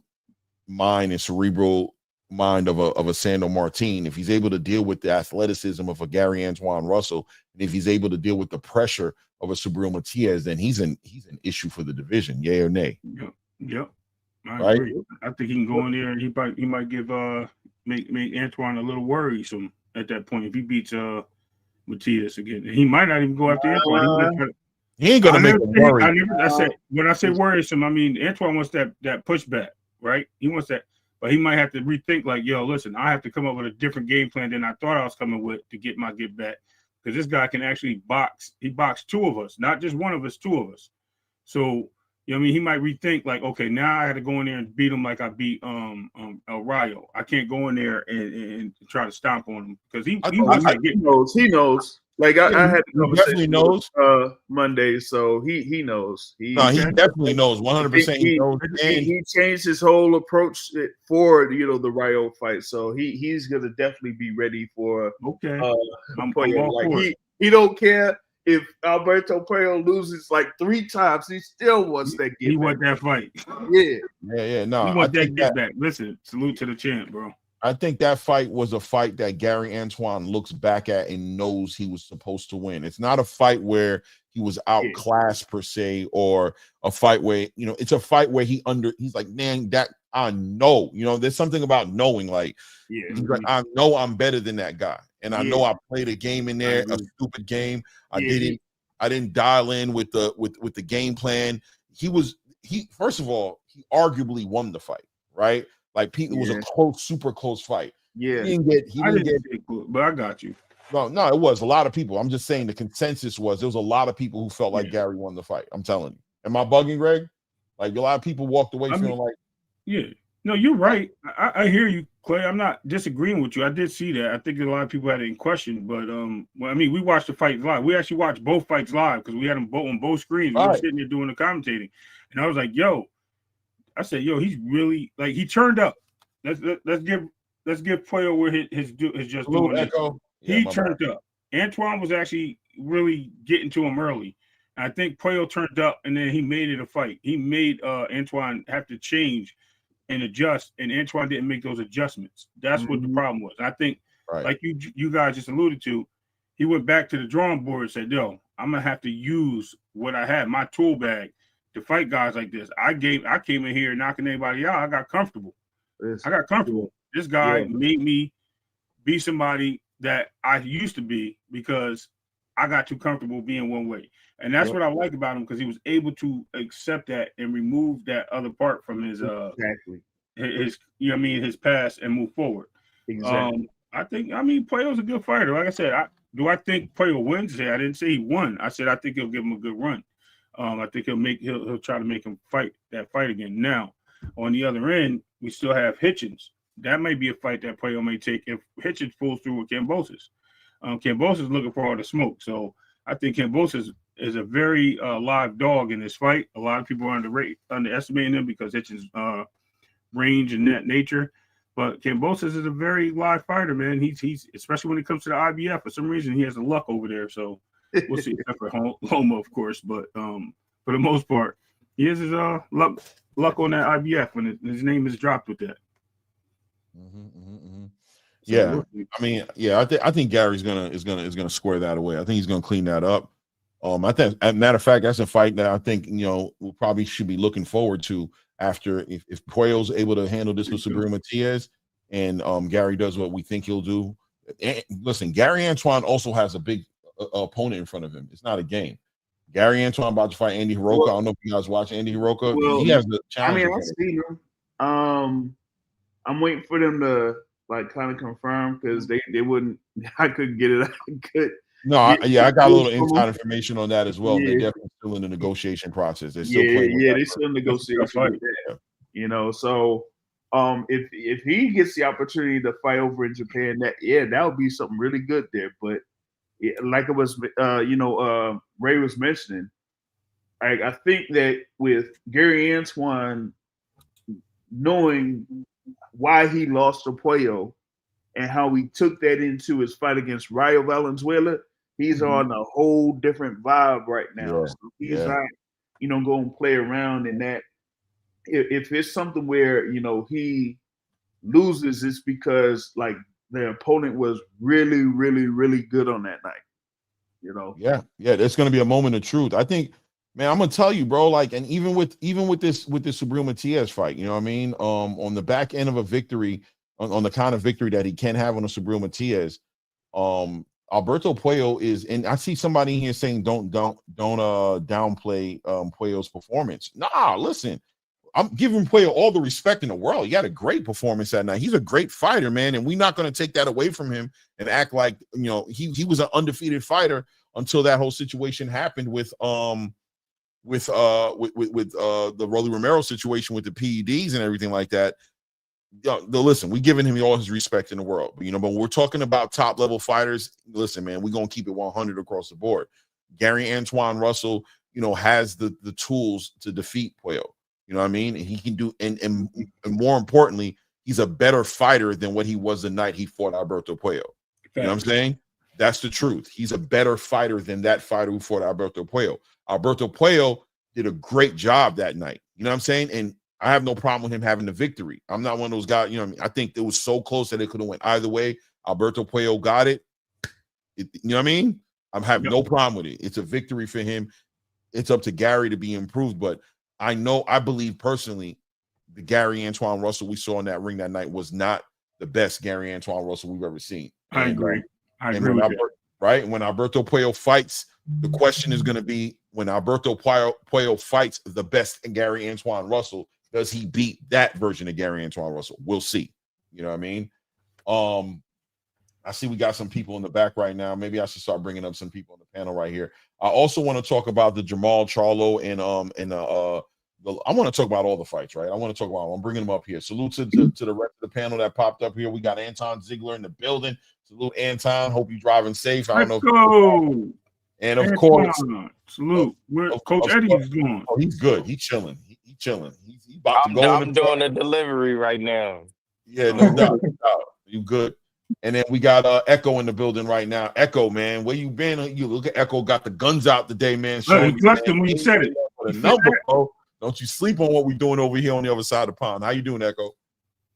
and cerebral mind of a Sandor Martin, if he's able to deal with the athleticism of a Gary Antoine Russell, and if he's able to deal with the pressure of a Subriel Matias, then he's an issue for the division. Yay or nay? Yep. I agree. I think he can go in there and he might give make Antoine a little worrisome at that point if he beats Matias again. And he might not even go after Antoine. He ain't gonna make him worry. When I say worrisome, I mean Antoine wants that pushback, right? He wants that, but he might have to rethink. Like, yo, listen, I have to come up with a different game plan than I thought I was coming with to get my get back. Because this guy can actually box. He boxed 2 of us, not just 1 of us, 2 of us. So, he might rethink, like, okay, now I had to go in there and beat him like I beat El Rayo. I can't go in there and try to stomp on him, because he knows. He knows. Like I had he definitely knows. Monday, so he knows. He definitely knows. 100%. He knows. And he changed his whole approach for the Ryo fight, so he's gonna definitely be ready for I'm like he don't care if Alberto Puello loses like 3 times, he still wants that get He back. want that fight. Yeah. No, he want that get back. Listen, salute to the champ, bro. I think that fight was a fight that Gary Antoine looks back at and knows he was supposed to win. It's not a fight where he was outclassed per se, or a fight where, it's a fight where he's like, man, that I know, there's something about knowing, like, he's like, I know I'm better than that guy. And I know I played a game in there, a stupid game. I didn't dial in with the game plan. First of all, he arguably won the fight, right? Like, Pete, it was a super close fight. Yeah, he didn't get, but I got you. No, it was a lot of people. I'm just saying the consensus was there was a lot of people who felt like Gary won the fight. I'm telling you. Am I bugging, Greg? Like, a lot of people walked away feeling like. Yeah. No, you're right. I hear you, Clay. I'm not disagreeing with you. I did see that. I think a lot of people had it in question, but we watched the fight live. We actually watched both fights live because we had them both on both screens. We were sitting there doing the commentating, and I was like, he's really, like, he turned up. Let's give Puello where his just doing it. He turned up. Antoine was actually really getting to him early. I think Puello turned up, and then he made it a fight. He made Antoine have to change and adjust, and Antoine didn't make those adjustments. That's what the problem was. I think, like you guys just alluded to, he went back to the drawing board and said, "Yo, I'm gonna have to use what I had, my tool bag, to fight guys like this." I came in here knocking everybody out. I got comfortable. This guy made me be somebody that I used to be because I got too comfortable being one way. And that's what I like about him, because he was able to accept that and remove that other part from his his past and move forward. Exactly. Puello's a good fighter. Like I said, do I think Puello wins? I didn't say he won. I said I think he'll give him a good run. I think he'll try to make him fight that fight again. Now, on the other end, we still have Hitchens. That may be a fight that Puello may take if Hitchens pulls through with Kambosos. Kambosos is looking for all the smoke. So I think Kambosos is a very live dog in this fight. A lot of people are underestimating him because Hitchens' range and that nature. But Kambosos is a very live fighter, man. He's especially when it comes to the IBF. For some reason, he has the luck over there. So we'll see, except for Homa, of course. But for the most part, he has his luck on that IBF when his name is dropped with that. So, I think Gary's gonna square that away. I think he's gonna clean that up. I think, as a matter of fact, that's a fight that I think we probably should be looking forward to after if Puello's able to handle this with Subriel Matias, and Gary does what we think he'll do. And listen, Gary Antoine also has a big opponent in front of him. It's not a game. Gary Antoine about to fight Andy Hiroka. I don't know if you guys watch Andy Hiroka. He has the challenge. I've seen him. I'm waiting for them to kind of confirm, because they wouldn't. I couldn't get it. I got a little inside information on that as well. They're definitely still in the negotiation process. They're still they're still in negotiation. So if he gets the opportunity to fight over in Japan, that would be something really good there. But like it was, Ray was mentioning, I think that with Gary Antoine knowing why he lost to Puello and how he took that into his fight against Rayo Valenzuela, he's on a whole different vibe right now. So he's not, going to play around in that. If it's something where, he loses, it's because the opponent was really, really, really good on that night. Yeah, there's going to be a moment of truth. I think, man, I'm gonna tell you, bro. And even with this Subriel Matias fight, you know what I mean? On the back end of a victory, on the kind of victory that he can have on a Subriel Matias, Alberto Puello is, and I see somebody in here saying don't downplay Puello's performance. Nah, listen, I'm giving Puello all the respect in the world. He had a great performance that night. He's a great fighter, man, and we're not going to take that away from him and act like he was an undefeated fighter until that whole situation happened with the Rolly Romero situation with the PEDs and everything like that. listen, we giving him all his respect in the world. But, but when we're talking about top level fighters, listen, man, we're going to keep it 100 across the board. Gary Antoine Russell, has the tools to defeat Puello. You know what I mean? And he can do, and more importantly, he's a better fighter than what he was the night he fought Alberto Puello. You know what I'm saying? That's the truth. He's a better fighter than that fighter who fought Alberto Puello. Alberto Puello did a great job that night. You know what I'm saying? And I have no problem with him having the victory. I'm not one of those guys, I think it was so close that it could have went either way. Alberto Puello got it. You know what I mean? I'm having no problem with it. It's a victory for him. It's up to Gary to be improved, but I believe personally the Gary Antoine Russell we saw in that ring that night was not the best Gary Antoine Russell we've ever seen. I agree. Right? When Alberto Puello fights, the question is going to be, when Alberto Puello fights the best Gary Antoine Russell, does he beat that version of Gary Antoine Russell? We'll see. You know what I mean? I see we got some people in the back right now. Maybe I should start bringing up some people on the panel right here. I also want to talk about the Jermal, Charlo, and I want to talk about all the fights, right? I'm bringing them up here. Salute to the rest of the panel that popped up here. We got Anton Ziegler in the building. Salute, Anton. Hope you're driving safe. I don't know. Go. And of course, salute. Where Coach Eddie is going? Oh, he's good. He's chilling. He's chilling. He's about to go. I'm doing a delivery right now. Yeah, no doubt. You good? And then we got Echo in the building right now. Echo, man, where you been? You look at Echo, got the guns out today, man. He left him when you said it. The number, bro. Don't you sleep on what we're doing over here on the other side of the pond. How you doing, Echo?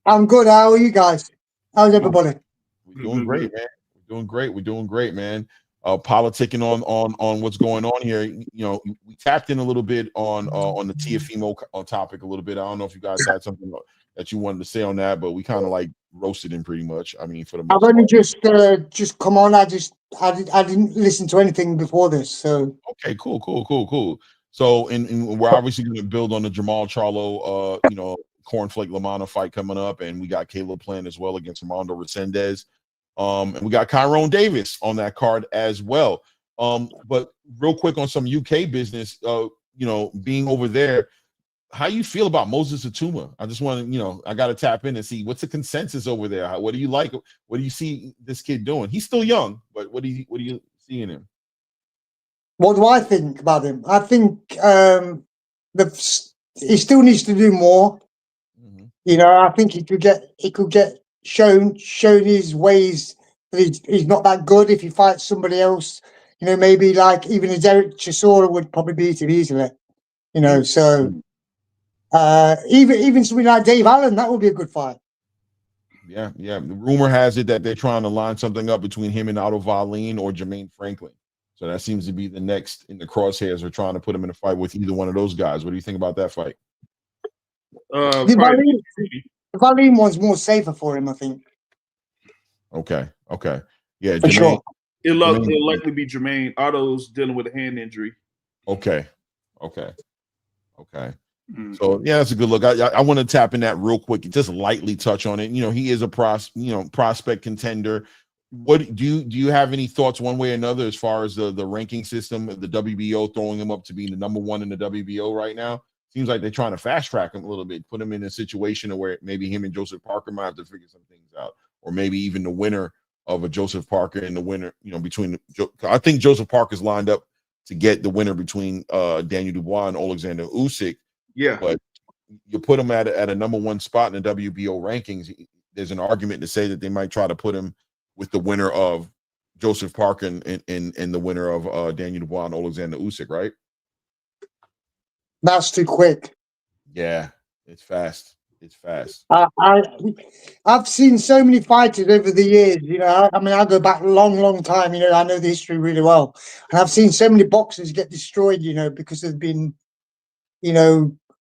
I'm good. How are you guys? How's everybody? We're doing great, man. We're doing great, man. Politicking on what's going on here. We tapped in a little bit on the Teofimo topic a little bit. I don't know if you guys had something that you wanted to say on that, but we kind of like roasted him pretty much. I mean, for the most I've only part. just come on. I didn't listen to anything before this. So okay, cool. So and we're obviously going to build on the Jermal Charlo, Cornflake Lamana fight coming up, and we got Caleb playing as well against Armando Resendez. And we got Kyrone Davis on that card as well. But real quick on some UK business, being over there, how you feel about Moses Atuma? I just want to, I got to tap in and see what's the consensus over there. What do you like? What do you see this kid doing? He's still young, but what do you see in him? What do I think about him? I think he still needs to do more. Mm-hmm. I think he could get shown his ways that he's not that good if he fights somebody else. Maybe like even a Derek Chisora would probably beat him easily. So even something like Dave Allen, that would be a good fight. Yeah. The rumor has it that they're trying to line something up between him and Otto Wallin or Jermaine Franklin. So that seems to be the next in the crosshairs. They're trying to put him in a fight with either one of those guys. What do you think about that fight? The Wallin one's more safer for him, I think. Okay. Yeah, for Jermaine, sure. It'll likely be Jermaine. Otto's dealing with a hand injury. Okay. So yeah, that's a good look. I want to tap in that real quick and just lightly touch on it. He is a prospect contender. What do you have any thoughts one way or another as far as the ranking system, the WBO throwing him up to being the number one in the WBO right now? Seems like they're trying to fast track him a little bit, put him in a situation where maybe him and Joseph Parker might have to figure some things out, or maybe even the winner of a Joseph Parker and the winner, I think Joseph Parker's lined up to get the winner between Daniel Dubois and Alexander Usyk. Yeah, but you put him at a number one spot in the WBO rankings. There's an argument to say that they might try to put him with the winner of Joseph Parker and the winner of Daniel Dubois and Alexander Usyk, right? That's too quick. Yeah, it's fast. I've seen so many fighters over the years. I go back a long time. I know the history really well, and I've seen so many boxers get destroyed. Because they've been,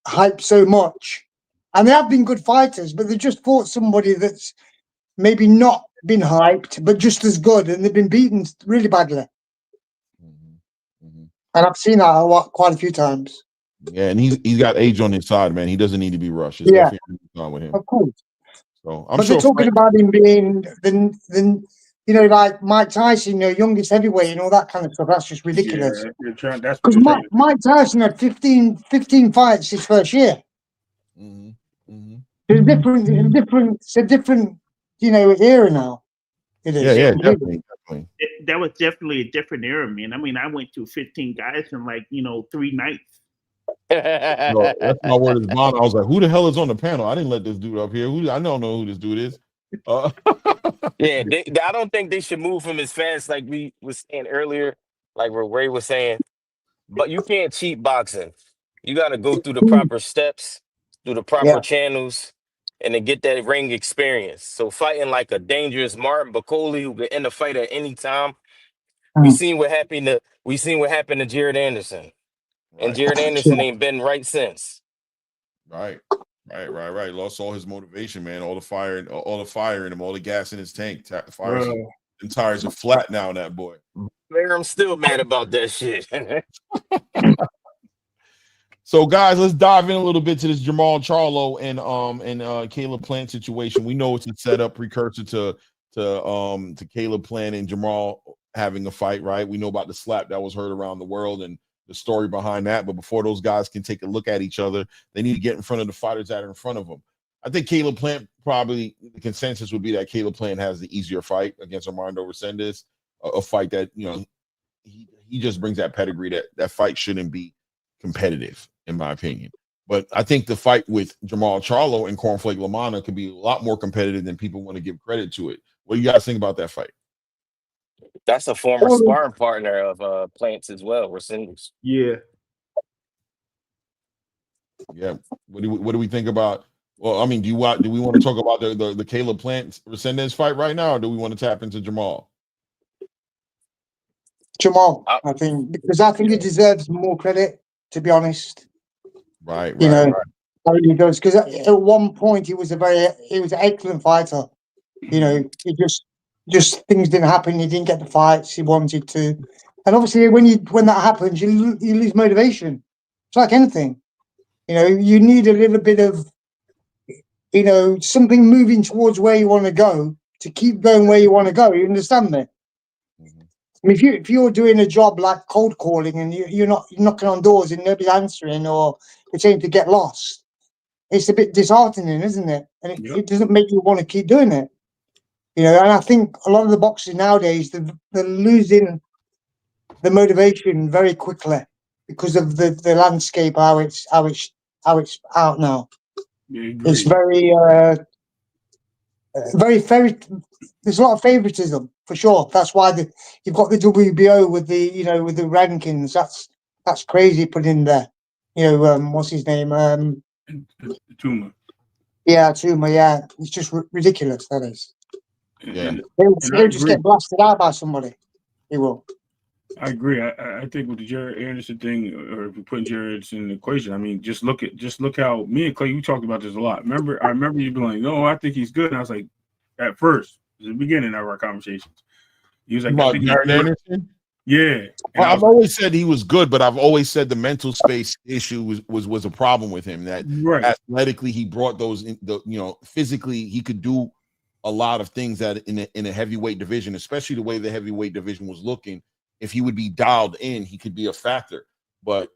hyped so much, and they have been good fighters, but they just fought somebody that's maybe not been hyped, but just as good, and they've been beaten really badly. And I've seen that quite a few times. Yeah, and he's got age on his side, man. He doesn't need to be rushed. It's definitely with him. Of course. So but they're talking about him being like Mike Tyson, youngest heavyweight and all that kind of stuff. That's just ridiculous. Yeah, that's because Mike Tyson had 15 fights his first year. It's a different, era now. It Yeah, is. yeah, Completely. definitely. That was definitely a different era, man. I mean, I went through 15 guys in like 3 nights. No, that's my word is bond. I was like, who the hell is on the panel? I didn't let this dude up here. I don't know who this dude is. Yeah, I don't think they should move him as fast like we was saying earlier, like where Ray was saying. But you can't cheat boxing. You got to go through the proper steps, through the proper Yeah. channels, and then get that ring experience. So fighting like a dangerous Martin Bacoli who could end a fight at any time. Mm. We seen what happened to Jared Anderson, and Right, Jared Anderson ain't been right since. right. Lost all his motivation, man. All the fire in him, all the gas in his tank. Fires, Bro. them tires are flat now. That boy. Man, I'm still mad about that shit. So, guys, let's dive in a little bit to this Jermal Charlo and Caleb Plant situation. We know it's a setup precursor to Caleb Plant and Jermal having a fight, right? We know about the slap that was heard around the world and the story behind that. But before those guys can take a look at each other, they need to get in front of the fighters that are in front of them. I think Caleb Plant, probably the consensus would be that Caleb Plant has the easier fight against Armando Resendez, a fight that he just brings that pedigree that fight shouldn't be competitive, in my opinion. But I think the fight with Jermal Charlo and Cornflake LaManna could be a lot more competitive than people want to give credit to it. What do you guys think about that fight? That's a former sparring partner of Plants as well, Resendez. Yeah. Yeah. What do we think about? Well, I mean, do we want to talk about the Caleb Plant Resendez fight right now, or do we want to tap into Jermal? Jermal, I think, because I think he deserves more credit, to be honest. Right. I really does, because at one point he was an excellent fighter. He just things didn't happen. He didn't get the fights he wanted to, and obviously when that happens, you lose motivation. It's like anything, you need a little bit of, something moving towards where you want to go to keep going where you want to go. You understand me? I mean, if you're doing a job like cold calling and you're knocking on doors and nobody's answering, or pretending to get lost, it's a bit disheartening, isn't it? And it doesn't make you want to keep doing it. And I think a lot of the boxers nowadays, they're losing the motivation very quickly because of the landscape, how it's out now. It's very very. There's a lot of favoritism for sure. That's why you've got the WBO with the rankings. That's crazy put in there. What's his name? Tuma. Yeah, Tuma. Yeah, it's just ridiculous. That is. Yeah. He'll just get blasted out by somebody. He will. I agree. I think with the Jared Anderson thing, or if we put Jared in the equation, I mean, just look how me and Clay, we talked about this a lot. I remember you being like, "No, I think he's good." And I was like, at first, at the beginning of our conversations, he was like, about Jared Anderson. Yeah. Well, I've always said he was good, but I've always said the mental space issue was a problem with him. That athletically he brought those, physically he could do a lot of things that in a heavyweight division, especially the way the heavyweight division was looking. If he would be dialed in, he could be a factor. But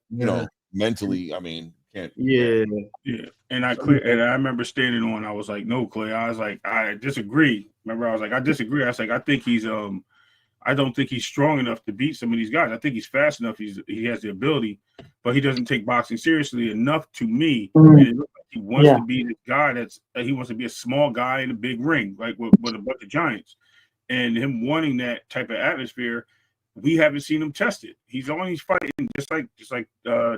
mentally, I mean, can't. Yeah. And I remember standing on. I was like, "No, Clay." I was like, "I disagree." Remember, I was like, "I disagree." I was like, "I think he's I don't think he's strong enough to beat some of these guys. I think he's fast enough. He has the ability, but he doesn't take boxing seriously enough to me. And it looks like he wants to be this guy he wants to be a small guy in a big ring, like with a bunch of giants. And him wanting that type of atmosphere, we haven't seen him tested. He's always fighting just like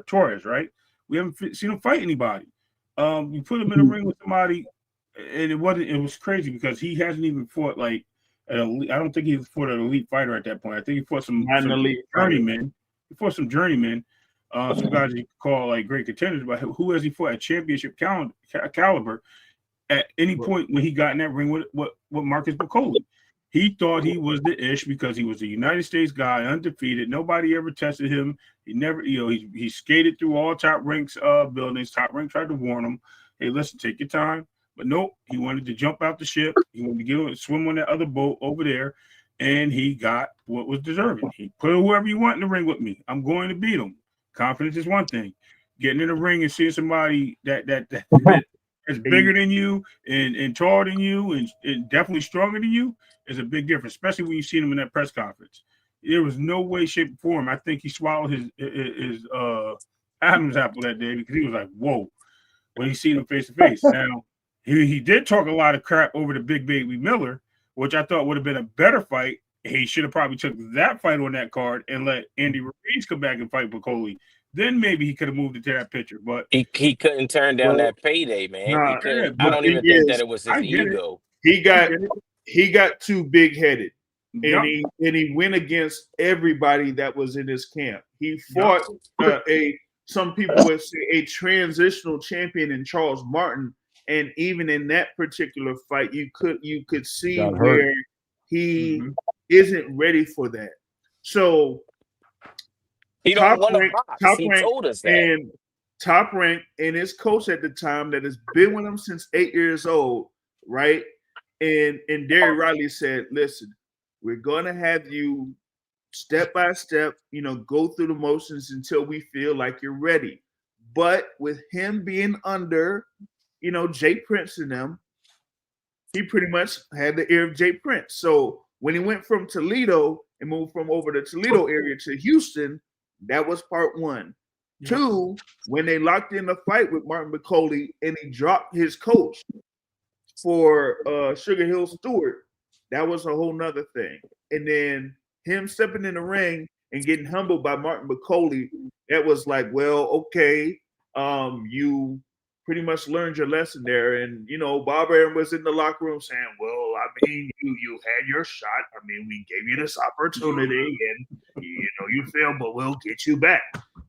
Torres, right? We haven't seen him fight anybody. You put him in a ring with somebody, and it was crazy because he hasn't even fought like. I don't think he fought an elite fighter at that point. I think he fought some journeymen. He fought some journeymen, some guys you could call like great contenders. But who has he fought at championship caliber at any point when he got in that ring with Marcus Bacoli? He thought he was the ish because he was a United States guy, undefeated. Nobody ever tested him. He never, he skated through all top ranks buildings. Top rank tried to warn him, "Hey, listen, take your time." But nope, he wanted to jump out the ship. He wanted to swim on that other boat over there, and he got what was deserving. He put whoever you want in the ring with me. I'm going to beat him. Confidence is one thing. Getting in the ring and seeing somebody that that's bigger than you and taller than you and definitely stronger than you is a big difference, especially when you see him in that press conference. There was no way, shape, or form. I think he swallowed his Adam's apple that day because he was like, whoa, when he seen him face to face. Now, he did talk a lot of crap over the Big Baby Miller, which I thought would have been a better fight. He should have probably took that fight on that card and let Andy Ruiz come back and fight Bacoli. Then maybe he could have moved into that picture. But he couldn't turn down that payday, man. He Nah, couldn't. yeah, I but don't thing even think is, that it was his I get it. ego. he got too big headed. Yep. And he went against everybody that was in his camp. He fought some people would say a transitional champion in Charles Martin, and even in that particular fight, you could see where he isn't ready for that. So He don't want to box. He told us that. And Top Rank and his coach at the time that has been with him since 8 years old, right? And Derry Riley said, listen, we're going to have you step by step, go through the motions until we feel like you're ready. But with him being under, Jay Prince and them, he pretty much had the ear of Jay Prince. So when he went from Toledo and moved from over the Toledo area to Houston, that was part one. Yeah. 2, when they locked in the fight with Martin Bacoli and he dropped his coach for Sugar Hill Stewart, that was a whole nother thing. And then him stepping in the ring and getting humbled by Martin Bacoli, that was like, well, okay, you pretty much learned your lesson there. And, Bob Aaron was in the locker room saying, well, I mean, you had your shot. I mean, we gave you this opportunity and, you failed, but we'll get you back.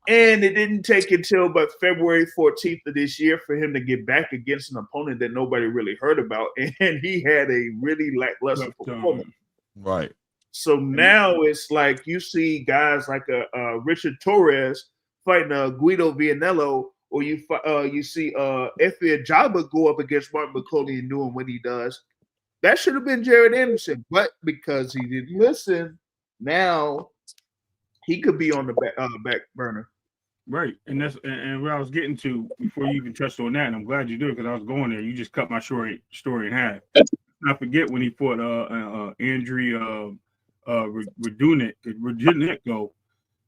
And it didn't take until about February 14th of this year for him to get back against an opponent that nobody really heard about. And he had a really lackluster performance. Right. So now it's like you see guys like a Richard Torres fighting a Guido Vianello, or you see Efe Ajagba go up against Martin Bacoli and doing what he does. That should have been Jared Anderson, but because he didn't listen, now he could be on the back burner. Right, and that's where I was getting to before you even touched on that, and I'm glad you did because I was going there. You just cut my story in half. I forget when he fought Andriy Radunenko.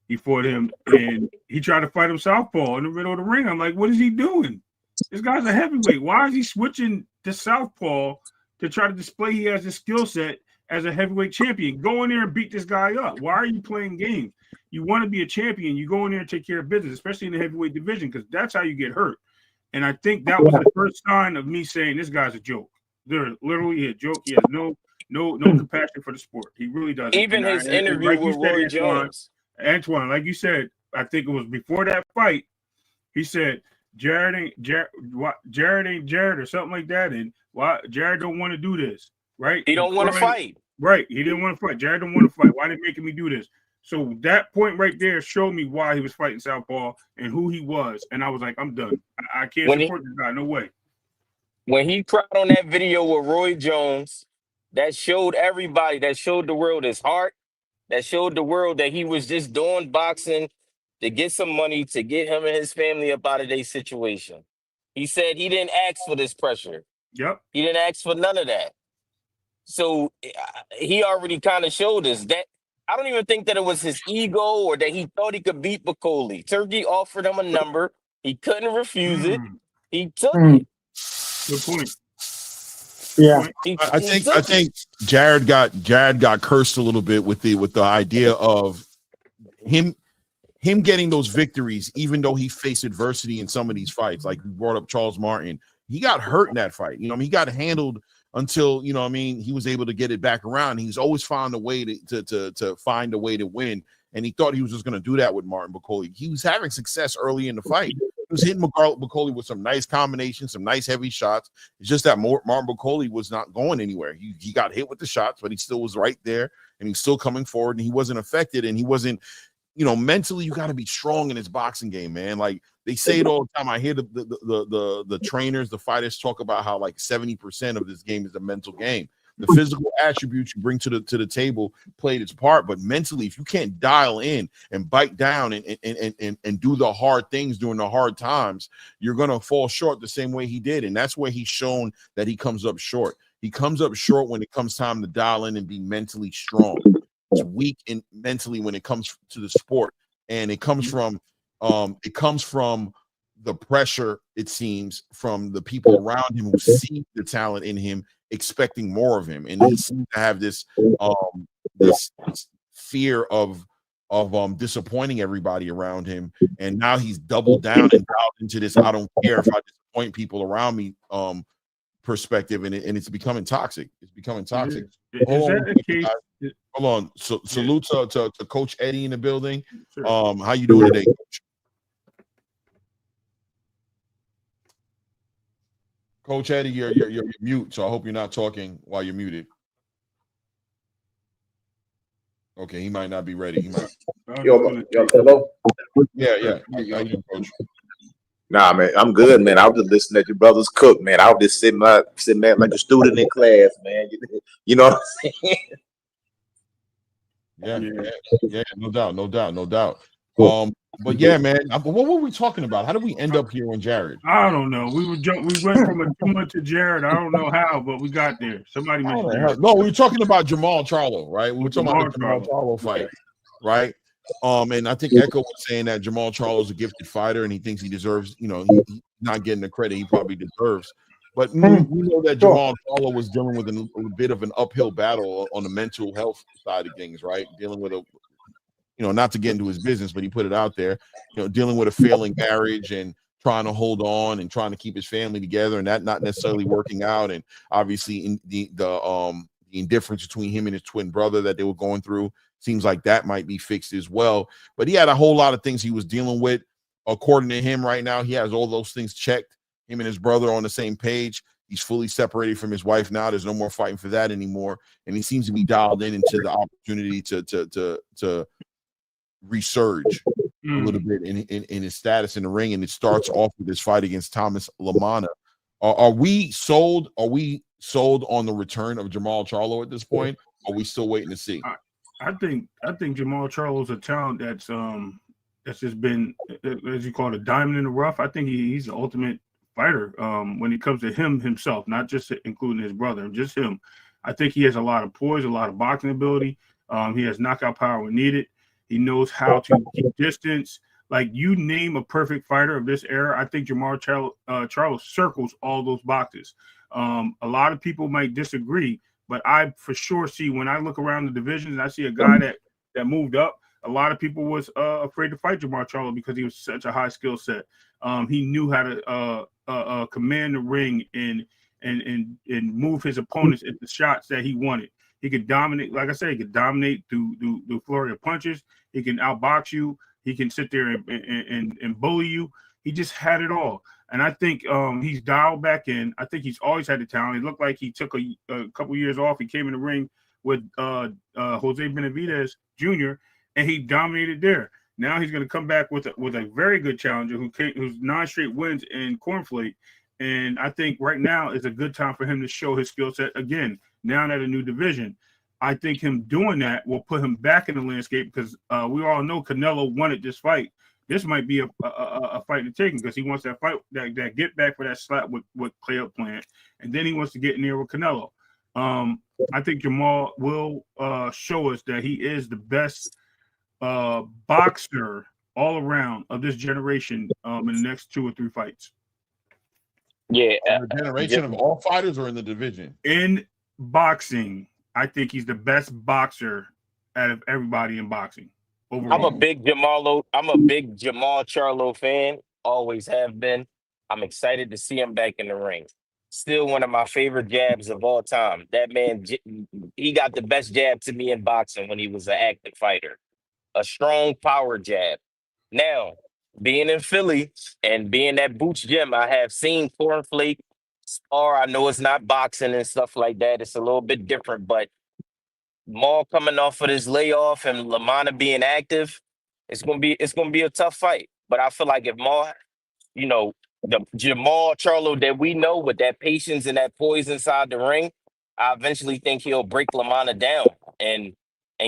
He fought him, and he tried to fight him southpaw in the middle of the ring. I'm like, what is he doing? This guy's a heavyweight. Why is he switching to southpaw to try to display he has the skill set as a heavyweight champion? Go in there and beat this guy up. Why are you playing games? You want to be a champion, you go in there and take care of business, especially in the heavyweight division, because that's how you get hurt. And I think that was the first sign of me saying this guy's a joke. They're literally a joke. He has no compassion for the sport. He really doesn't. Even his interview with Roy Jones. Antoine, like you said, I think it was before that fight, he said Jared ain't Jared or something like that, and why Jared don't want to do this, right? He don't want to fight. Right. He didn't want to fight. Jared don't want to fight. Why they making me do this? So that point right there showed me why he was fighting southpaw and who he was. And I was like, I'm done. I can't support this guy. No way. When he cried on that video with Roy Jones, that showed everybody, that showed the world his heart, that showed the world that he was just doing boxing to get some money, to get him and his family up out of their situation. He said he didn't ask for this pressure. Yep. He didn't ask for none of that. So he already kind of showed us that. I don't even think that it was his ego or that he thought he could beat Bacoli. Turkey offered him a number. He couldn't refuse it. He took it. Good point. Yeah. I think Jared got cursed a little bit with the idea of him getting those victories, even though he faced adversity in some of these fights. Like we brought up Charles Martin. He got hurt in that fight. He got handled until, he was able to get it back around. He's always found a way to find a way to win. And he thought he was just going to do that with Martin Bacoli. He was having success early in the fight. He was hitting Bacoli with some nice combinations, some nice heavy shots. It's just that Martin Bacoli was not going anywhere. He got hit with the shots, but he still was right there, and he's still coming forward, and he wasn't affected, and he wasn't, mentally, you got to be strong in this boxing game, man. Like they say it all the time. I hear the trainers, the fighters talk about how like 70% of this game is a mental game. The physical attributes you bring to the table played its part, but mentally, if you can't dial in and bite down and do the hard things during the hard times, you're gonna fall short the same way he did, and that's where he's shown that he comes up short. He comes up short when it comes time to dial in and be mentally strong. It's weak in mentally when it comes to the sport, and it comes from the pressure, it seems, from the people around him who see the talent in him, expecting more of him, and he seems to have this fear of disappointing everybody around him, and now he's doubled down and dialed into this "I don't care if I disappoint people around me" perspective, and it's becoming toxic. It's becoming toxic. Hold on. So salute to Coach Eddie in the building. How you doing today, Coach? Coach Eddie, you're mute, so I hope you're not talking while you're muted. Okay, he might not be ready. He might. Hello? Yeah. How you doing, Coach? Nah, man, I'm good, man. I was just listening at your brothers cook, man. I was just sitting there like a student in class, man. You know what I'm saying? Yeah, no doubt. But yeah, man. What were we talking about? How did we end up here on Jared? I don't know. We went from a Juma to Jared. I don't know how, but we got there. Somebody mentioned Jared. No, we were talking about Jermal Charlo, right? We were talking about the Jermal Charlo fight, right? And I think Echo was saying that Jermal Charlo is a gifted fighter, and he thinks he deserves, he's not getting the credit he probably deserves. But we know that Jermal Charlo was dealing with a bit of an uphill battle on the mental health side of things, right? Dealing with not to get into his business, but he put it out there, dealing with a failing marriage and trying to hold on and trying to keep his family together, and that not necessarily working out. And obviously in the indifference between him and his twin brother that they were going through seems like that might be fixed as well. But he had a whole lot of things he was dealing with. According to him right now, he has all those things checked. Him and his brother are on the same page. He's fully separated from his wife now. There's no more fighting for that anymore. And he seems to be dialed into the opportunity to resurge a little bit in his status in the ring. And it starts off with this fight against Thomas Lamana. Are we sold? Are we sold on the return of Jermal Charlo at this point? Or are we still waiting to see? I think Jermal Charlo's a talent that's just been, as you call it, a diamond in the rough. I think he's the ultimate fighter when it comes to himself, not just including his brother, just him. I think he has a lot of poise, a lot of boxing ability. He has knockout power when needed. He knows how to keep distance. Like, you name a perfect fighter of this era, I think Jermal Charlo circles all those boxes. A lot of people might disagree, but I for sure see, when I look around the divisions and I see a guy that moved up, a lot of people was afraid to fight Jermal Charlo because he was such a high skill set. He knew how to command the ring and move his opponents at the shots that he wanted. He could dominate, like I said, he could dominate through flurry of punches. He can outbox you. He can sit there and bully you. He just had it all. And I think he's dialed back in. I think he's always had the talent. It looked like he took a couple years off. He came in the ring with Jose Benavidez Jr., and he dominated there. Now he's going to come back with a very good challenger who's 9 straight wins in Cornflake. And I think right now is a good time for him to show his skill set again, now at a new division. I think him doing that will put him back in the landscape because we all know Canelo wanted this fight. This might be a fight to take him because he wants that fight, that get back for that slap with Clay Up Plant. And then he wants to get in there with Canelo. I think Jermal will show us that he is the best boxer all around of this generation in the next 2 or 3 fights. Yeah. In the generation of all fighters or in the division? In boxing, I think he's the best boxer out of everybody in boxing. Overall. I'm a big Jermal Charlo fan. Always have been. I'm excited to see him back in the ring. Still one of my favorite jabs of all time. That man, he got the best jab to me in boxing when he was an active fighter. A strong power jab. Now, being in Philly and being at Boots Gym, I have seen Cornflake spar. I know it's not boxing and stuff like that. It's a little bit different, but Maul coming off of this layoff and Lamana being active, it's gonna be a tough fight. But I feel like if Maul, the Jermal Charlo that we know with that patience and that poise inside the ring, I eventually think he'll break Lamana down and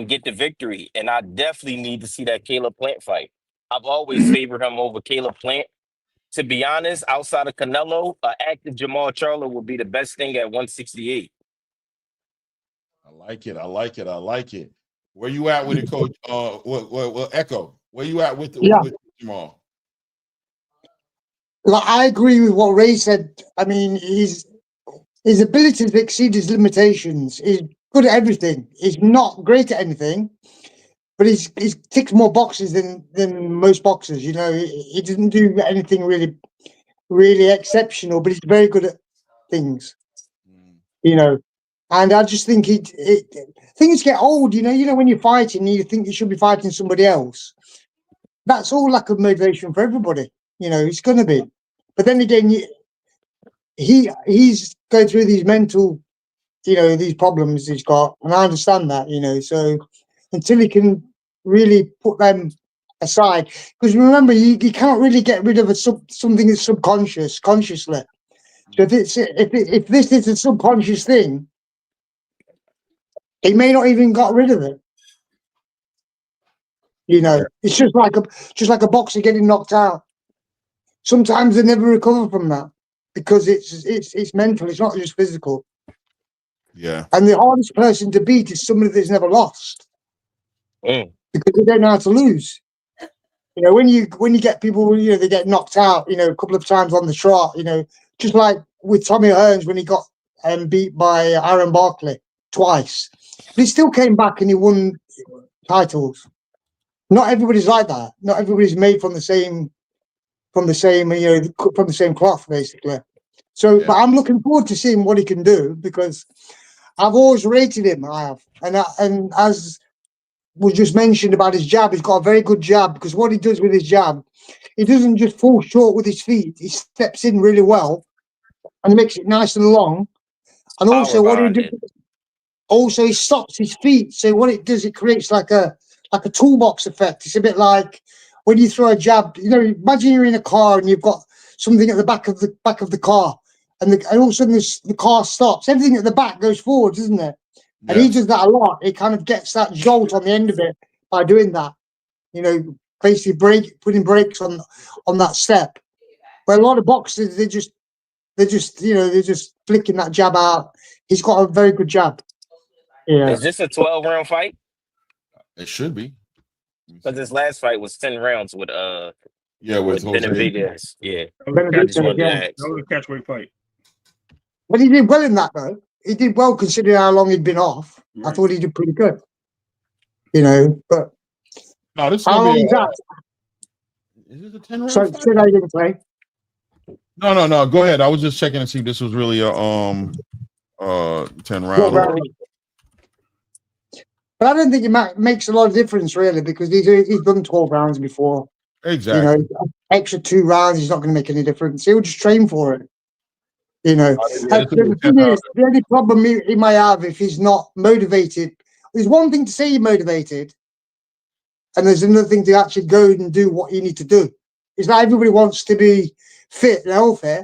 get the victory. And I definitely need to see that Caleb Plant fight. I've always favored him over Caleb Plant. To be honest, outside of Canelo, active Jermal Charlo would be the best thing at 168. I like it. I like it. I like it. Where you at with it, Coach? Echo. Where you at with Jermal? Like, I agree with what Ray said. I mean, his ability to exceed his limitations is good at everything. He's not great at anything, but he's ticks more boxes than most boxers. You know, he doesn't do anything really exceptional, but he's very good at things. You know, and I just think things get old. You know, when you're fighting, you think you should be fighting somebody else. That's all lack of motivation for everybody. You know, it's going to be. But then again, he's going through these mental, you know, these problems he's got, and I understand that, you know. So until he can really put them aside, because remember, you can't really get rid of something that's consciously. So if this is a subconscious thing, he may not even got rid of it. You know, it's just like a boxer getting knocked out. Sometimes they never recover from that because it's mental. It's not just physical. Yeah. And the hardest person to beat is somebody that's never lost because they don't know how to lose. You know, when you get people, you know, they get knocked out, you know, a couple of times on the trot, you know, just like with Tommy Hearns when he got beat by Aaron Barkley twice, but he still came back and he won titles. Not everybody's like that. Not everybody's made from the same, you know, from the same cloth, basically. So, but I'm looking forward to seeing what he can do because I've always rated him. I have, and as was just mentioned about his jab, he's got a very good jab because what he does with his jab, he doesn't just fall short with his feet. He steps in really well and he makes it nice and long. And also, what he does, also he stops his feet. So what it does, it creates like a toolbox effect. It's a bit like when you throw a jab. You know, imagine you're in a car and you've got something at the back of the car, and all of a sudden the car stops. Everything at the back goes forward, doesn't it? Yeah. And he does that a lot. He kind of gets that jolt on the end of it by doing that. You know, basically putting brakes on that step. But a lot of boxers, they're just flicking that jab out. He's got a very good jab. Yeah. Is this a 12-round fight? It should be. Because this last fight was 10 rounds with Benavidez. Yeah. I just wanted to ask. That was a catchweight fight. But he did well in that though. He did well considering how long he'd been off. Right. I thought he did pretty good. You know, but no, this is how long is that? Is this a 10-round fight? So I didn't play. No. Go ahead. I was just checking to see if this was really a 10 round. But I don't think it makes a lot of difference really because he's done 12 rounds before. Exactly. You know, extra 2 rounds is not going to make any difference. He'll just train for it. You know, the thing is, the only problem he might have if he's not motivated. There's one thing to say you're motivated, and there's another thing to actually go and do what you need to do. It's like everybody wants to be fit and healthy,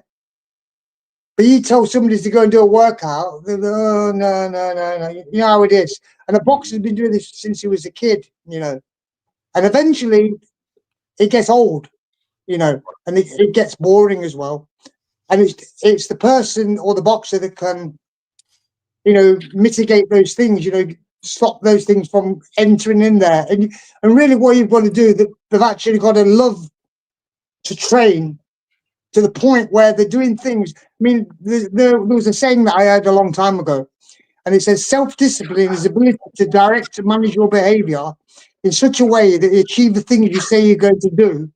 but you tell somebody to go and do a workout, they're like, oh, no. You know how it is. And a boxer's been doing this since he was a kid, you know, and eventually it gets old, you know, and it gets boring as well. And it's the person or the boxer that can, you know, mitigate those things, you know, stop those things from entering in there. And really what you've got to do, they've actually got to love to train to the point where they're doing things. I mean, there was a saying that I heard a long time ago, and it says self-discipline is the ability to direct and manage your behavior in such a way that you achieve the things you say you're going to do,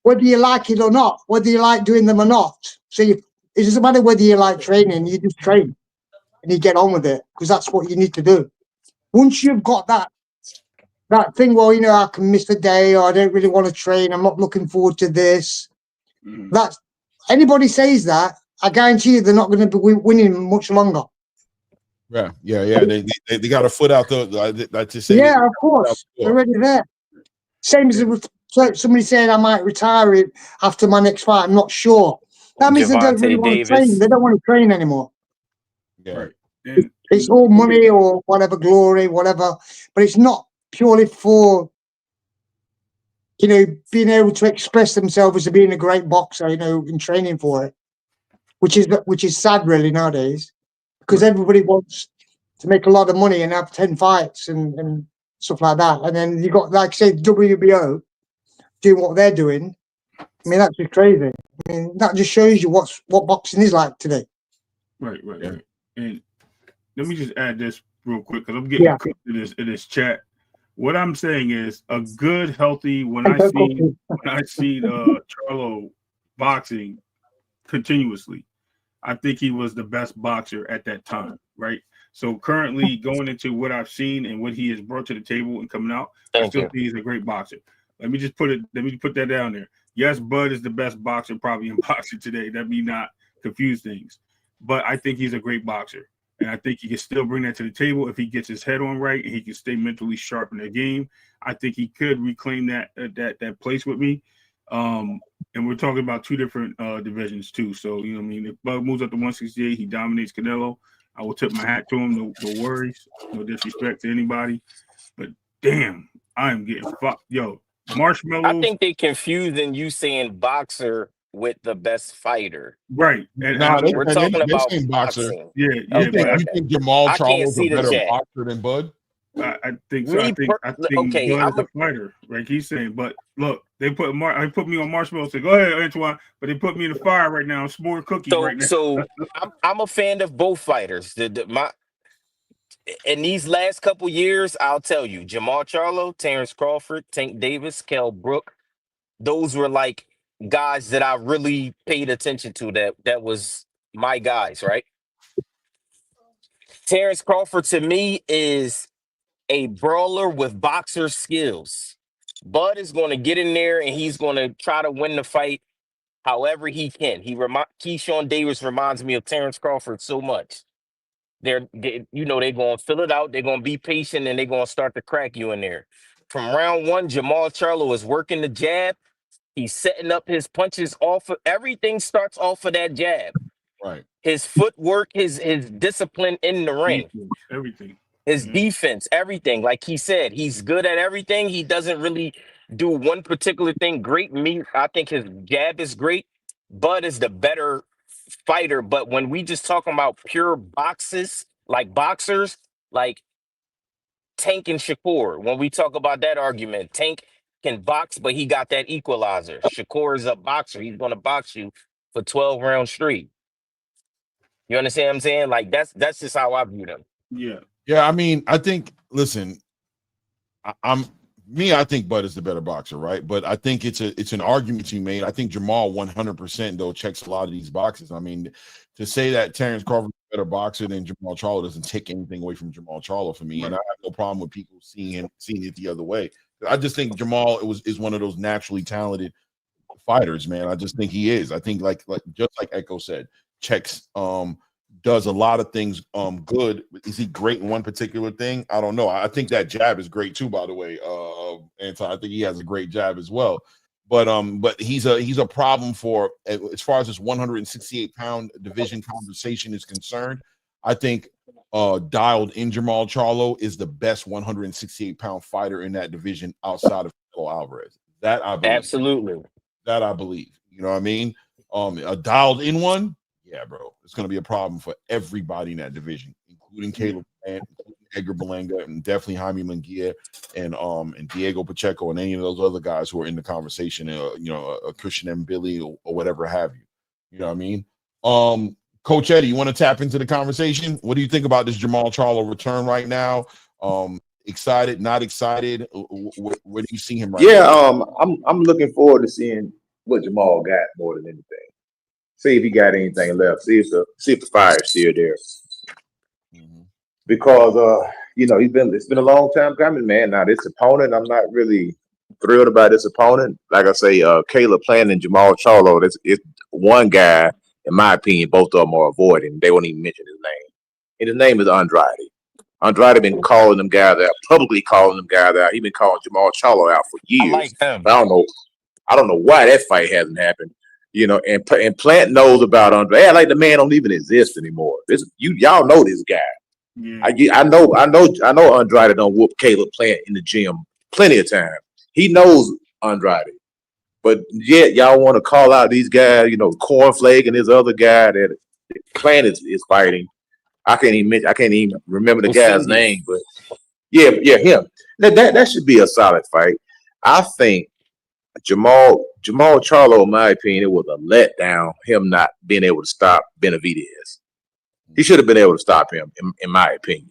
whether you like it or not, whether you like doing them or not. So it doesn't matter whether you like training, you just train and you get on with it because that's what you need to do. Once you've got that thing, well, you know, I can miss a day or I don't really want to train, I'm not looking forward to this. That's anybody says that, I guarantee you they're not going to be winning much longer. Yeah. They got a foot out the. Yeah, of course, they're already there. Same as somebody saying I might retire it after my next fight. I'm not sure. That means they don't really want to train. They don't want to train anymore. Yeah. Right. And It's all money or whatever, glory, whatever, but it's not purely for, you know, being able to express themselves as being a great boxer, you know, in training for it, which is sad really nowadays, because everybody wants to make a lot of money and have 10 fights and stuff like that. And then you got, like, say, WBO doing what they're doing. I mean, that's just crazy. I mean, that just shows you what boxing is like today. Right. Yeah. And let me just add this real quick because I'm getting cooked in this chat. What I'm saying is a good, healthy. When I see Charlo boxing continuously, I think he was the best boxer at that time, right? So currently, going into what I've seen and what he has brought to the table and coming out, I still think he's a great boxer. Let me put that down there. Yes, Bud is the best boxer probably in boxing today. Let me not confuse things, but I think he's a great boxer. And I think he can still bring that to the table if he gets his head on right and he can stay mentally sharp in the game. I think he could reclaim that place with me. And we're talking about two different divisions too. So, you know what I mean? If Bud moves up to 168, he dominates Canelo. I will tip my hat to him. No worries. No disrespect to anybody. But damn, I am getting fucked. Yo, Marshmallows. I think they confusing you saying boxer with the best fighter. Right. And we're talking about boxing. Yeah. You think Jermal Charlo is a better boxer than Bud? I think so. I think Bud is a fighter, like he's saying. But look, they put me on Marshmallow. Say, go ahead, Antoine. But they put me in the fire right now. I'm s'more cookies right now. So I'm a fan of both fighters. In these last couple years, I'll tell you, Jermal Charlo, Terrence Crawford, Tank Davis, Kell Brook, those were like guys that I really paid attention to. That was my guys, right? Terrence Crawford to me is a brawler with boxer skills. Bud is going to get in there and he's going to try to win the fight however he can. Keyshawn Davis reminds me of Terrence Crawford so much. They're going to fill it out. They're going to be patient and they're going to start to crack you in there. From round one, Jermal Charlo is working the jab. He's setting up his punches everything starts off of that jab. Right. His footwork, his discipline in the ring. Everything. His defense, everything. Like he said, he's good at everything. He doesn't really do one particular thing great. I think his jab is great. Bud is the better fighter. But when we just talking about pure boxers, like Tank and Shakur, when we talk about that argument, Tank can box, but he got that equalizer. Shakur is a boxer. He's going to box you for 12 rounds straight. You understand what I'm saying? Like that's just how I view them. Yeah. Yeah, I mean, I think, listen, I think Bud is the better boxer, right? But I think it's an argument you made. I think Jermal 100% though checks a lot of these boxes. I mean, to say that Terrence Crawford is a better boxer than Jermal Charlo doesn't take anything away from Jermal Charlo for me. Right. And I have no problem with people seeing it the other way. I just think Jermal is one of those naturally talented fighters, man. I just think he is. I think like just like Echo said, checks does a lot of things good. Is he great in one particular thing? I don't know. I think that jab is great too, by the way. Anton, I think he has a great jab as well. But he's a problem for as far as this 168-pound division conversation is concerned. I think dialed in Jermal Charlo is the best 168-pound fighter in that division outside of Canelo Alvarez. That I believe. Absolutely. That I believe. You know what I mean? A dialed in one. Yeah, bro, it's going to be a problem for everybody in that division, including Caleb Plant, including Edgar Berlanga, and definitely Jaime Munguia and Diego Pacheco and any of those other guys who are in the conversation. Christian M. Billy or whatever have you. You know what I mean? Coach Eddie, you want to tap into the conversation? What do you think about this Jermal Charlo return right now? Excited? Not excited? Where do you see him right now? I'm looking forward to seeing what Jermal got more than anything. See if he got anything left. See if the fire's still there. Mm-hmm. Because it's been a long time coming, man. Now this opponent, I'm not really thrilled about this opponent. Like I say, Caleb Plant and Jermal Charlo, it's one guy, in my opinion, both of them are avoiding. They won't even mention his name. And his name is Andrade. Andrade been calling them guys out, publicly calling them guys out. He been calling Jermal Charlo out for years. I like him. But I don't know why that fight hasn't happened. You know, and Plant knows about Andre. Hey, like the man don't even exist anymore. Y'all know this guy. Yeah. I know Andrade don't whoop Caleb Plant in the gym plenty of times. He knows Andrade. But yet y'all want to call out these guys, you know, Cornflake and this other guy that Plant is fighting. I can't even remember the guy's name, but yeah, him. That should be a solid fight. I think Jermal Charlo, in my opinion, it was a letdown, him not being able to stop Benavidez. He should have been able to stop him, in my opinion.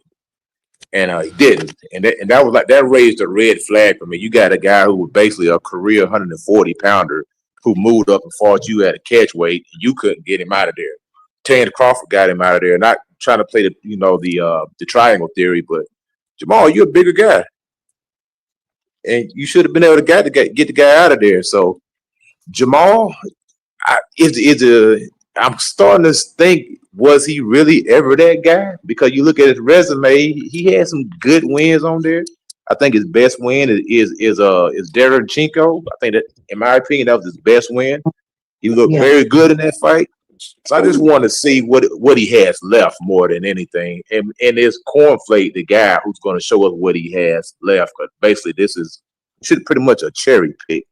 And he didn't. And that was like, that raised a red flag for me. You got a guy who was basically a career 140-pounder who moved up and fought you at a catch weight, and you couldn't get him out of there. Terrence Crawford got him out of there. Not trying to play the triangle theory, but Jermal, you're a bigger guy. And you should have been able to get the guy out of there. So Jermal, I'm starting to think, was he really ever that guy? Because you look at his resume, he had some good wins on there. I think his best win is Derevchenko. I think that, in my opinion, that was his best win. He looked very good in that fight. So I just want to see what he has left more than anything. And is Cornflake the guy who's going to show us what he has left? Because basically, this should pretty much a cherry pick,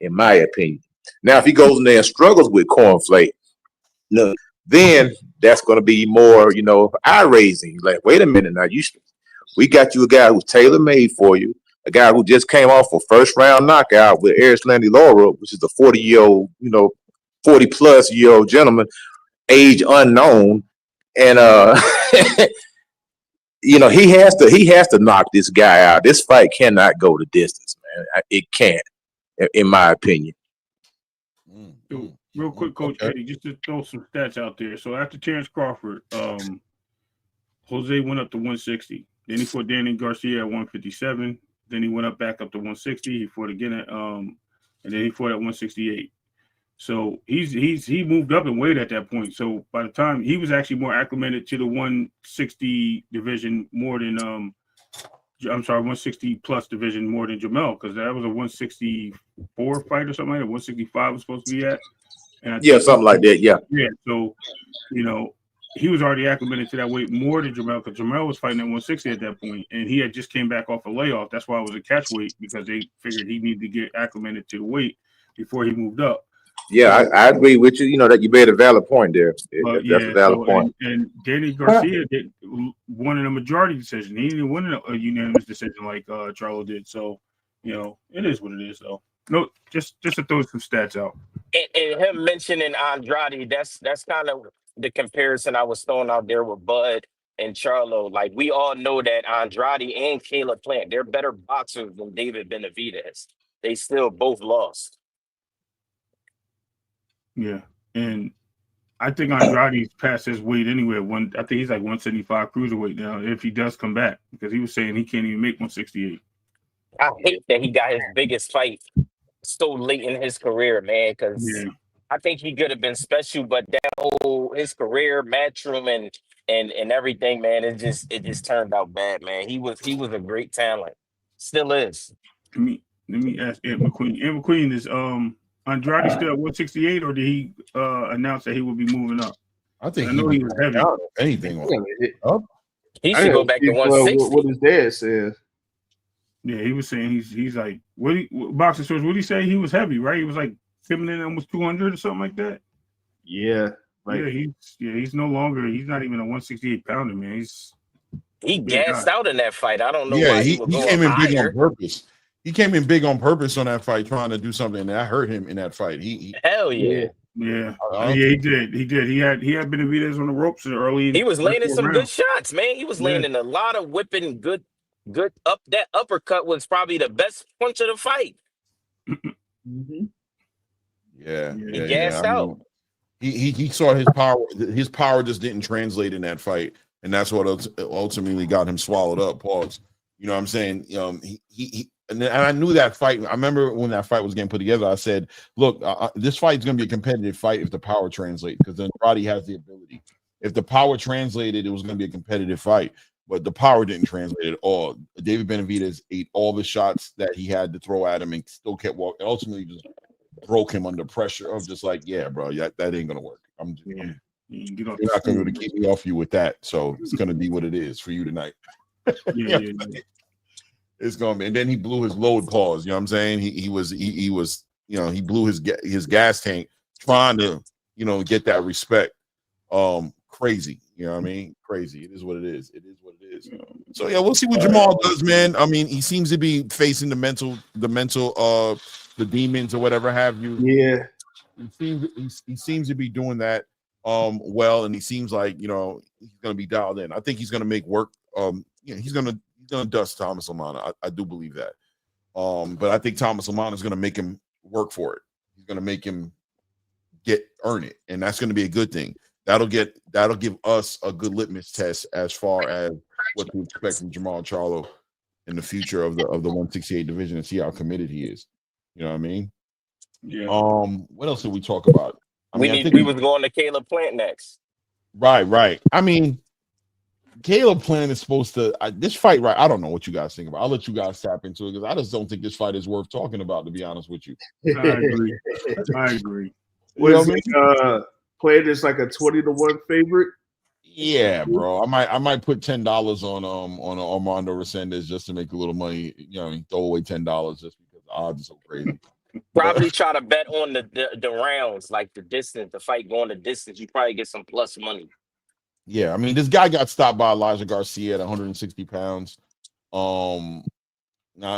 in my opinion. Now, if he goes in there and struggles with Cornflake, then that's going to be more, eye-raising. Like, wait a minute now, we got you a guy who's tailor-made for you, a guy who just came off a first-round knockout with Erislandy Lara, which is a 40-year-old, 40-plus-year-old gentleman, age unknown, and he has to knock this guy out. This fight cannot go the distance, man. It can't, in my opinion. Real quick, Coach Eddie, just to throw some stats out there. So after Terrence Crawford, Jose went up to 160. Then he fought Danny Garcia at 157. Then he went back up to 160. He fought again at and then he fought at 168. So he moved up in weight at that point. So by the time he was actually more acclimated to the 160 division more than 160 plus division more than Jermal, because that was a 164 fight or something like that. 165 was supposed to be at. And something like that. Yeah. Yeah. So, he was already acclimated to that weight more than Jermal, because Jermal was fighting at 160 at that point, and he had just came back off a layoff. That's why it was a catch weight, because they figured he needed to get acclimated to the weight before he moved up. Yeah, I agree with you. That you made a valid point there. That's a valid point. And Danny Garcia won in a majority decision. He didn't win a unanimous decision like Charlo did. So, it is what it is, though. No, just to throw some stats out. And him mentioning Andrade, that's kind of the comparison I was throwing out there with Bud and Charlo. Like, we all know that Andrade and Caleb Plant, they're better boxers than David Benavidez. They still both lost. Yeah, and I think Andrade's past his weight anyway. I think he's like 175 cruiserweight now, if he does come back, because he was saying he can't even make 168. I hate that he got his biggest fight so late in his career, man, because I think he could have been special, but that whole his career, Matchroom and everything, man, it just turned out bad, man. He was a great talent, still is. Let me ask Ed McQueen. Ed McQueen, is Andrade still at 168, or did he announce that he will be moving up? I think I know he was heavy. Anything up? He should go back to 160. What his dad says. Yeah, he was saying he's like boxing source. What did he say? He was heavy, right? He was like coming in almost 200 or something like that. Yeah, he's no longer. He's not even a 168 pounder, man. He gassed out in that fight. I don't know why he came in big on purpose. He came in big on purpose on that fight, trying to do something that hurt him in that fight. Hell yeah. Yeah, he did. He had Benavidez on the ropes early. He was landing some good shots, man. He was landing a lot of whipping good up. That uppercut was probably the best punch of the fight. Mm-hmm. He gassed out. He saw his power. His power just didn't translate in that fight, and that's what ultimately got him swallowed up. Pause. You know what I'm saying? And I knew that fight. I remember when that fight was getting put together, I said, look, this fight is going to be a competitive fight if the power translates, because then Roddy has the ability. If the power translated, it was going to be a competitive fight, but the power didn't translate at all. David Benavidez ate all the shots that he had to throw at him and still kept walking. Ultimately, just broke him under pressure of just like, yeah, bro, that ain't gonna work. You're Get not gonna be able to keep me off you with that. So it's gonna be what it is for you tonight. Yeah. It's gonna be, and then he blew his load pause. You know what I'm saying? He was, he blew his gas tank trying to, get that respect. Crazy. You know what I mean? Crazy. It is what it is. It is what it is. So yeah, we'll see what Jermal does, man. I mean, he seems to be facing the demons or whatever have you. Yeah. He seems to be doing that well, and he seems like he's gonna be dialed in. I think he's gonna make work. He's gonna dust Thomas Lamana. I do believe that. But I think Thomas Lamana is gonna make him work for it. He's gonna make him earn it, and that's gonna be a good thing. That'll give us a good litmus test as far as what to expect from Jermal Charlo in the future of the 168 division and see how committed he is. You know what I mean? Yeah. What else did we talk about? We was going to Caleb Plant next. Right. I mean, Caleb Plant is supposed to this fight, right? I don't know what you guys think about. I'll let you guys tap into it because I just don't think this fight is worth talking about, to be honest with you. I agree. Was Plant is like a 20-1 favorite? Yeah, bro. I might put $10 on Armando Resendez just to make a little money. Throw away $10 just because the odds are so crazy. Probably try to bet on the rounds, like the distance, the fight going the distance. You probably get some plus money. Yeah, I mean, this guy got stopped by Elijah Garcia at 160 pounds. Now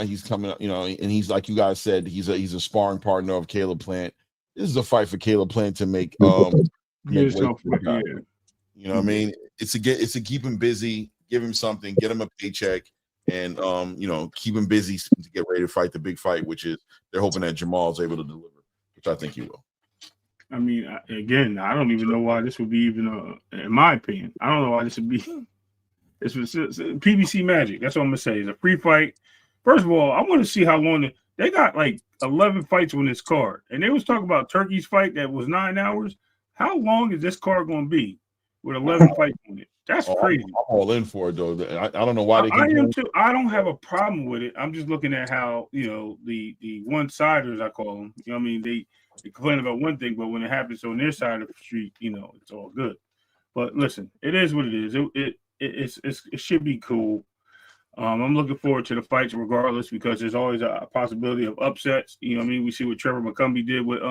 he's coming up, and he's like you guys said, he's a sparring partner of Caleb Plant. This is a fight for Caleb Plant to make weight for the guy. You know what I mean? It's to keep him busy, give him something, get him a paycheck, and keep him busy to get ready to fight the big fight, which is they're hoping that Jamal's able to deliver, which I think he will. I mean, again, I don't even know why this would be even in my opinion. I don't know why this would be. It's PBC magic. That's what I'm gonna say. It's a free fight. First of all, I want to see how long they got. Like 11 fights on this card, and they was talking about Turkey's fight that was 9 hours. How long is this card going to be with 11 fights on it? That's crazy. I'm all in for it though. I don't know why they. I am too. I don't have a problem with it. I'm just looking at how the one-siders, I call them. I mean, they complain about one thing, but when it happens on their side of the street, it's all good. But listen, it is what it is. It should be cool. I'm looking forward to the fights regardless because there's always a possibility of upsets. I mean, we see what Trevor McCumbee did with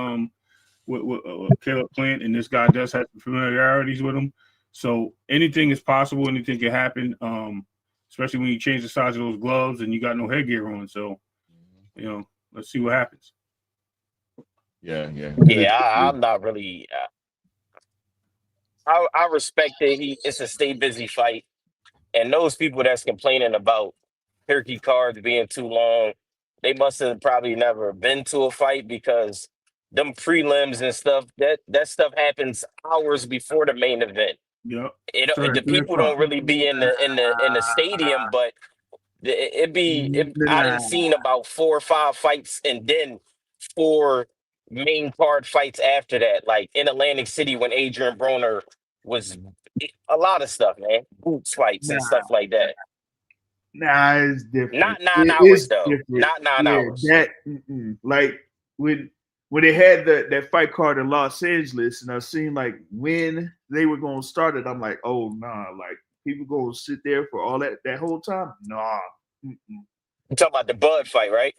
Caleb Plant, and this guy does have some familiarities with him. So anything is possible. Anything can happen, especially when you change the size of those gloves and you got no headgear on. So, let's see what happens. Yeah. I'm not really. I respect that it's a stay busy fight. And those people that's complaining about turkey cards being too long, they must have probably never been to a fight because them prelims and stuff, that stuff happens hours before the main event. Yeah. The people don't really be in the stadium, but I done seen about 4 or 5 fights and then 4 main card fights after that, like in Atlantic City when Adrian Broner was a lot of stuff, man. Boots fights and stuff like that. Nah, it's different. Not 9 hours though. Different. Not 9 hours. Like when they had that fight card in Los Angeles, and I seen like when they were going to start it, I'm like, oh nah, like people going to sit there for all that whole time? Nah. You talking about the Bud fight, right?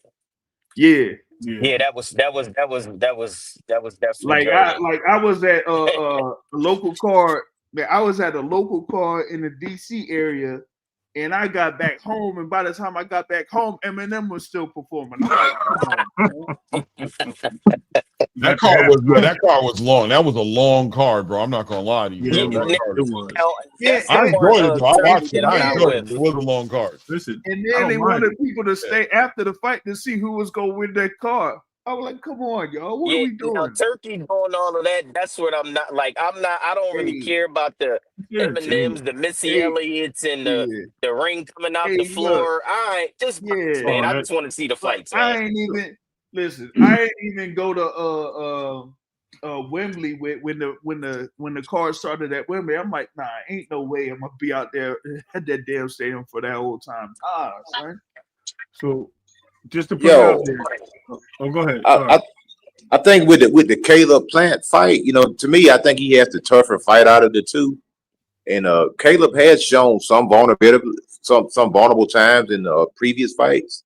Yeah. Yeah, that was definitely like I was at a local card. Man, I was at a local card in the DC area, and I got back home. And by the time I got back home, Eminem was still performing. I'm like, that card was long. That was a long card, bro. I'm not gonna lie to you. Yeah, I enjoyed it, bro. I watched it. I enjoyed it. It was a long card. Listen, and then they wanted people to stay after the fight to see who was gonna win that card. I was like, come on, y'all. What are we doing? Now, Turkey doing all of that. That's what I'm not like. I don't really care about the Eminems, the Missy Elliott's, and the ring coming out the floor. Look, all right, just man, I just want to see the fights. I ain't even go to Wembley when the card started at Wembley. I'm like, nah, ain't no way I'm gonna be out there at that damn stadium for that whole time. Son. So just to put it out there. Oh, go ahead. I think with the Caleb Plant fight, to me, I think he has the tougher fight out of the two. And Caleb has shown some vulnerability, some vulnerable times in previous fights.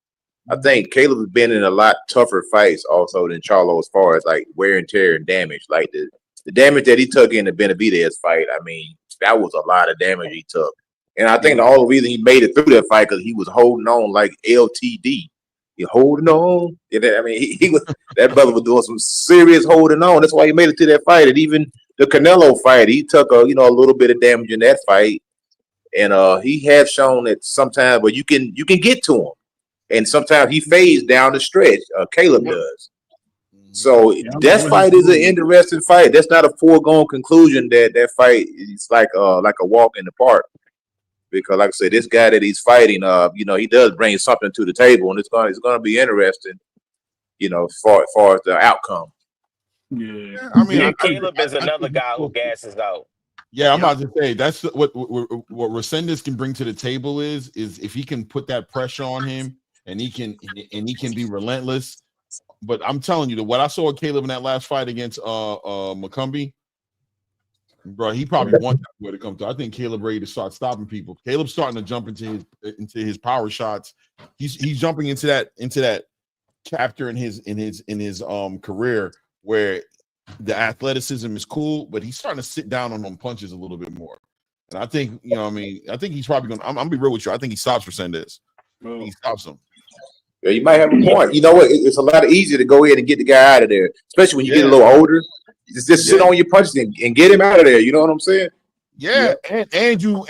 I think Caleb has been in a lot tougher fights also than Charlo as far as like wear and tear and damage. Like the damage that he took in the Benavidez fight, I mean, that was a lot of damage he took. And I think the only reason he made it through that fight because he was holding on like LTD. He holding on. I mean, he was that brother was doing some serious holding on. That's why he made it to that fight. And even the Canelo fight, he took a little bit of damage in that fight. And he has shown that sometimes, but you can get to him. And sometimes he fades down the stretch. Caleb does. So that fight is an interesting fight. That's not a foregone conclusion that fight is like a walk in the park. Because, like I said, this guy that he's fighting, he does bring something to the table, and it's going to be interesting, as far as the outcome. Yeah, I mean, Caleb is another guy who gasses out. Yeah, I'm about to say that's what Resendez can bring to the table is if he can put that pressure on him and he can be relentless. But I'm telling you, what I saw with Caleb in that last fight against McCumbee. Bro, he probably wants that way to come to. I think Caleb ready to start stopping people. Caleb's starting to jump into his power shots. He's jumping into that chapter in his career where the athleticism is cool, but he's starting to sit down on them punches a little bit more. And I think, I think he's probably gonna. I'm gonna be real with you. I think he stops Resendez. He stops him. Yeah, you might have a point. You know what? It's a lot easier to go ahead and get the guy out of there, especially when you get a little older. Just sit on your punches and get him out of there. You know what I'm saying? Yeah. And you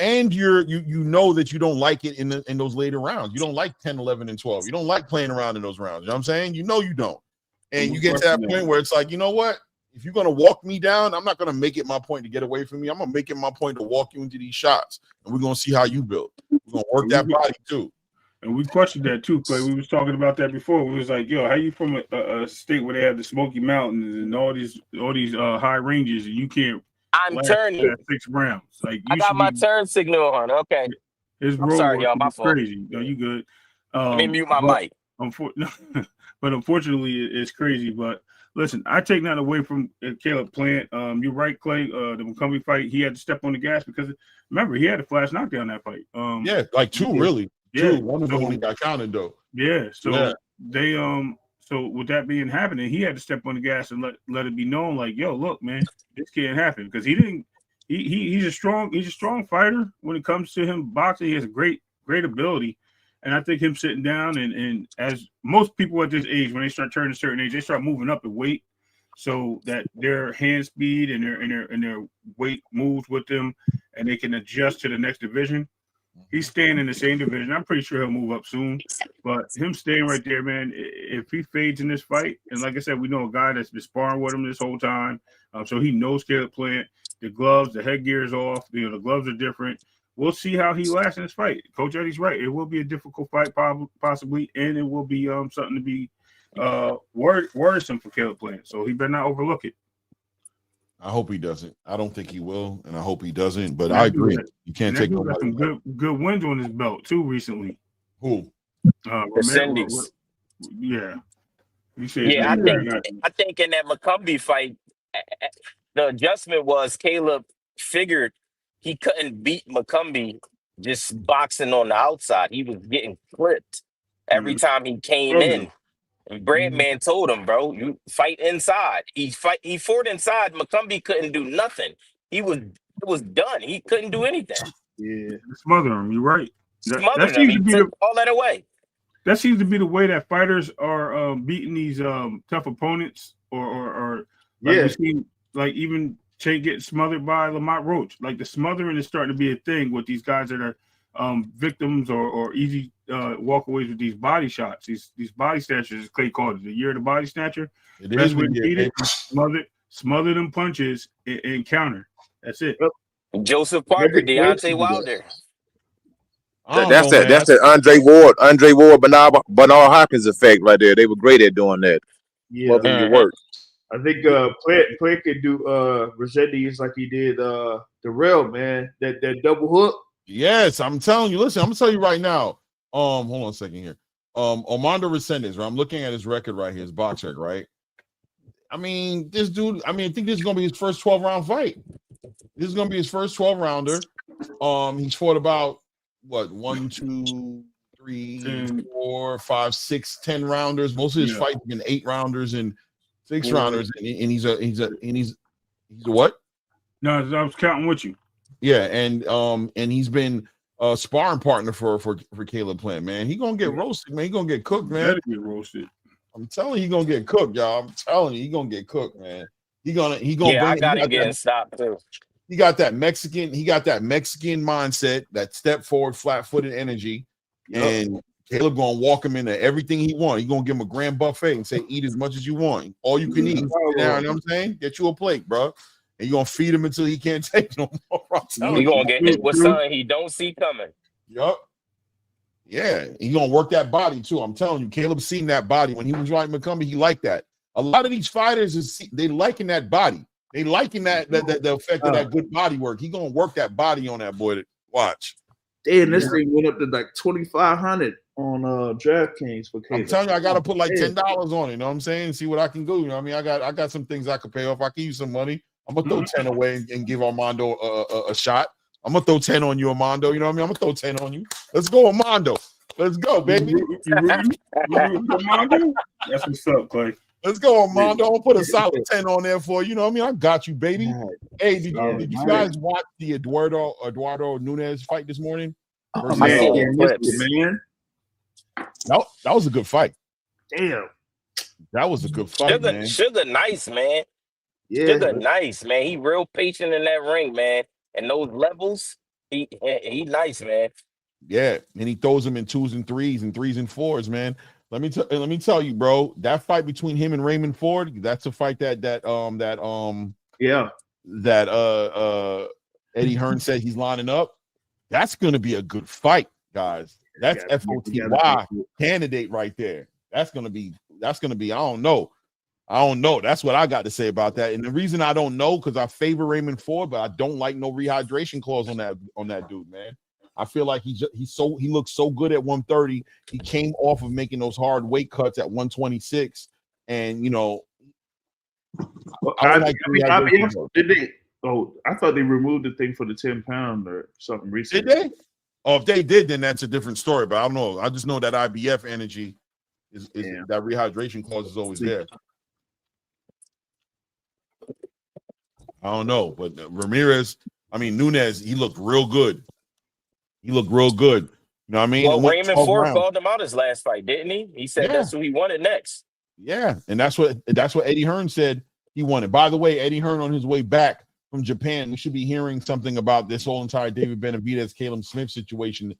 know that you don't like it in those later rounds. You don't like 10, 11, and 12. You don't like playing around in those rounds. You know what I'm saying? You don't. And you get to that point where it's like, you know what? If you're gonna walk me down, I'm not gonna make it my point to get away from me. I'm gonna make it my point to walk you into these shots, and we're gonna see how you build. We're gonna work that body too. And we questioned that too, Clay. We was talking about that before. We was like, "Yo, how you from a state where they have the Smoky Mountains and all these high ranges, and you can't?" I'm turning 6 rounds. Like I got my turn signal on. Okay, I'm sorry, y'all. My fault. Crazy. No, you good? Let me mute my mic. But unfortunately, it's crazy. But listen, I take nothing away from Caleb Plant. You're right, Clay. The McCumbee fight, he had to step on the gas because remember he had a flash knockdown that fight. Like two really. Yeah, one of them only got counted though. Yeah, so they so with that being happening, he had to step on the gas and let it be known, like, yo, look, man, this can't happen because he didn't. He's a strong fighter when it comes to him boxing. He has a great ability, and I think him sitting down and as most people at this age, when they start turning a certain age, they start moving up in weight, so that their hand speed and their weight moves with them, and they can adjust to the next division. He's staying in the same division. I'm pretty sure he'll move up soon. But him staying right there, man, if he fades in this fight, and like I said, we know a guy that's been sparring with him this whole time. So he knows Caleb Plant. The gloves, the headgear is off. The gloves are different. We'll see how he lasts in this fight. Coach Eddie's right. It will be a difficult fight, possibly, and it will be something to be worrisome for Caleb Plant. So he better not overlook it. I hope he doesn't. I don't think he will, and I hope he doesn't. But I agree. You can't take nobody. Some good wins on his belt too recently. Who? Resendez. Yeah. I think in that McCumbee fight, the adjustment was Caleb figured he couldn't beat McCumbee just boxing on the outside. He was getting clipped every time he came in. And Breadman told him, bro, you fight inside. He fought inside. McCumbee couldn't do nothing. It was done. He couldn't do anything. Yeah, smother him. You're right. That seems to be all that away. That seems to be the way that fighters are beating these tough opponents, or like we seen, like even Che getting smothered by Lamont Roach. Like the smothering is starting to be a thing with these guys that are victims or easy walkaways with these body shots. These body snatchers, as Clay called it, the year of the body snatcher. Best way to beat it, smother them punches and counter. That's it. Joseph Parker, Deontay Wilder. That's that Andre Ward, Bernard Hopkins effect right there. They were great at doing that. Yeah, work. I think Plant could do Resendez like he did Darrell, man. That double hook. Yes, I'm telling you. Listen, I'm gonna tell you right now. Hold on a second here. Armando Resendez, right? I'm looking at his record right here, his box record, right? I mean, this dude. I think this is gonna be his first 12-round fight. This is gonna be his first 12-rounder. He's fought about what 1, 2, 3, 4, 5, 6, 10 rounders. Most of his fights have been 8 rounders and 6 rounders, and he's a what? No, I was counting with you. Yeah, and he's been a sparring partner for Caleb Plant, man. He gonna get roasted, man. He gonna get cooked, man. Get roasted. I'm telling you, he gonna get cooked, y'all. I'm telling you, he gonna get cooked, man. He gonna. Yeah, I got him getting stopped too. He got that Mexican mindset, that step forward, flat-footed energy, and Caleb gonna walk him into everything he wants. He gonna give him a grand buffet and say, "Eat as much as you want, all you can eat." You know what I'm saying? Get you a plate, bro, and you gonna feed him until he can't take no more. He gonna get hit with something he don't see coming. Yup. Yeah, he gonna work that body too. I'm telling you, Caleb seen that body when he was fighting McCombie. He liked that. A lot of these fighters they liking that body. They liking that the effect of that good body work. He gonna work that body on that boy. Watch. Damn, this thing went up to like 2,500 on DraftKings for Caleb. I'm telling you, I gotta put like $10 on it. You know what I'm saying? See what I can do. You know what I mean? I got some things I could pay off. I can use some money. I'm gonna throw 10 away and give Armando a shot. I'm gonna throw 10 on you, Armando. You know what I mean? I'm gonna throw 10 on you. Let's go, Armando. Let's go, baby. Armando? That's what's up, Clay. Let's go, Armando. I'll put a solid 10 on there for you. You know what I mean? I got you, baby. Hey, did you guys watch the Eduardo Nunes fight this morning? Man. No, that was a good fight. Damn. That was a good fight, man. Sugar nice, man. Yeah. Sugar nice, man. He real patient in that ring, man. And those levels, he nice, man. Yeah, and he throws them in 2s and 3s and 3s and 4s, man. Let me tell you, bro. That fight between him and Raymond Ford, that's a fight that Eddie Hearn said he's lining up. That's gonna be a good fight, guys. That's FOTY candidate right there. That's gonna be. I don't know. That's what I got to say about that. And the reason I don't know, because I favor Raymond Ford, but I don't like no rehydration clause on that dude, man. I feel like he looks so good at 130. He came off of making those hard weight cuts at 126, and did they? Oh, I thought they removed the thing for the 10-pound or something recently. Did they? Oh, if they did, then that's a different story. But I don't know. I just know that IBF energy is that rehydration clause is always there. I don't know, but Nunes, he looked real good. You know what I mean? Well, Raymond Ford called him out his last fight, didn't he? He said that's who he wanted next. Yeah, and that's what Eddie Hearn said he wanted. By the way, Eddie Hearn on his way back from Japan, we should be hearing something about this whole entire David Benavidez, Caleb Smith situation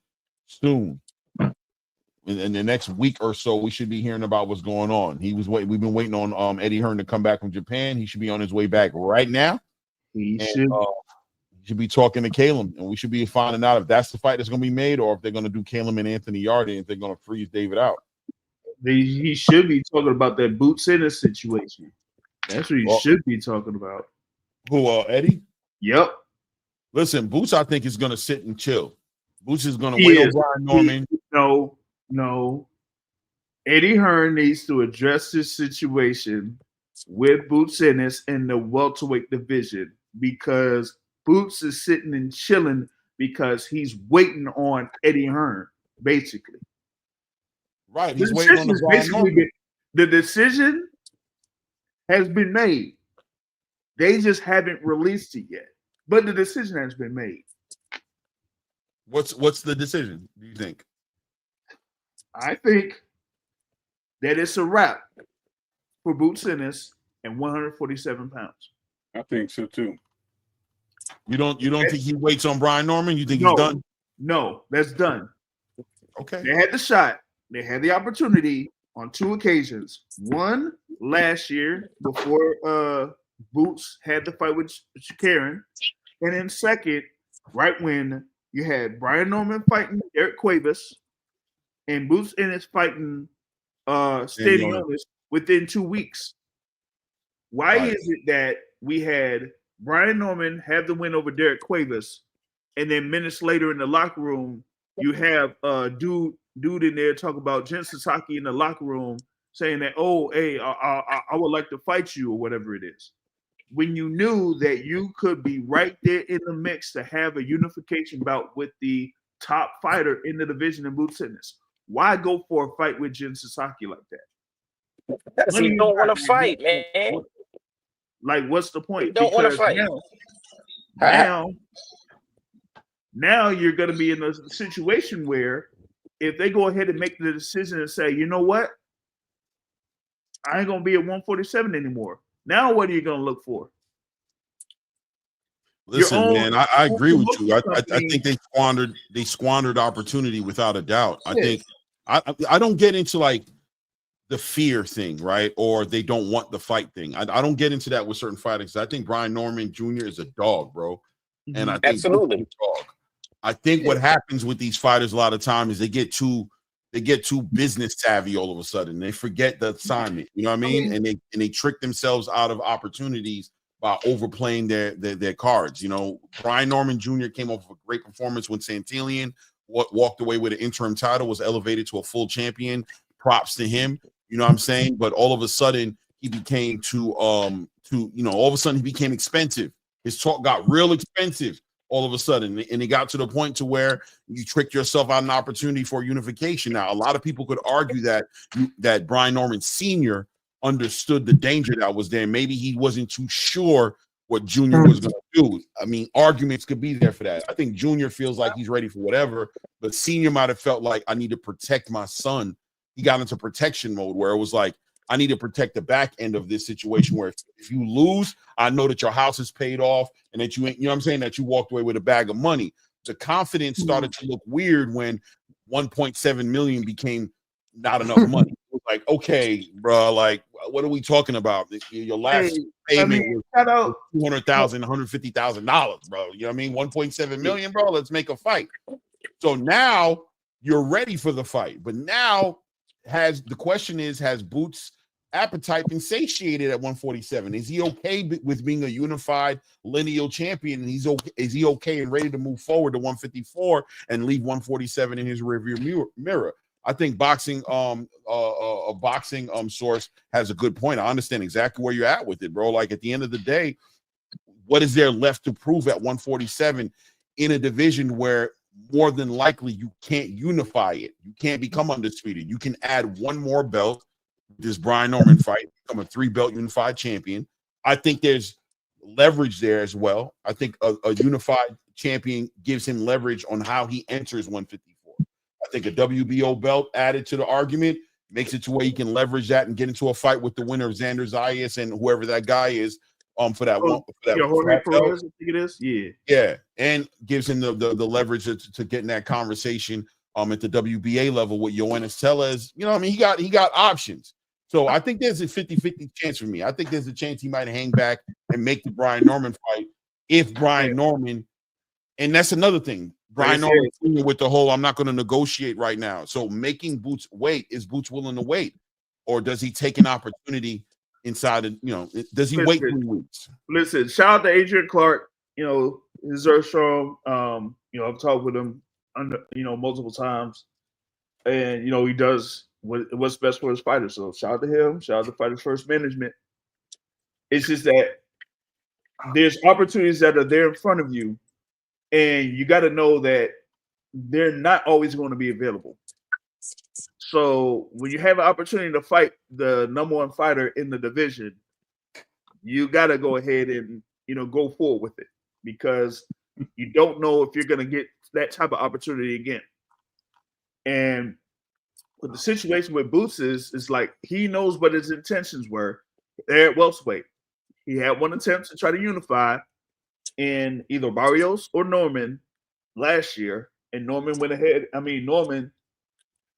soon. In the next week or so, we should be hearing about what's going on. We've been waiting on Eddie Hearn to come back from Japan. He should be on his way back right now. He should be talking to Caleb, and we should be finding out if that's the fight that's going to be made, or if they're going to do Caleb and Anthony Yarde, if they're going to freeze David out. He should be talking about that Boots Ennis situation. That's what he should be talking about. Who, Eddie? Yep. Listen, Boots, I think, is going to sit and chill. Boots is going to wait on Brian Norman. No. Eddie Hearn needs to address this situation with Boots Ennis in the welterweight division, because Boots is sitting and chilling because he's waiting on Eddie Hearn, basically. Right. He's waiting on the decision has been made. They just haven't released it yet. But the decision has been made. What's the decision, do you think? I think that it's a wrap for Boots Ennis and 147 pounds. I think so too. You don't think he waits on Brian Norman? You think he's done? No, that's done. Okay. They had the shot. They had the opportunity on 2 occasions. One last year before Boots had the fight with Karen, and then second, right when you had Brian Norman fighting Derek Cuevas and Boots Ennis fighting Standing Owners within 2 weeks. Why is it that we had Brian Norman have the win over Derek Cuevas, and then minutes later in the locker room, you have dude in there talk about Jen Sasaki in the locker room saying that, oh, hey, I would like to fight you or whatever it is. When you knew that you could be right there in the mix to have a unification bout with the top fighter in the division in Boots Fitness, why go for a fight with Jin Sasaki like that? Because he don't want to fight, man. Like, what's the He point? don't want to Because fight. now you're going to be in a situation where if they go ahead and make the decision and say, you know what, I ain't going to be at 147 anymore. Now what are you going to look for? Listen, man, I agree with you. I think they squandered opportunity without a doubt. I think I don't get into like the fear thing, right? Or they don't want the fight thing. I don't get into that with certain fighters. I think Brian Norman Jr. is a dog, bro. And I think absolutely dog. I think what happens with these fighters a lot of times is they get too business savvy all of a sudden. They forget the assignment, you know what I mean? And they trick themselves out of opportunities by overplaying their cards. You know, Brian Norman Jr. came off of a great performance when Santelian walked away with an interim title, was elevated to a full champion. Props to him. You know what I'm saying? But all of a sudden he became all of a sudden he became expensive. His talk got real expensive all of a sudden, and it got to the point to where you tricked yourself out an opportunity for unification. Now, a lot of people could argue that Brian Norman Sr. understood the danger that was there. Maybe he wasn't too sure what Junior was going to do. I mean, arguments could be there for that. I think Junior feels like he's ready for whatever, but Senior might have felt like, I need to protect my son. He got into protection mode where it was like, I need to protect the back end of this situation where if you lose, I know that your house is paid off and that you ain't, you know what I'm saying, that you walked away with a bag of money. The confidence started to look weird when 1.7 million became not enough money. It was like, okay, bro, like, what are we talking about? Your last payment was $200,000, $150,000, bro. You know what I mean? 1.7 million, bro. Let's make a fight. So now you're ready for the fight. But now the question is, has Boots' appetite been satiated at 147? Is he okay with being a unified lineal champion? And is he okay and ready to move forward to 154 and leave 147 in his rearview mirror? I think boxing source has a good point. I understand exactly where you're at with it, bro. Like, at the end of the day, what is there left to prove at 147 in a division where more than likely you can't unify it? You can't become undisputed. You can add one more belt, this Brian Norman fight, become a 3-belt unified champion. I think there's leverage there as well. I think a unified champion gives him leverage on how he enters 154. I think a WBO belt added to the argument makes it to where he can leverage that and get into a fight with the winner of Xander Zayas and whoever that guy is for that one. Jorge Perez, I think it is. Yeah, and gives him the leverage to get in that conversation at the WBA level with Yoenis Tellez. You know what I mean? He got options. So I think there's a 50-50 chance for me. I think there's a chance he might hang back and make the Brian Norman fight if Brian Norman, and that's another thing. Brian Norman with the whole, I'm not going to negotiate right now. So making Boots wait, is Boots willing to wait? Or does he take an opportunity inside of, does he wait 3 weeks? Listen, shout out to Adrian Clark, his Zerstrom. I've talked with him multiple times. And he does what's best for his fighters. So shout out to him, shout out to Fighters First Management. It's just that there's opportunities that are there in front of you. And you got to know that they're not always going to be available. So when you have an opportunity to fight the number one fighter in the division, you got to go ahead and, go forward with it, because you don't know if you're going to get that type of opportunity again. And with the situation with Boots is like, he knows what his intentions were there at welterweight. He had one attempt to try to unify in either Barrios or Norman last year, and Norman went ahead. I mean, Norman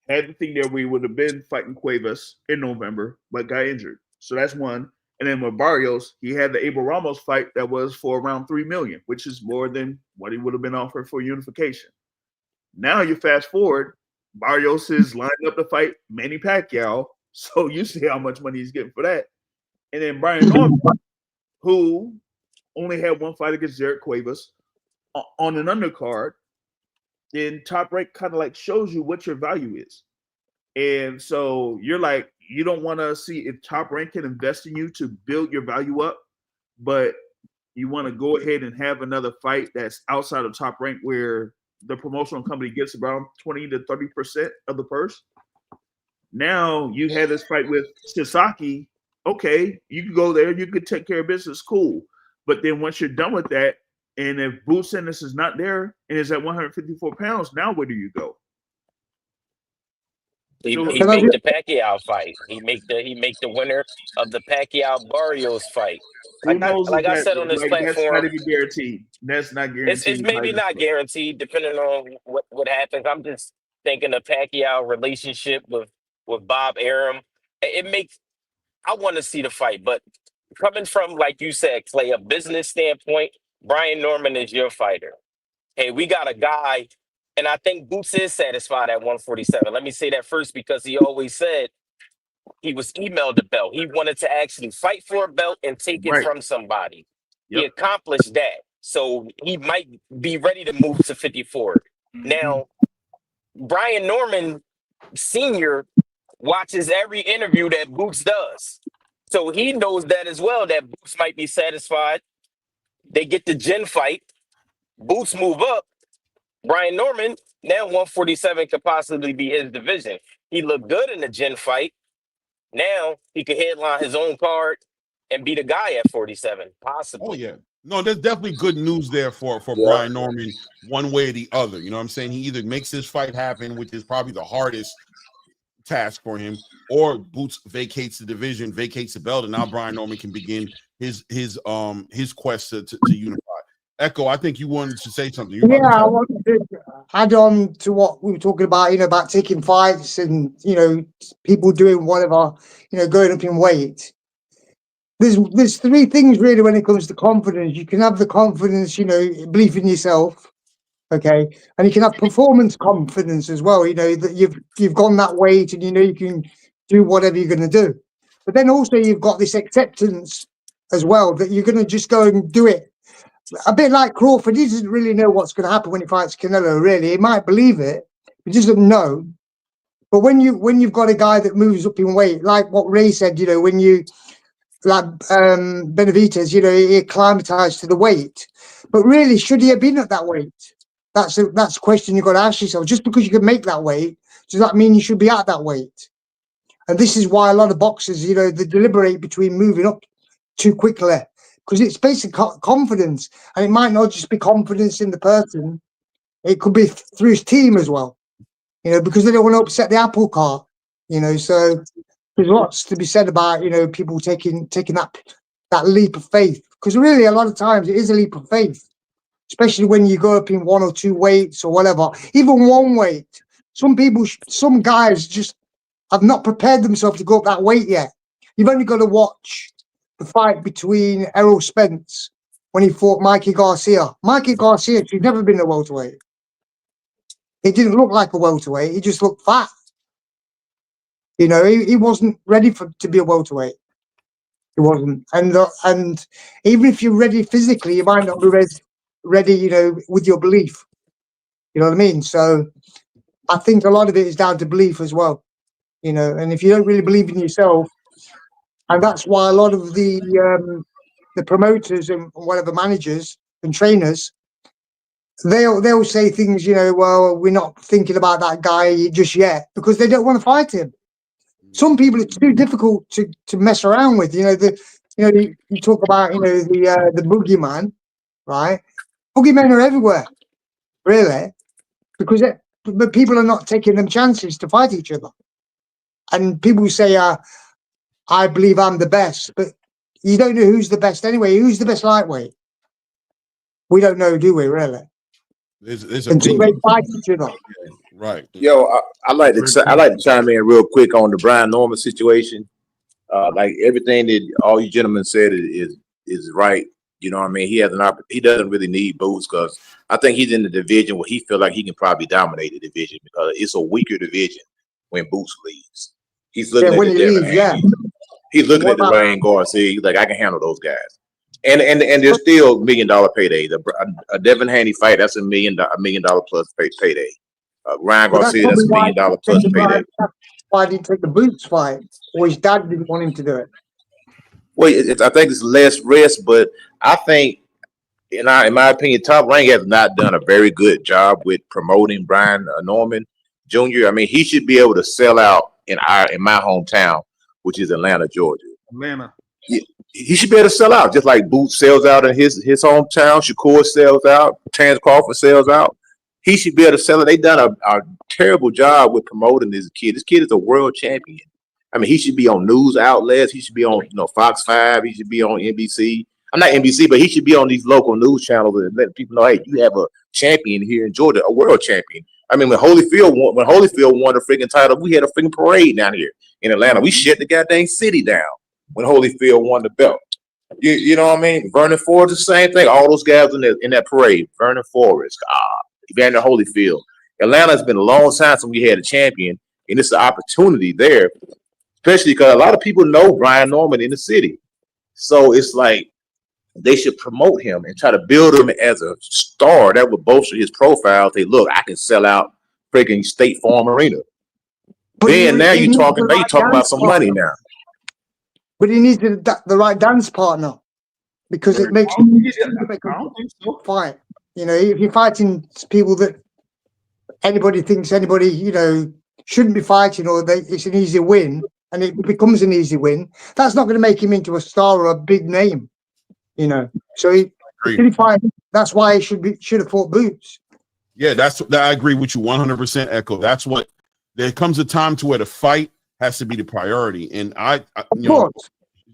had the thing there where he would have been fighting Cuevas in November, but got injured. So that's one. And then with Barrios, he had the Abel Ramos fight that was for around $3 million, which is more than what he would have been offered for unification. Now you fast forward, Barrios is lined up to fight Manny Pacquiao, so you see how much money he's getting for that. And then Brian Norman, who only had one fight against Jared Cuevas on an undercard, then Top Rank kind of like shows you what your value is. And so you're like, you don't want to see if Top Rank can invest in you to build your value up, but you want to go ahead and have another fight that's outside of Top Rank where the promotional company gets around 20 to 30% of the purse. Now you had this fight with Sasaki. Okay, you can go there, you could take care of business, cool. But then once you're done with that, and if Boots Ennis is not there and is at 154 pounds, now where do you go? He make the Pacquiao fight. He make the winner of the Pacquiao Barrios fight. Who knows? Like I said on this platform, that's not even guaranteed. That's not guaranteed. It's maybe not guaranteed, depending on what happens. I'm just thinking the Pacquiao relationship with Bob Arum. It makes I want to see the fight, but coming from, like you said, Clay, a business standpoint, Brian Norman is your fighter. Hey, we got a guy, and I think Boots is satisfied at 147. Let me say that first because he always said he was emailed the belt. He wanted to actually fight for a belt and take it from somebody. Yep. He accomplished that. So he might be ready to move to 54. Mm-hmm. Now, Brian Norman Sr. watches every interview that Boots does. So he knows that as well, that Boots might be satisfied. They get the Gin fight. Boots move up. Brian Norman, now 147 could possibly be his division. He looked good in the Gin fight. Now he could headline his own card and be the guy at 47, possibly. Oh, yeah. No, there's definitely good news there for Brian Norman, one way or the other. You know what I'm saying? He either makes his fight happen, which is probably the hardest task for him, or Boots vacates the division, vacates the belt, and now Brian Norman can begin his quest to unify. Echo, I think you wanted to say something. I wanted to add on to what we were talking about, about taking fights and, people doing whatever, going up in weight. There's three things really when it comes to confidence. You can have the confidence, belief in yourself, okay, and you can have performance confidence as well. That you've gone that weight and you can do whatever you're going to do. But then also you've got this acceptance as well that you're going to just go and do it. A bit like Crawford, he doesn't really know what's going to happen when he fights Canelo. Really, he might believe it, he doesn't know. But when you've got a guy that moves up in weight, like what Ray said, when you like Benavidez, he acclimatized to the weight. But really, should he have been at that weight? That's a question you've got to ask yourself. Just because you can make that weight, does that mean you should be at that weight? And this is why a lot of boxers, they deliberate between moving up too quickly, because it's basically confidence. And it might not just be confidence in the person. It could be through his team as well, because they don't want to upset the apple cart, so there's lots to be said about, people taking that leap of faith, because really a lot of times it is a leap of faith, especially when you go up in one or two weights or whatever, even one weight. Some guys just have not prepared themselves to go up that weight yet. You've only got to watch the fight between Errol Spence when he fought Mikey Garcia. Mikey Garcia, he'd never been a welterweight. He didn't look like a welterweight. He just looked fat. He wasn't ready to be a welterweight. He wasn't. And even if you're ready physically, you might not be ready, with your belief. You know what I mean? So I think a lot of it is down to belief as well. And if you don't really believe in yourself, and that's why a lot of the promoters and whatever managers and trainers, they'll say things, well, we're not thinking about that guy just yet, because they don't want to fight him. Some people, it's too difficult to mess around with. You talk about the boogeyman, right? Boogeymen are everywhere, really, but people are not taking them chances to fight each other. And people say, I believe I'm the best, but you don't know who's the best anyway. Who's the best lightweight? We don't know, do we, really? Until they fight each other. Right. Yo, I like to chime in real quick on the Brian Norman situation. Like everything that all you gentlemen said is right. You know what I mean? He has he doesn't really need Boots, because I think he's in the division where he feels like he can probably dominate the division, because it's a weaker division when Boots leaves. He's looking at the Devin. He's looking at the Ryan Garcia. He's like, I can handle those guys. And there's still $1 million paydays. A Devin Haney fight, that's $1 million plus payday. Ryan Garcia, that's $1 million plus payday. why did he take the Boots fight? Or his dad didn't want him to do it. Well, I think it's less risk, but I think, in my opinion, Top Rank has not done a very good job with promoting Brian Norman Jr. I mean, he should be able to sell out in my hometown, which is Atlanta, Georgia. Atlanta. He should be able to sell out, just like Boots sells out in his hometown. Shakur sells out. Terrence Crawford sells out. He should be able to sell it. They've done a terrible job with promoting this kid. This kid is a world champion. I mean, he should be on news outlets. He should be on, Fox 5. He should be on NBC. I'm not NBC, but he should be on these local news channels and letting people know, hey, you have a champion here in Georgia, a world champion. I mean, when Holyfield won the freaking title, we had a freaking parade down here in Atlanta. We shut the goddamn city down when Holyfield won the belt. You know what I mean? Vernon Forrest, the same thing. All those guys in that parade. Vernon Forrest, Evander Holyfield. Atlanta's been a long time since we had a champion, and it's an opportunity there. Especially because a lot of people know Brian Norman in the city. So it's like they should promote him and try to build him as a star that would bolster his profile. Say, look, I can sell out freaking State Farm Arena. But Then now you're talking about some money now. But he needs the right dance partner because it makes I don't think so. fight. If you're fighting people that anybody thinks shouldn't be fighting, or it's an easy win, and it becomes an easy win, that's not going to make him into a star or a big name, So that's why he should have fought Boots. Yeah, I agree with you 100%, Echo. That's what there comes a time to where the fight has to be the priority. And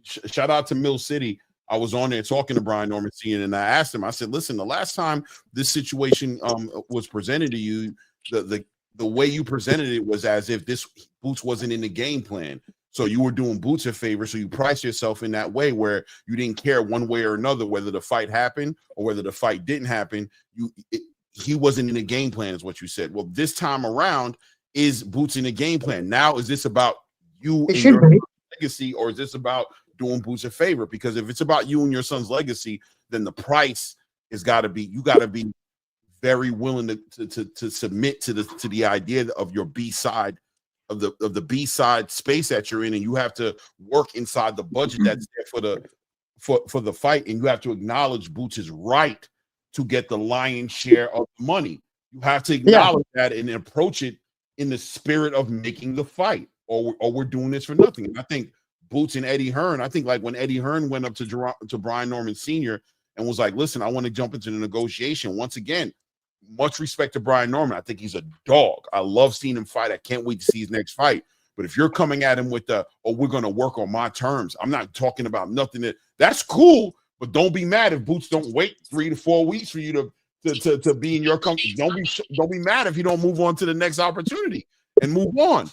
shout out to Mill City. I was on there talking to Brian Norman Sr. and I asked him, I said, listen, the last time this situation was presented to you, the way you presented it was as if this Boots wasn't in the game plan. So you were doing Boots a favor. So you priced yourself in that way where you didn't care one way or another, whether the fight happened or whether the fight didn't happen. He wasn't in the game plan is what you said. Well, this time around, is Boots in the game plan? Now, is this about you and your legacy, or is this about doing Boots a favor? Because if it's about you and your son's legacy, then the price has got to be, you got to be very willing to submit to the idea of your B-side of the B-side space that you're in, and you have to work inside the budget that's there for the fight, and you have to acknowledge Boots is right to get the lion's share of the money. You have to acknowledge that and approach it in the spirit of making the fight, or we're doing this for nothing. And I think Boots and Eddie Hearn, I think like when Eddie Hearn went up to Brian Norman Sr. and was like, listen, I want to jump into the negotiation. Once again, much respect to Brian Norman. I think he's a dog. I love seeing him fight. I can't wait to see his next fight. But if you're coming at him with we're going to work on my terms, I'm not talking about nothing that's cool, but don't be mad if Boots don't wait 3 to 4 weeks for you to be in your company. Don't be mad if you don't move on to the next opportunity and move on.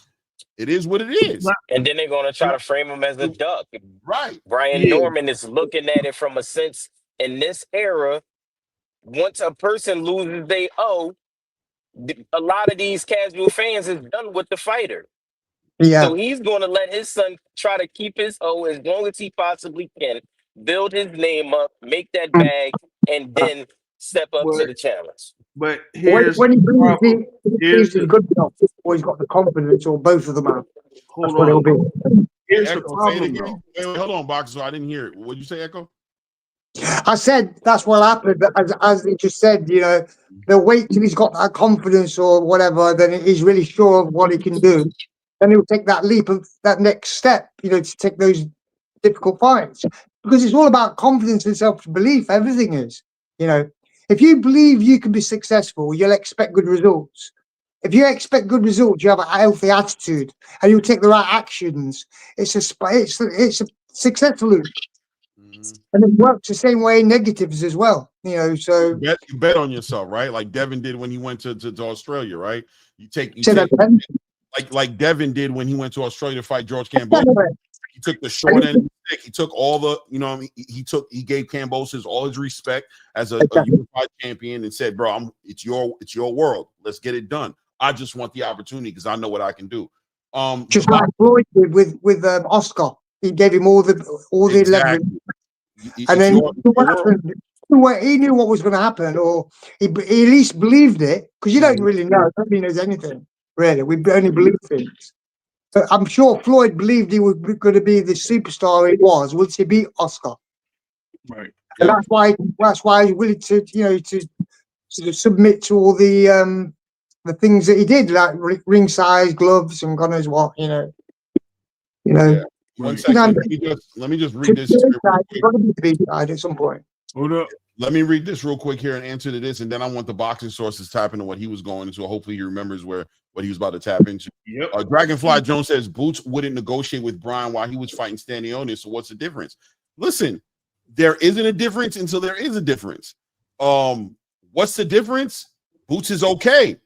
It is what it is. And then they're going to try to frame him as a duck. Right. Brian Norman is looking at it from a sense in this era. Once a person loses they owe, a lot of these casual fans is done with the fighter. Yeah. So he's going to let his son try to keep his O as long as he possibly can, build his name up, make that bag, and then step up to the challenge. But here's when he's good enough, or he's got the confidence, or both of them are. That's what it'll be. Here's the Echo, problem. wait, hold on, Boxer. I didn't hear it. What did you say, Echo? I said that's what happened, but as he just said, they'll wait till he's got that confidence or whatever, then he's really sure of what he can do. Then he'll take that leap of that next step, to take those difficult fights. Because it's all about confidence and self-belief. Everything is, if you believe you can be successful, you'll expect good results. If you expect good results, you have a healthy attitude and you'll take the right actions. It's a success loop. And it works the same way in negatives as well, so you bet on yourself, right? Like Devin did when he went to Australia, right? Like Devin did when he went to Australia to fight George Kambosos. He took the short end of the stick. He took all the, he gave Kambosos all his respect as a unified champion and said, bro, it's your world. Let's get it done. I just want the opportunity because I know what I can do. Just like Floyd did with Oscar. He gave him all the leverage. And then he knew what was going to happen, or he at least believed it, because you don't really know. Nobody knows anything, really. We only believe things. But I'm sure Floyd believed he was going to be the superstar he was once he beat Oscar. Right. And that's why he's willing to, to sort of submit to all the things that he did, like ring size, gloves, and God knows what, Yeah. Right. One second. Let me just read this. Got to be the B-side at some point. Hold up. Let me read this real quick here and answer to this, and then I want the boxing sources tap into what he was going into. Hopefully, he remembers what he was about to tap into. Yep. Dragonfly Jones says Boots wouldn't negotiate with Brian while he was fighting Stanionis. So what's the difference? Listen, there isn't a difference until there is a difference. What's the difference? Boots is okay.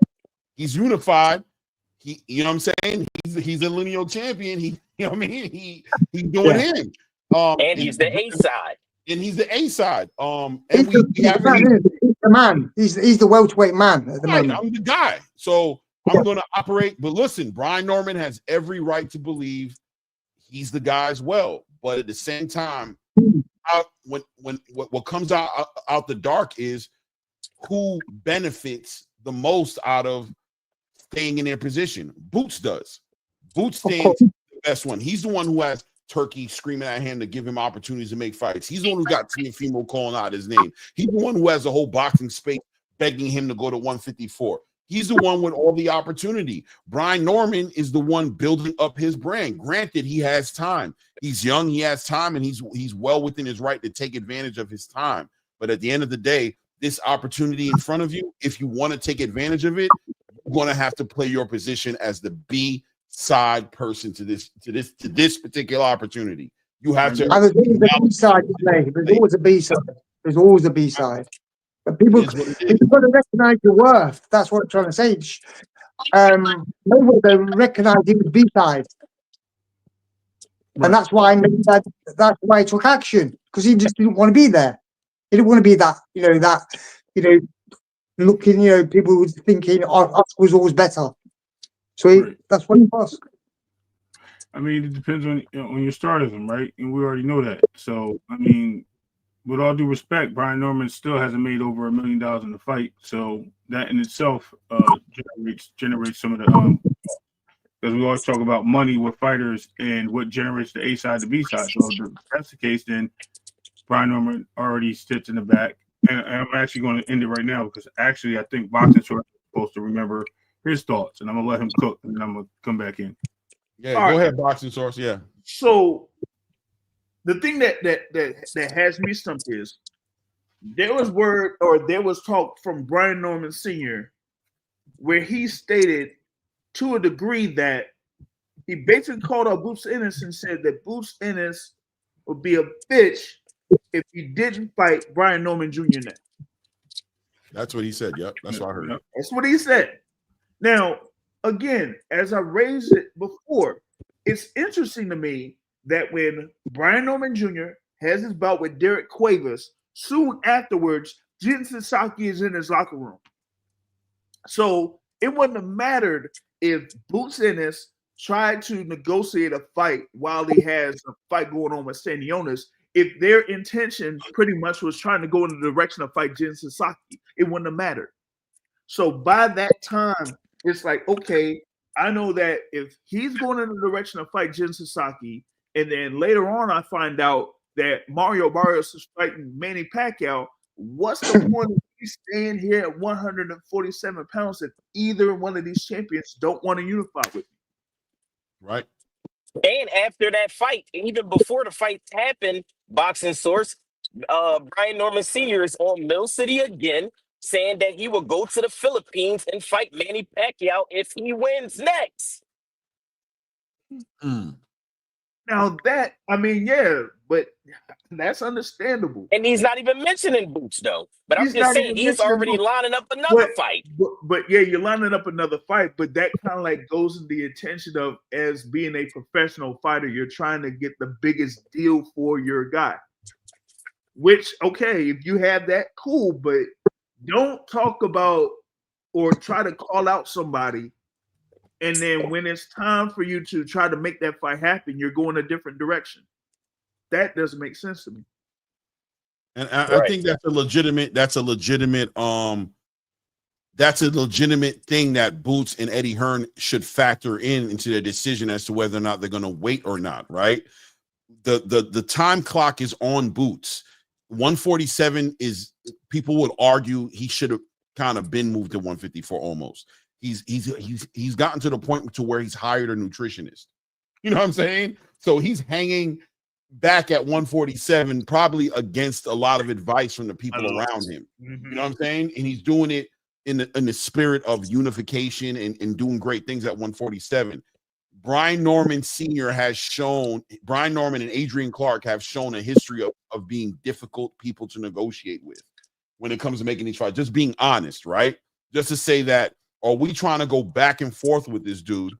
He's unified. He, you know what I'm saying? He's a lineal champion. He, you know what I mean? He's doing him. And he's the A side. And he's the A side. And He's the man. He's the welterweight man at the moment. I'm the guy. So I'm going to operate. But listen, Brian Norman has every right to believe he's the guy as well. But at the same time, what comes out the dark is who benefits the most out of staying in their position. Boots does. Boots stands the best one. He's the one who has Turkey screaming at him to give him opportunities to make fights. He's the one who got Teofimo calling out his name. He's the one who has the whole boxing space begging him to go to 154. He's the one with all the opportunity. Brian Norman is the one building up his brand. Granted, he has time. He's young, he has time, and he's well within his right to take advantage of his time. But at the end of the day, this opportunity in front of you, if you want to take advantage of it, you're going to have to play your position as the B side person to this particular opportunity. You have to. There's always a B-side to play. There's always a B-side. There's always a B-side. But people got to recognize your worth. That's what I'm trying to say. Mayweather recognized he was B-side, and that's why he took action, because he just didn't want to be there. He didn't want to be that. Looking. People were thinking Oscar was always better. So that's what he was. I mean, it depends on your stardom, right? And we already know that. So, I mean, with all due respect, Brian Norman still hasn't made over $1 million in the fight. So that in itself generates some of the because we always talk about money with fighters and what generates the A side to B side. So if that's the case, then Brian Norman already sits in the back. And I'm actually going to end it right now because actually I think boxing sort of supposed to remember his thoughts, and I'm gonna let him cook, and then I'm gonna come back in. Yeah, go ahead, boxing source. Yeah. So the thing that has me stumped is there was talk from Brian Norman Sr. where he stated to a degree that he basically called out Boots Ennis and said that Boots Ennis would be a bitch if he didn't fight Brian Norman Jr. next. That's what he said. Yep, that's what I heard. That's what he said. Now, again, as I raised it before, it's interesting to me that when Brian Norman Jr. has his bout with Derek Cuevas, soon afterwards, Jensen Saki is in his locker room. So it wouldn't have mattered if Boots Ennis tried to negotiate a fight while he has a fight going on with Stanionis. If their intention pretty much was trying to go in the direction of fight Jensen Saki, it wouldn't have mattered. So by that time, it's like, okay, I know that if he's going in the direction of fight Jensen Saki, and then later on I find out that Mario Barrios is fighting Manny Pacquiao, what's the point of me staying here at 147 pounds if either one of these champions don't want to unify with me? Right. And after that fight, even before the fight happened, boxing source, Brian Norman Sr. is on Mill City again, saying that he will go to the Philippines and fight Manny Pacquiao if he wins next. Now that, I mean, yeah, but that's understandable. And he's not even mentioning Boots, though. But I'm just saying, he's already lining up another fight. But yeah, you're lining up another fight, but that kind of like goes in the intention of, as being a professional fighter, you're trying to get the biggest deal for your guy. Which, okay, if you have that, cool, but don't talk about or try to call out somebody, and then when it's time for you to try to make that fight happen, you're going a different direction. That doesn't make sense to me. And I think that's a legitimate that's a legitimate thing that Boots and Eddie Hearn should factor into their decision as to whether or not they're going to wait or not, right? The time clock is on Boots. 147 is, people would argue he should have kind of been moved to 154 almost. He's gotten to the point to where he's hired a nutritionist. You know what I'm saying? So he's hanging back at 147, probably against a lot of advice from the people around him. You know what I'm saying? And he's doing it in the spirit of unification and doing great things at 147. Brian Norman Sr. has shown, Brian Norman and Adrian Clark have shown a history of being difficult people to negotiate with when it comes to making these fights. Just being honest, right? Just to say that, are we trying to go back and forth with this dude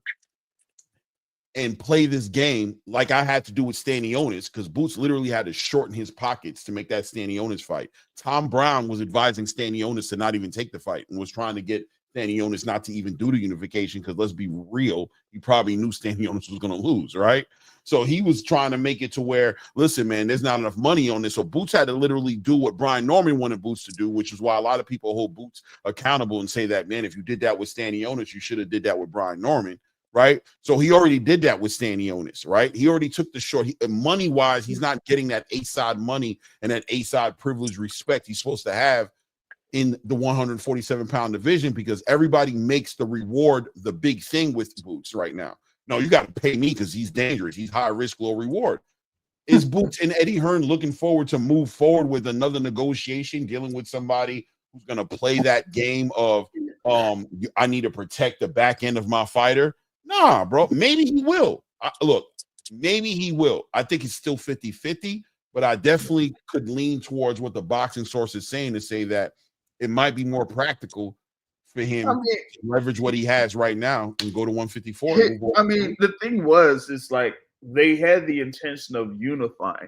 and play this game like I had to do with Stanionis, because Boots literally had to shorten his pockets to make that Stanionis fight. Tom Brown was advising Stanionis to not even take the fight and was trying to get Stanionis not to even do the unification, because let's be real, he probably knew Stanionis was going to lose, right? So he was trying to make it to where, listen, man, there's not enough money on this. So Boots had to literally do what Brian Norman wanted Boots to do, which is why a lot of people hold Boots accountable and say that, man, if you did that with Stanionis, you should have did that with Brian Norman. Right. So he already did that with Stanionis, right? He already took the short. Money wise, he's not getting that A-side money and that A-side privilege respect he's supposed to have in the 147-pound division, because everybody makes the reward the big thing with Boots right now. No, you got to pay me because he's dangerous. He's high risk, low reward. Is Boots and Eddie Hearn looking forward to move forward with another negotiation, dealing with somebody who's going to play that game of I need to protect the back end of my fighter? Nah, bro. Maybe he will. Look, maybe he will. I think it's still 50-50, but I definitely could lean towards what the boxing source is saying, to say that it might be more practical for him to leverage what he has right now and go to 154. I mean, the thing was, it's like they had the intention of unifying.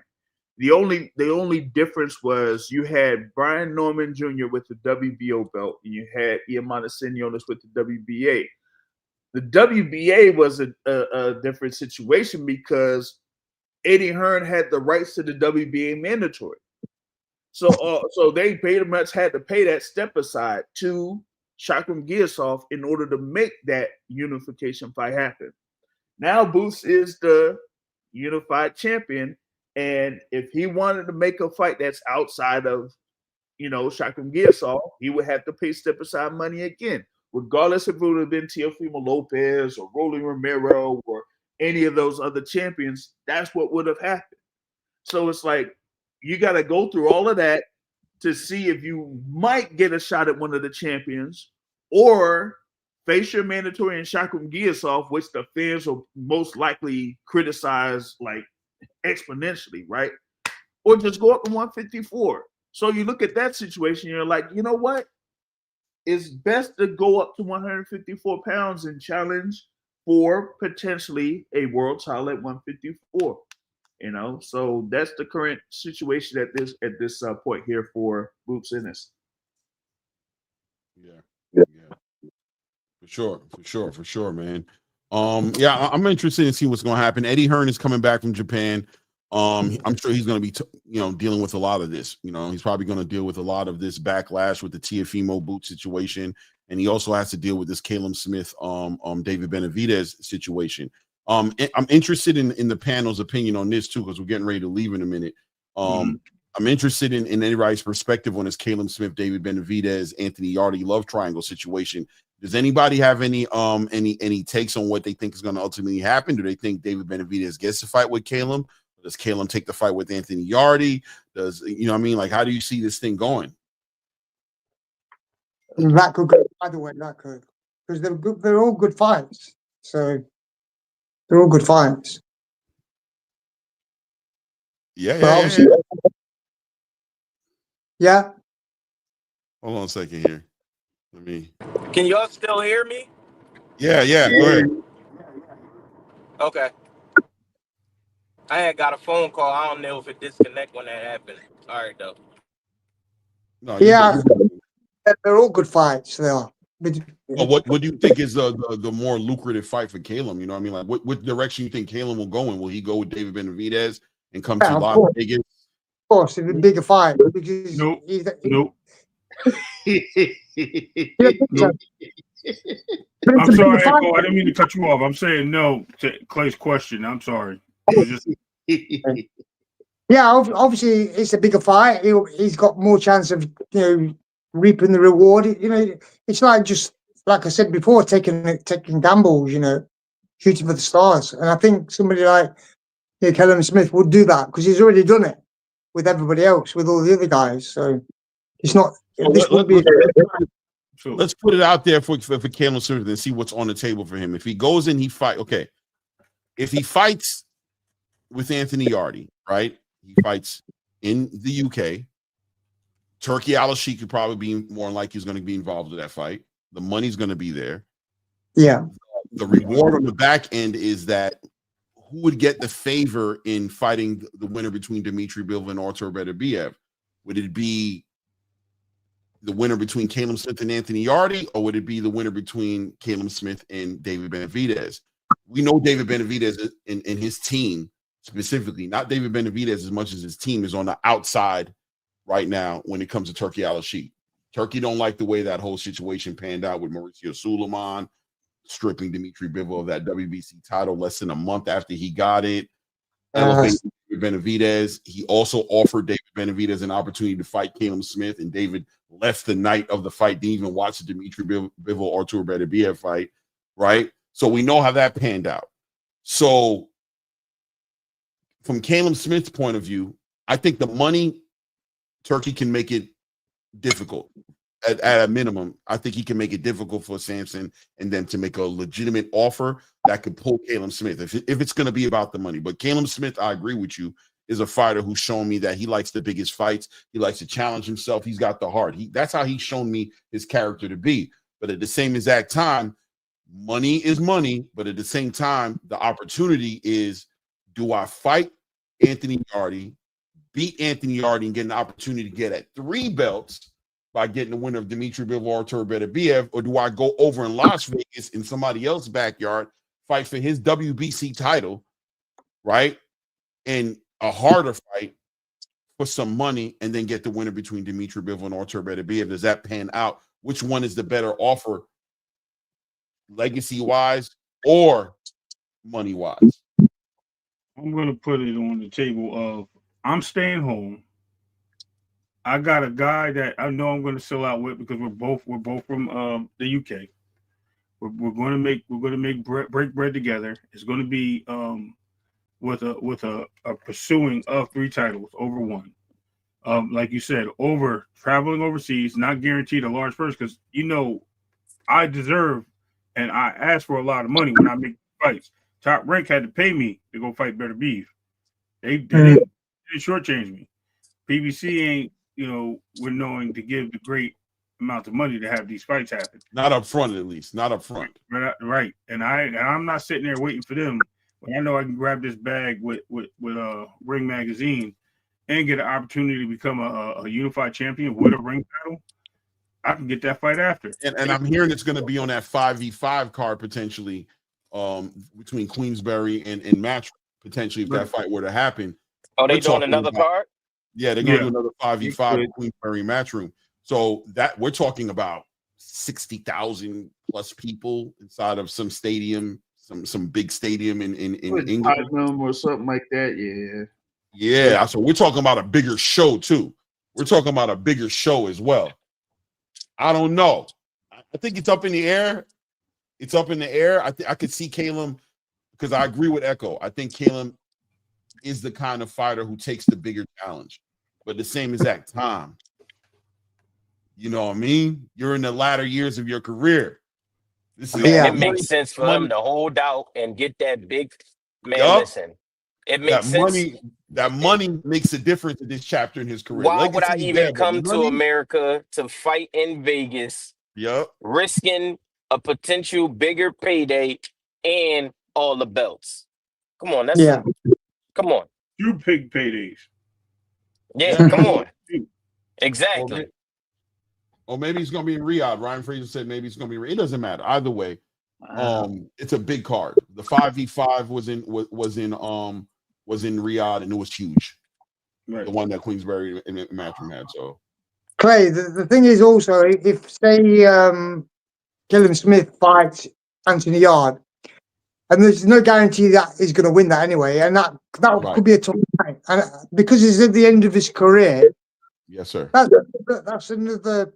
The only difference was you had Brian Norman Jr. with the WBO belt, and you had Iamana Stanionis with the WBA. The WBA was a different situation because Eddie Hearn had the rights to the WBA mandatory. So they pretty much had to pay that step aside to Shakram Giasov in order to make that unification fight happen. Now Boots is the unified champion, and if he wanted to make a fight that's outside of, Shakram Giasov, he would have to pay step aside money again. Regardless if it would have been Teofimo Lopez or Rolly Romero or any of those other champions, that's what would have happened. So it's like you got to go through all of that to see if you might get a shot at one of the champions, or face your mandatory in Shakram Giasov, which the fans will most likely criticize like exponentially, right? Or just go up to 154. So you look at that situation, you're like, you know what? It's best to go up to 154 pounds and challenge for potentially a world title at 154. So that's the current situation at this point here for Boots Ennis. Yeah, for sure, man. I'm interested in seeing what's going to happen. Eddie Hearn is coming back from Japan. I'm sure he's going to be, dealing with a lot of this. He's probably going to deal with a lot of this backlash with the Teofimo Boot situation, and he also has to deal with this Caleb Smith, David Benavidez situation. I'm interested in the panel's opinion on this too, because we're getting ready to leave in a minute. I'm interested in anybody's perspective on this Caleb Smith, David Benavidez, Anthony Yarde love triangle situation. Does anybody have any takes on what they think is going to ultimately happen? Do they think David Benavidez gets to fight with Caleb? Does Caleb take the fight with Anthony Yarde? Does like, how do you see this thing going? That could go either way. That could, because they're all good fights. So they're all good fights. Yeah. Hold on a second here. Can y'all still hear me? Yeah. Go ahead. Okay. I had got a phone call. I don't know if it disconnect when that happened. All right, though. No, they're all good fights. They are. What do you think is the more lucrative fight for Caleb? Like what direction you think Caleb will go in? Will he go with David Benavidez and come to Las Vegas? Of course, it's a bigger fight because Nope. Yeah, so- but it's I'm a bigger sorry, fight. Echo. I didn't mean to cut you off. I'm saying no to Clay's question. I'm sorry. It was just Yeah, obviously it's a bigger fight. He's got more chance of reaping the reward. It's like just like I said before, taking gambles. Shooting for the stars. And I think somebody like Callum Smith would do that because he's already done it with everybody else, with all the other guys. So it's not. So This would be. let's put it out there for Caleb Smith and see what's on the table for him. If he goes in, he fight. Okay, if he fights with Anthony Yarde, right? He fights in the UK. Turkey Al-Sheikh could probably be more like he's going to be involved with that fight. The money's going to be there. Yeah. The reward on the back end is that who would get the favor in fighting the winner between Dmitry Bivol and Artur Beterbiev? Would it be the winner between Caleb Smith and Anthony Yarde, or would it be the winner between Caleb Smith and David Benavidez? We know David Benavidez and his team specifically, not David Benavidez as much as his team, is on the outside right now when it comes to Turkey Al-Sheikh. Turkey don't like the way that whole situation panned out with Mauricio Suleiman stripping Dmitry Bivol of that WBC title less than a month after he got it. Elevated Benavidez. He also offered David Benavidez an opportunity to fight Caleb Smith, and David left the night of the fight, didn't even watch the Dmitry Bivol Artur Beterbiev fight, right? So we know how that panned out. So from Caleb Smith's point of view, I think the money, Turkey can make it difficult. At a minimum, I think he can make it difficult for Sampson and them to make a legitimate offer that could pull Caleb Smith if it's going to be about the money. But Caleb Smith, I agree with you, is a fighter who's shown me that he likes the biggest fights. He likes to challenge himself. He's got the heart. That's how he's shown me his character to be. But at the same exact time, money is money. But at the same time, the opportunity is, do I fight Anthony Yarde, beat Anthony Yarde, and get an opportunity to get at 3 belts by getting the winner of Dmitry Bivol Artur Beterbiev, or do I go over in Las Vegas in somebody else's backyard, fight for his WBC title, right? And a harder fight for some money, and then get the winner between Dmitry Bivol and Artur Beterbiev? Does that pan out? Which one is the better offer, legacy-wise or money-wise? I'm going to put it on the table of I'm staying home. I got a guy that I know I'm going to sell out with because we're both from the UK. We're going to make break bread together. It's going to be with a pursuing of 3 titles over 1. Like you said, over traveling overseas, not guaranteed a large purse because I deserve and I ask for a lot of money when I make fights. Top Rank had to pay me to go fight Beterbiev. They didn't shortchange me. PBC ain't. We're knowing to give the great amount of money to have these fights happen. Not up front, at least. Not up front. Right. And I'm not sitting there waiting for them. But I know I can grab this bag with Ring Magazine and get an opportunity to become a unified champion with a ring title. I can get that fight after. And I'm hearing it's going to be on that 5v5 card potentially between Queensberry and Matchroom, potentially, if that fight were to happen. Oh, they doing another card? Yeah, they're going to do another 5v5 Queensberry Matchroom. So that we're talking about 60,000 plus people inside of some stadium, some big stadium in England or something like that. Yeah. So we're talking about a bigger show too. We're talking about a bigger show as well. I don't know. I think it's up in the air. It's up in the air. I could see Caleb, because I agree with Echo. I think Caleb is the kind of fighter who takes the bigger challenge. But at the same exact time, you know what I mean? You're in the latter years of your career. It makes sense for him to hold out and get that big man. Listen, it makes sense. That money makes a difference in this chapter in his career. Why would I even come to America to fight in Vegas? Risking a potential bigger payday and all the belts. Come on, come on. 2 big paydays. Yeah, come on. Exactly. Or maybe he's going to be in Riyadh. Ryan Fraser said maybe it's going to be. It doesn't matter either way. It's a big card. The 5v5 was in Riyadh, and it was huge. Right. The one that Queensberry and Matchroom had. So Clay, the thing is also, if say Gillian Smith fights Anthony Yard, and there's no guarantee that he's going to win that anyway, and that Right. could be a tough fight, and because he's at the end of his career, Yes, sir. that's another,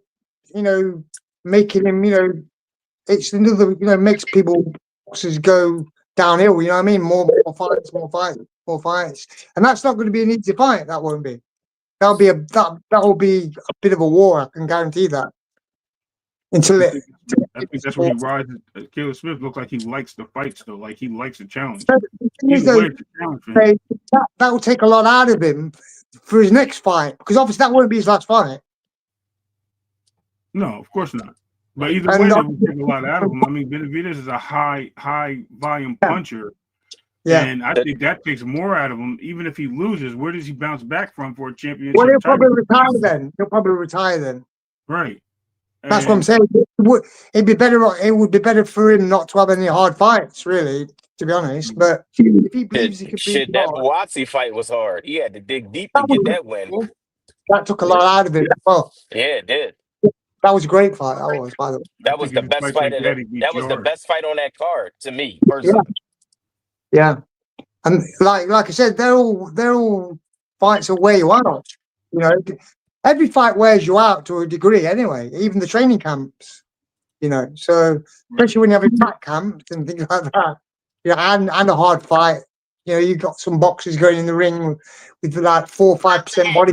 making him, it's another, makes people boxers go downhill. You know what I mean? More fights, and that's not going to be an easy fight. That won't be. That'll be a bit of a war. I can guarantee that. I think that's where he rises. Caleb Smith looks like he likes the fights, though. Like he likes the challenge. That will take a lot out of him for his next fight, because obviously that won't be his last fight. No, of course not. But either way, that will take a lot out of him. I mean, Benavidez is a high volume puncher. Yeah. And I think that takes more out of him. Even if he loses, where does he bounce back from for a championship? Well, he'll probably retire then. Right. That's what I'm saying. It would be better for him not to have any hard fights, really, to be honest. But if he believes he could beat that Buatsi fight was hard. He had to dig deep to get that win. That took a lot out of it as well. Yeah, it did. That was a great fight. That was, by the way. That was the best fight. That was the best fight on that card to me personally. Yeah. And like I said, they're all fights that wear you out. Every fight wears you out to a degree anyway, even the training camps, so especially when you have attack camps and things like that, and a hard fight, you've got some boxers going in the ring with like 4 or 5% body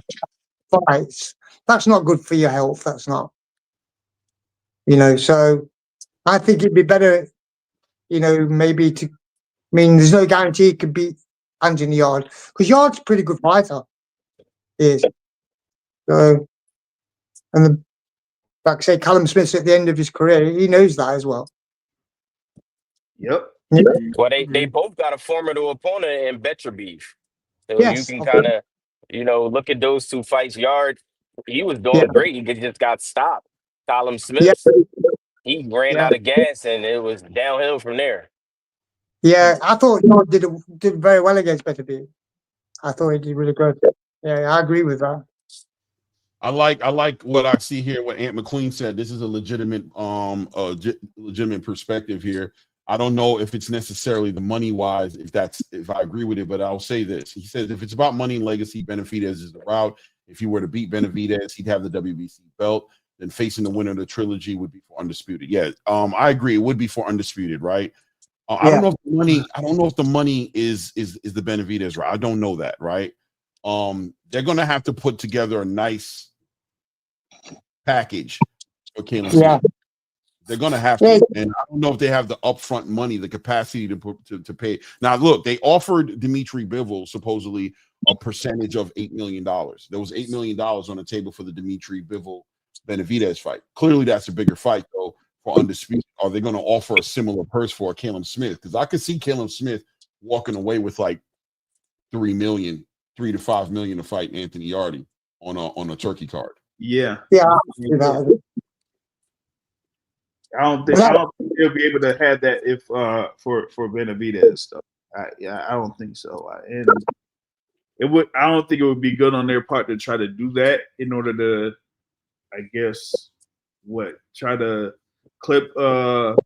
fights. That's not good for your health. That's not, so I think it'd be better, maybe there's no guarantee it could beat Anthony Yard, because Yard's a pretty good fighter. He is. So, like I say, Callum Smith's at the end of his career. He knows that as well. Yep. Well, they both got a formidable opponent in Beterbiev. So you can kind of, look at those two fights. Yard, he was doing great. He just got stopped. Callum Smith, he ran out of gas, and it was downhill from there. Yeah, I thought Yard did very well against Beterbiev. I thought he did really good. Yeah, I agree with that. I like what I see here. What Ant McQueen said. This is a legitimate perspective here. I don't know if it's necessarily the money wise, if I agree with it, but I'll say this. He says if it's about money and legacy, Benavidez is the route. If he were to beat Benavidez, he'd have the WBC belt. Then facing the winner of the trilogy would be for undisputed. Yeah, I agree. It would be for undisputed, right? I don't know if the money. I don't know if the money is the Benavidez route. I don't know that, right? They're gonna have to put together a nice package for Caleb Smith. Yeah. They're gonna have to, and I don't know if they have the upfront money, the capacity to pay. Now, look, they offered Dimitri Bivol supposedly a percentage of $8 million. There was $8 million on the table for the Dimitri Bivol Benavidez fight. Clearly, that's a bigger fight, though. For undisputed, are they going to offer a similar purse for Caleb Smith? Because I could see Caleb Smith walking away with like $3 to $5 million to fight Anthony Yardy on a turkey card. Yeah. Yeah. I don't think they'll be able to have that if for Benavidez stuff. I don't think so. And I don't think it would be good on their part to try to do that in order to, I guess, try to clip the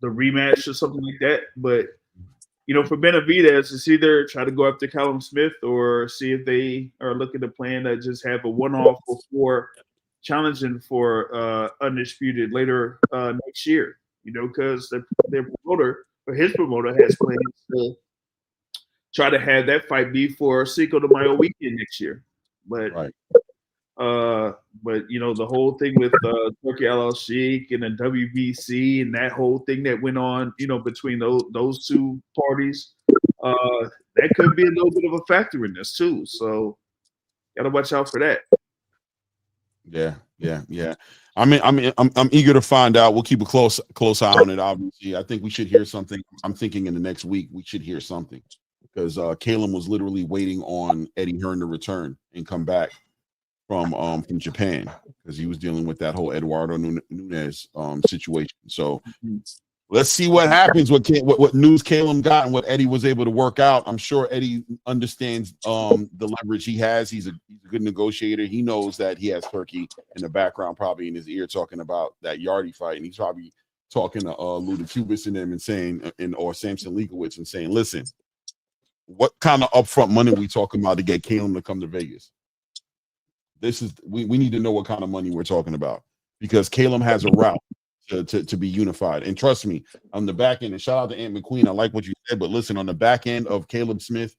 rematch or something like that. But for Benavidez, it's either try to go after Callum Smith or see if they are looking to plan to just have a one-off before challenging for undisputed later next year. Because their promoter or his promoter has plans to try to have that fight be for Cinco de Mayo weekend next year. But right. But the whole thing with Turkey Al Sheikh and the WBC and that whole thing that went on, between those two parties, that could be a little bit of a factor in this too. So, gotta watch out for that. Yeah. I'm eager to find out. We'll keep a close eye on it. Obviously, I think we should hear something. I'm thinking in the next week we should hear something because Caleb was literally waiting on Eddie Hearn to return and come back from Japan because he was dealing with that whole Eduardo Nunes situation. So Let's see what happens. What news Caleb got and what Eddie was able to work out. I'm sure Eddie understands the leverage he has. He's a good negotiator. He knows that he has Turkey in the background, probably in his ear, talking about that Yardy fight, and he's probably talking to Luda Cubis and them and saying, or Samson Leakowitz and saying, listen, what kind of upfront money are we talking about to get Caleb to come to Vegas? We need to know what kind of money we're talking about, because Caleb has a route to be unified. And trust me, on the back end, and shout out to Ant McQueen, I like what you said, but listen, on the back end of Caleb Smith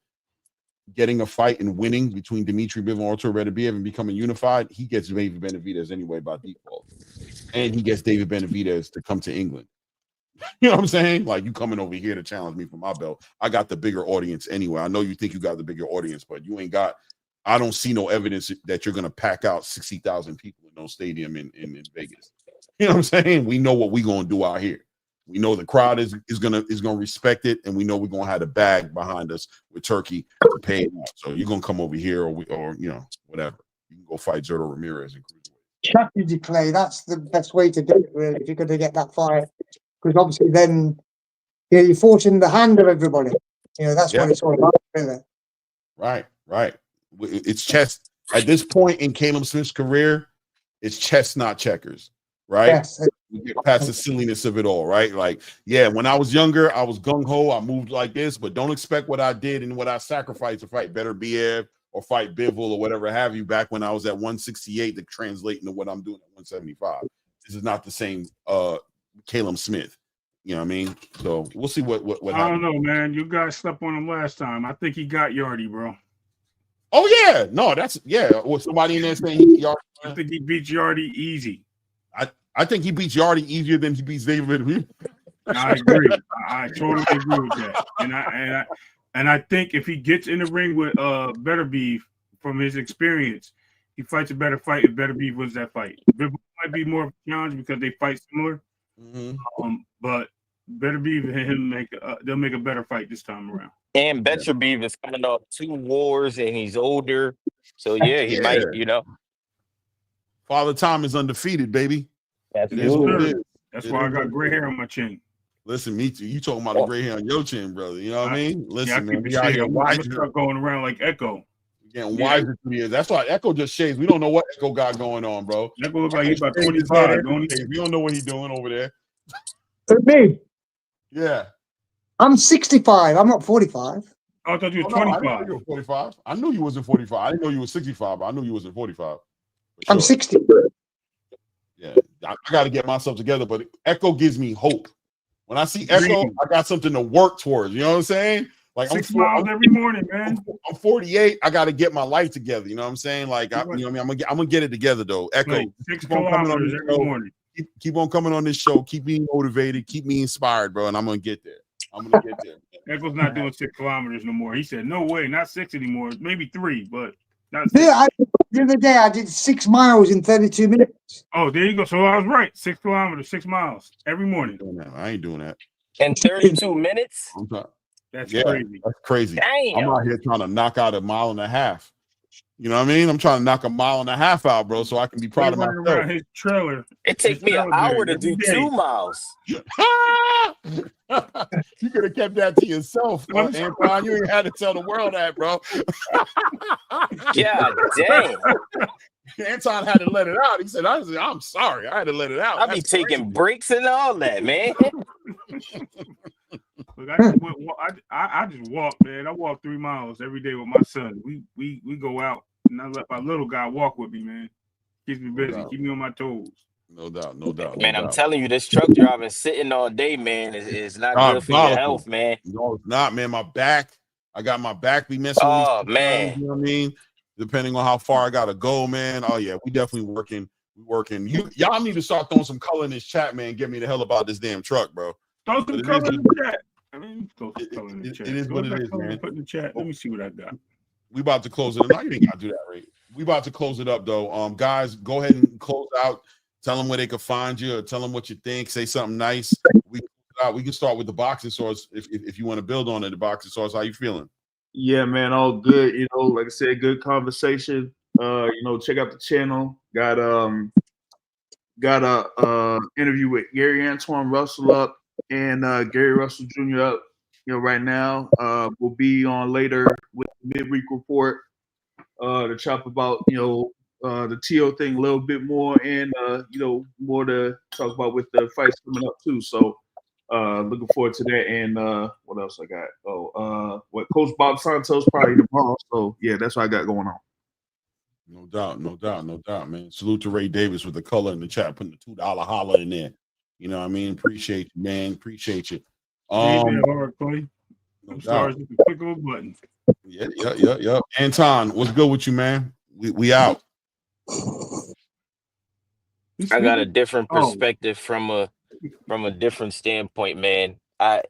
getting a fight and winning between Dimitri Bivol and Artur Beterbiev and becoming unified, he gets David Benavidez anyway by default. And he gets David Benavidez to come to England. You know what I'm saying? Like, you coming over here to challenge me for my belt. I got the bigger audience anyway. I know you think you got the bigger audience, but you ain't got, I don't see no evidence that you're going to pack out 60,000 people in no stadium in Vegas. You know what I'm saying? We know what we're going to do out here. We know the crowd is gonna respect it, and we know we're gonna have the bag behind us with Turkey to pay it out. So you're gonna come over here, or you know, whatever. You can go fight Zerto Ramirez and cruiserweight. Strategy play. That's the best way to do it, really, if you're going to get that fight. Because obviously, then you're forcing the hand of everybody. You know, that's what it's all about, really. Right. It's chess at this point in Caleb Smith's career. It's chess, not checkers. Right. Yes. You get past the silliness of it all, right? Like, yeah, when I was younger, I was gung-ho, I moved like this, but don't expect what I did and what I sacrificed to fight Beterbiev or fight Bivol or whatever have you back when I was at 168 to translate into what I'm doing at 175. This is not the same Caleb Smith. You know what I mean? So we'll see what happens. I don't know, man. You guys slept on him last time. I think he got Yardy, bro. Oh, yeah. No, was somebody in there saying he Yardy? I think he beat Yardy easy. I think he beats Yardy easier than he beats David. I agree. I totally agree with that. And I think if he gets in the ring with Beterbiev, from his experience, he fights a better fight if Beterbiev wins that fight. It might be more of a challenge because they fight similar. Mm-hmm. But Beterbiev and him they'll make a better fight this time around. And Beterbiev is coming off 2 wars, and he's older, so he might, you know. Father Time is undefeated, baby. That's why I got gray hair on my chin. Listen, me too. You talking about the gray hair on your chin, brother? You know what I mean? Listen, man, we out here start going around like Echo. Getting wiser through the years. That's why Echo just shades. We don't know what Echo got going on, bro. Echo looks like he's about 25. We don't know what he's doing over there. Me? Yeah. I'm 65. I'm not 45. I thought you were 25. I knew you were 45. I knew you wasn't 45. I didn't know you were 65, but I knew you wasn't 45. Sure. I'm 60. Yeah, I got to get myself together, but Echo gives me hope. When I see Echo, I got something to work towards. You know what I'm saying? Like 6 miles every morning, man. I'm 48. I got to get my life together. You know what I'm saying? Like, you know what I mean? I'm gonna get it together though. Echo, wait, 6 kilometers every morning. Keep on coming on this show. Keep me motivated. Keep me inspired, bro. And I'm gonna get there. Echo's not doing 6 kilometers no more. He said, "No way, not 6 anymore. Maybe 3, but." The other day I did 6 miles in 32 minutes. Oh, there you go. So I was right. 6 kilometers, 6 miles every morning. I ain't doing that. In 32 minutes? That's crazy. That's crazy. Damn. I'm out here trying to knock out 1.5 miles. You know what I mean? I'm trying to knock 1.5 miles out, bro, so I can be proud of myself. Around his trailer. It takes me an hour to do 2 miles. You could have kept that to yourself, Anton. You ain't had to tell the world that, bro. Yeah, dang. Anton had to let it out. He said, I'm sorry. I had to let it out. I be taking breaks and all that, man. Look, I just walk, man. I walk 3 miles every day with my son. We go out, and I let my little guy walk with me, man. Keeps me busy, keep me on my toes. No doubt. Man, I'm telling you, this truck driving, sitting all day, man, is not good for your health, man. No, it's not, man. My back, I got my back be messing with me. Oh, man. You know what I mean? Depending on how far I gotta go, man. Oh yeah, we definitely working. Y'all need to start throwing some color in this chat, man. Get me the hell about this damn truck, bro. Throw some color in the chat. It is what it is, man. Put in the chat. Let me see what I got. We about to close it. No, you ain't gotta do that, right? We about to close it up, though. Guys, go ahead and close out. Tell them where they can find you, or tell them what you think. Say something nice. We can start with the boxing source if you want to build on it. The boxing source. How you feeling? Yeah, man, all good. You know, like I said, good conversation. Check out the channel. Got a interview with Gary Antoine Russell up. and Gary Russell Jr. up, right now. We'll be on later with the midweek report to chop about, the TO thing a little bit more, and more to talk about with the fights coming up too. So looking forward to that. And what else I got? What Coach Bob Santos probably tomorrow. So yeah, that's what I got going on. No doubt, man. Salute to Ray Davis with the color in the chat, putting the $2 holler in there. You know what I mean? Appreciate you, man. Appreciate you. Hard, Clay. No I'm doubt. sorry, you can click on a button. Yeah. Anton, what's good with you, man? We out. I got a different perspective from a different standpoint, man. A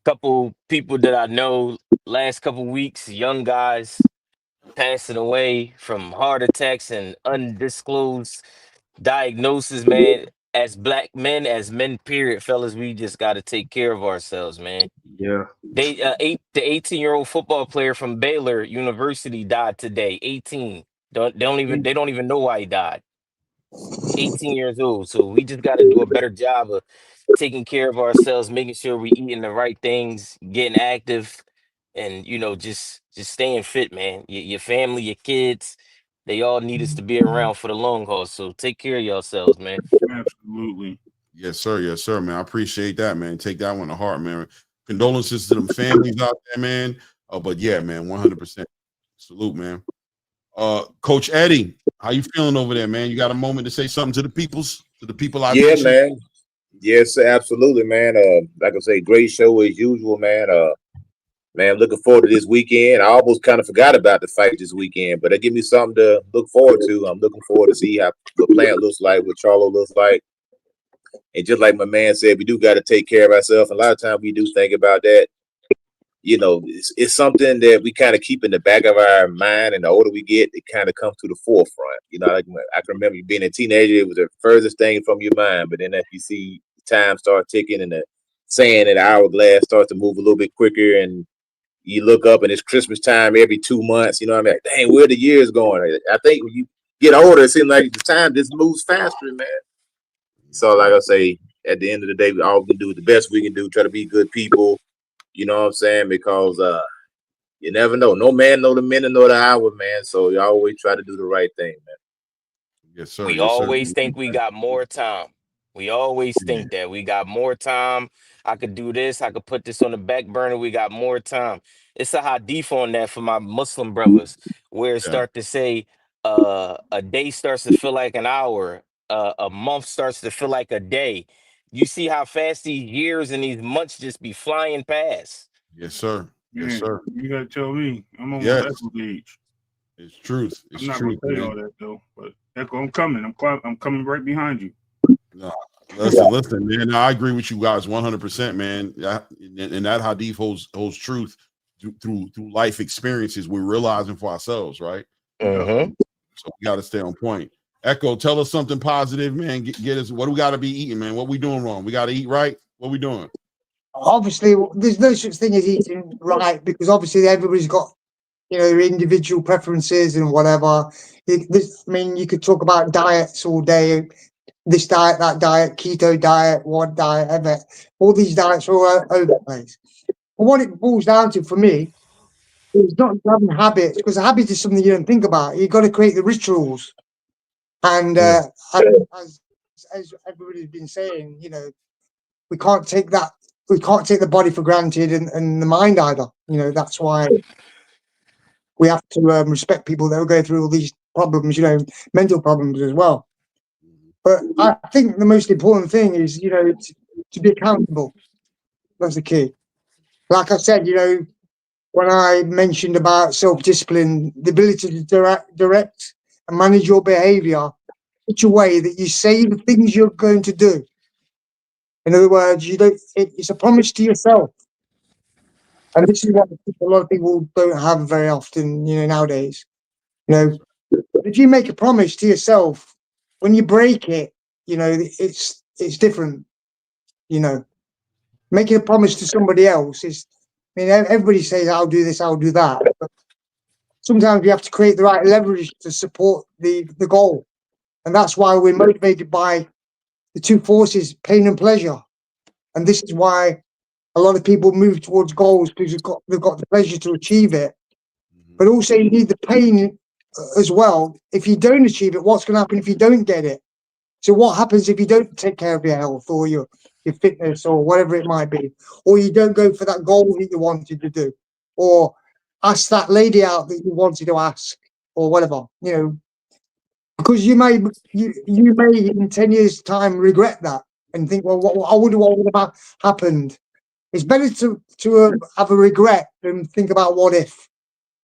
couple people that I know last couple weeks, young guys passing away from heart attacks and undisclosed diagnosis, man. As black men, as men, period, fellas, we just got to take care of ourselves, man. Yeah. The 18-year-old football player from Baylor University died today. 18. They don't even know why he died. 18 years old. So we just got to do a better job of taking care of ourselves, making sure we eating the right things, getting active, and just staying fit, man. Your family, your kids, they all need us to be around for the long haul. So take care of yourselves, man. Absolutely. Yes, sir, man. I appreciate that, man. Take that one to heart, man. Condolences to them families out there, man. But yeah, man, 100%. Salute, man. Coach Eddie, how you feeling over there, man? You got a moment to say something to the people I mentioned? Man. Yes, absolutely, man. Like I say, great show as usual, man. Man, looking forward to this weekend. I almost kind of forgot about the fight this weekend, but it give me something to look forward to. I'm looking forward to see how the plant looks like, what Charlo looks like. And just like my man said, we do got to take care of ourselves. A lot of times we do think about that. It's something that we kind of keep in the back of our mind, and the older we get, it kind of comes to the forefront. Like I can remember you being a teenager, it was the furthest thing from your mind. But then if you see time start ticking and the sand in the hourglass starts to move a little bit quicker, and you look up and it's Christmas time every 2 months, like, dang, where the years going? I think when you get older, it seems like the time just moves faster, man. So like I say, at the end of the day, all we can do is the best we can do, try to be good people. You know what I'm saying? Because you never know. No man know the minute nor the hour, man. So you always try to do the right thing, man. Yes, sir. We always think we got more time. We always think that we got more time. I could do this. I could put this on the back burner. We got more time. It's a hadith on that for my Muslim brothers, where it start to say a day starts to feel like an hour. A month starts to feel like a day. You see how fast these years and these months just be flying past. Yes, sir. Man, yes, sir. You gotta tell me. I'm on my Echo age. It's truth. I'm not gonna say all that though, but Echo, I'm coming. I'm coming right behind you. No, listen, man. No, I agree with you guys 100%, man. And that hadith holds truth through life experiences we're realizing for ourselves, right? Mm-hmm. So we got to stay on point. Echo, tell us something positive, man. Get us. What do we got to be eating, man? What we doing wrong? We got to eat right. What we doing? Obviously, there's no such thing as eating right, because obviously everybody's got their individual preferences and whatever. You could talk about diets all day. This diet, that diet, keto diet, one diet, ever. All these diets are all over the place. But what it boils down to for me is not having habits, because a habit is something you don't think about. You've got to create the rituals. And as everybody's been saying, we can't take the body for granted and the mind either. That's why we have to respect people that will go through all these problems, mental problems as well. But I think the most important thing is, to be accountable. That's the key. Like I said, when I mentioned about self-discipline, the ability to direct and manage your behavior in such a way that you say the things you're going to do. In other words, it's a promise to yourself. And this is what a lot of people don't have very often, nowadays. If you make a promise to yourself, when you break it, it's different. Making a promise to somebody else is, everybody says, I'll do this, I'll do that. But sometimes you have to create the right leverage to support the goal. And that's why we're motivated by the two forces, pain and pleasure. And this is why a lot of people move towards goals, because they've got the pleasure to achieve it. But also you need the pain as well. If you don't achieve it, what's going to happen if you don't get it? So what happens if you don't take care of your health or your fitness or whatever it might be, or you don't go for that goal that you wanted to do, or ask that lady out that you wanted to ask, or whatever, because you may in 10 years' time regret that and think, well, what would have happened? It's better to have a regret than think about what if.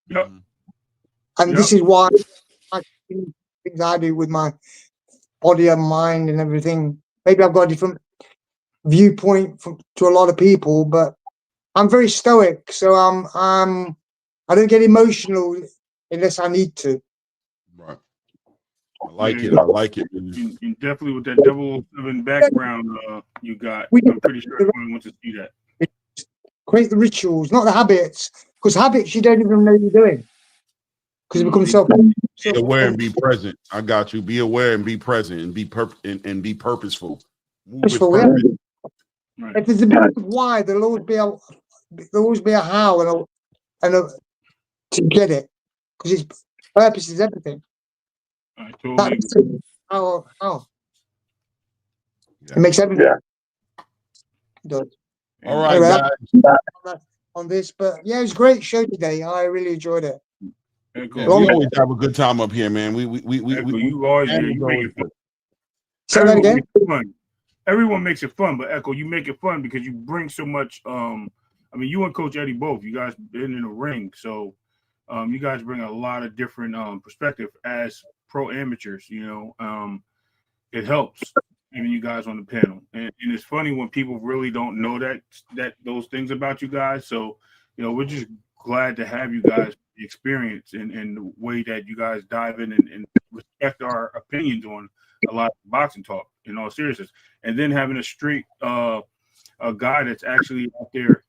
Yep. And this is why I do things I do with my body and mind and everything. Maybe I've got a different viewpoint to a lot of people, but I'm very stoic, so I don't get emotional unless I need to. Right. I like it. I like it. And definitely with that 007 background you got, I'm pretty sure everyone wants to see that. Create the rituals, not the habits, because habits you don't even know you're doing. Because it becomes be aware and be present. I got you. Be aware and be present and be purposeful. Move with purpose. Right. If there's a bit of why, there'll always be a how and a to get it, because its purpose is everything. I totally agree. How it makes everything. It does. All right, guys. On this, but yeah, it was a great show today. I really enjoyed it. Yeah, we always have a good time up here, man. We you always you make it fun. Say that again. Everyone makes it fun, but Echo, you make it fun because you bring so much. I mean, you and Coach Eddie both. You guys been in the ring, so you guys bring a lot of different perspective as pro amateurs. It helps having you guys on the panel, and it's funny when people really don't know that those things about you guys. So we're just glad to have you guys experience and the way that you guys dive in and respect our opinions on a lot of boxing talk in all seriousness, and then having a straight a guy that's actually out there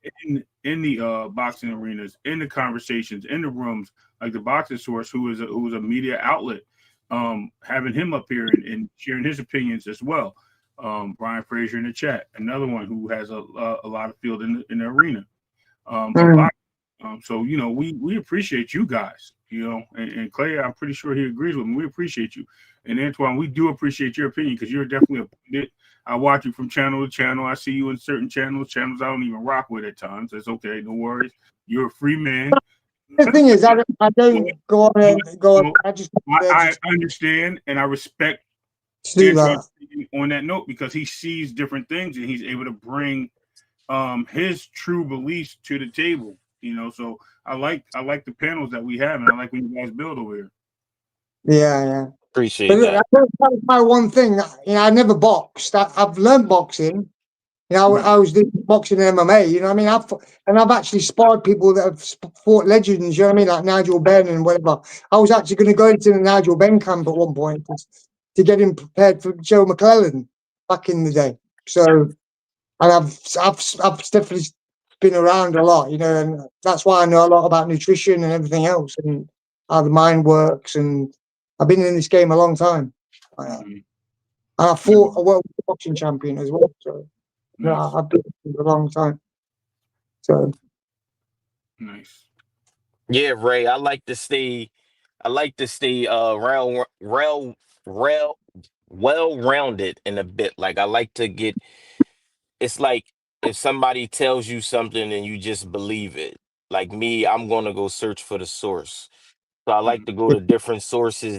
in the boxing arenas, in the conversations, in the rooms, like the Boxing Source, who is a media outlet, having him up here and sharing his opinions as well. Brian Frazier in the chat, another one who has a lot of field in the arena. So we appreciate you guys, and Clay, I'm pretty sure he agrees with me. We appreciate you, and Antoine, we do appreciate your opinion because you're definitely a pundit. I watch you from channel to channel. I see you in certain channels I don't even rock with at times. That's okay, no worries. You're a free man. The thing is, I don't go on and go on. I understand and I respect Antoine on that note because he sees different things and he's able to bring his true beliefs to the table. So I like the panels that we have, and I like when you guys build over here. Yeah. Appreciate that. That's my one thing. I never boxed. I've learned boxing. I was doing boxing and MMA. You know what I mean? I've actually sparred people that have fought legends. You know what I mean? Like Nigel Benn and whatever. I was actually going to go into the Nigel Benn camp at one point to get him prepared for Joe McClellan back in the day. So, and I've definitely been around a lot, and that's why I know a lot about nutrition and everything else and how the mind works. And I've been in this game a long time. And I fought a world boxing champion as well. So I've been in a long time. So nice. Yeah, Ray. I like to stay well-rounded in a bit. Like I like to get. It's like if somebody tells you something and you just believe it. Like me, I'm gonna go search for the source. So I like to go to different sources,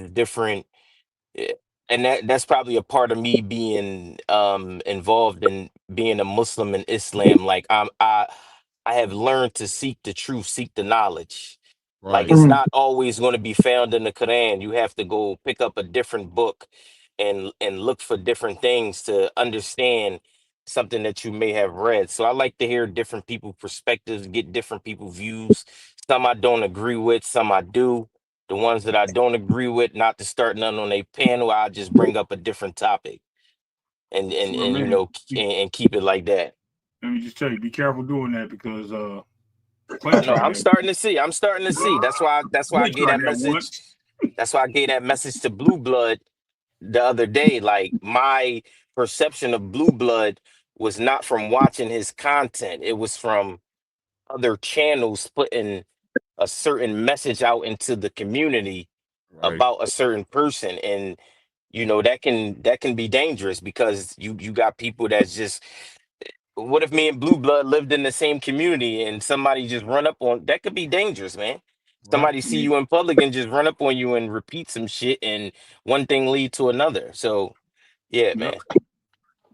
and that's probably a part of me being involved in being a Muslim in Islam. Like I have learned to seek the truth, seek the knowledge. Like Right. it's not always going to be found in the Quran. You have to go pick up a different book and look for different things to understand something that you may have read. So I like to hear different people's perspectives, get different people's views. Some I don't agree with, some I do. The ones that I don't agree with, not to start none on a panel, I just bring up a different topic and and keep it like that. Let me just tell you, be careful doing that because No, I'm starting to see. That's why I gave that message. That's why I gave that message to Blue Blood the other day. Like my perception of Blue Blood was not from watching his content. It was from other channels putting a certain message out into the community Right. about a certain person. And that can be dangerous because you got people that's just, what if me and Blue Blood lived in the same community and somebody just run up on, that could be dangerous, man. Right. Somebody see you in public and just run up on you and repeat some shit, and one thing lead to another. So yeah, man.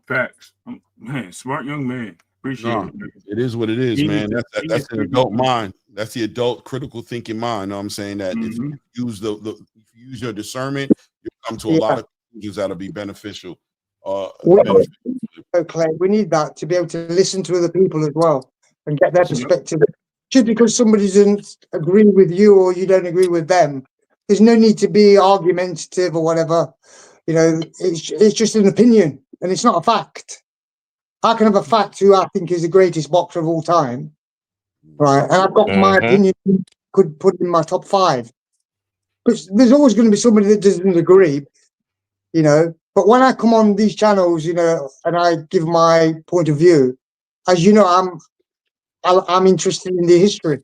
Facts. Man, smart young man. Appreciate No, it, man. it is what it is, Genius- man. That's genius an people. adult mind. That's the adult critical thinking mind. Know what I'm saying? That if Mhm. you use if you use your discernment, you'll come to a lot of conclusions that'll be beneficial. Clay, we need that to be able to listen to other people as well and get their perspective. Just because somebody doesn't agree with you or you don't agree with them, there's no need to be argumentative or whatever. It's just an opinion and it's not a fact. I can have a fact who I think is the greatest boxer of all time, right? And I've got my opinion, could put in my top 5. But there's always going to be somebody that doesn't agree, But when I come on these channels, and I give my point of view, as you know, I'm interested in the history.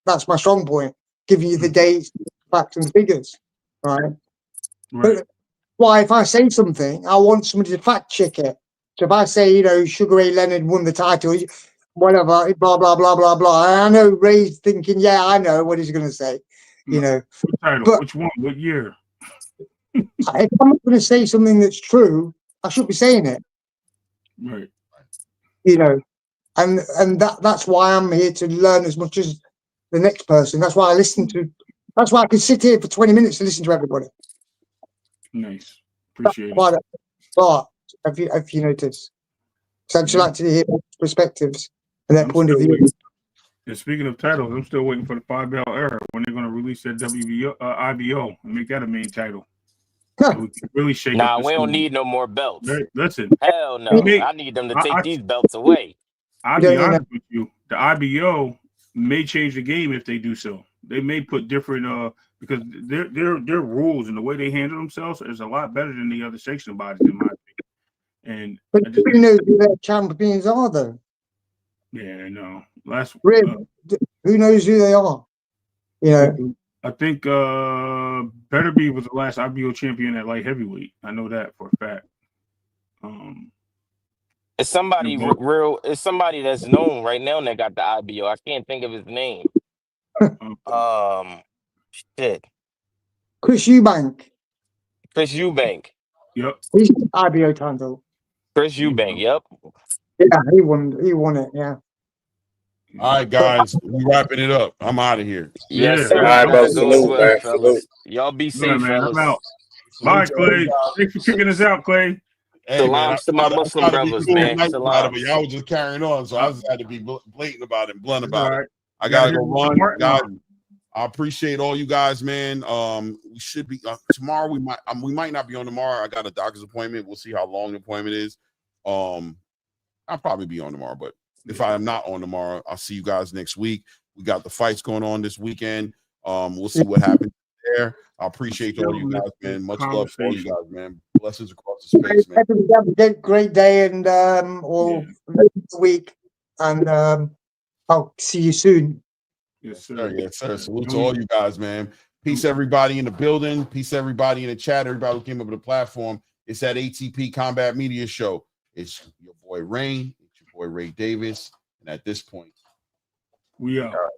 That's my strong point, giving you the dates, facts, and figures, right? But why, if I say something, I want somebody to fact check it. So if I say, Sugar Ray Leonard won the title, whatever, blah blah blah blah blah, and I know Ray's thinking, yeah, I know what he's going to say, What title? But which one? What year? if I'm not going to say something that's true, I shouldn't be saying it. Right. And that's why I'm here to learn as much as the next person. That's why that's why I can sit here for 20 minutes and listen to everybody. Nice. Appreciate it. But if you notice. So I'd just like to hear perspectives and their point of view. And speaking of titles, I'm still waiting for the 5-belt era when they're going to release that IBO and make that a main title. So we can really shake up Nah, the we don't scene. need no more belts. Listen. Hell no. I need them to take these belts away. I'll be honest with you. The IBO may change the game if they do so. They may put different because their rules and the way they handle themselves is a lot better than the other sanctioned bodies, in my opinion. But who knows who their champions are, though? Yeah, no. Who knows who they are? I think Betterby was the last IBO champion at light heavyweight. I know that for a fact. It's somebody real. It's somebody that's known right now that got the IBO. I can't think of his name. Shit. Chris Eubank. Yep. He's IBO title. Chris Eubank. Yep. Yeah, he won it. Yeah. All right, guys, we wrapping it up. I'm out of here. Yes, sir. All right, bro. Salute, man. Fellas. Y'all be safe, man. fellas. I'm out. Bye, Clay. Thanks for kicking us out, Clay. Hey, Salams to my Muslim brothers, man. But y'all was just carrying on, so I just had to be blatant about it, blunt about it. I gotta go run, guys. I appreciate all you guys, man. We should be tomorrow. We might not be on tomorrow. I got a doctor's appointment. We'll see how long the appointment is. I'll probably be on tomorrow, but if I am not on tomorrow, I'll see you guys next week. We got the fights going on this weekend. We'll see what happens there. I appreciate all you guys, man. Much love for all you guys, man. Blessings across the space, man. Have a great day and or week, and I'll see you soon. Yes, sir. Yes, sir. Salute to all you guys, man. Peace, everybody in the building. Peace, everybody in the chat. Everybody who came up to the platform. It's that ATP Combat Media Show. It's your boy Rain. It's your boy Ray Davis. And at this point, we are.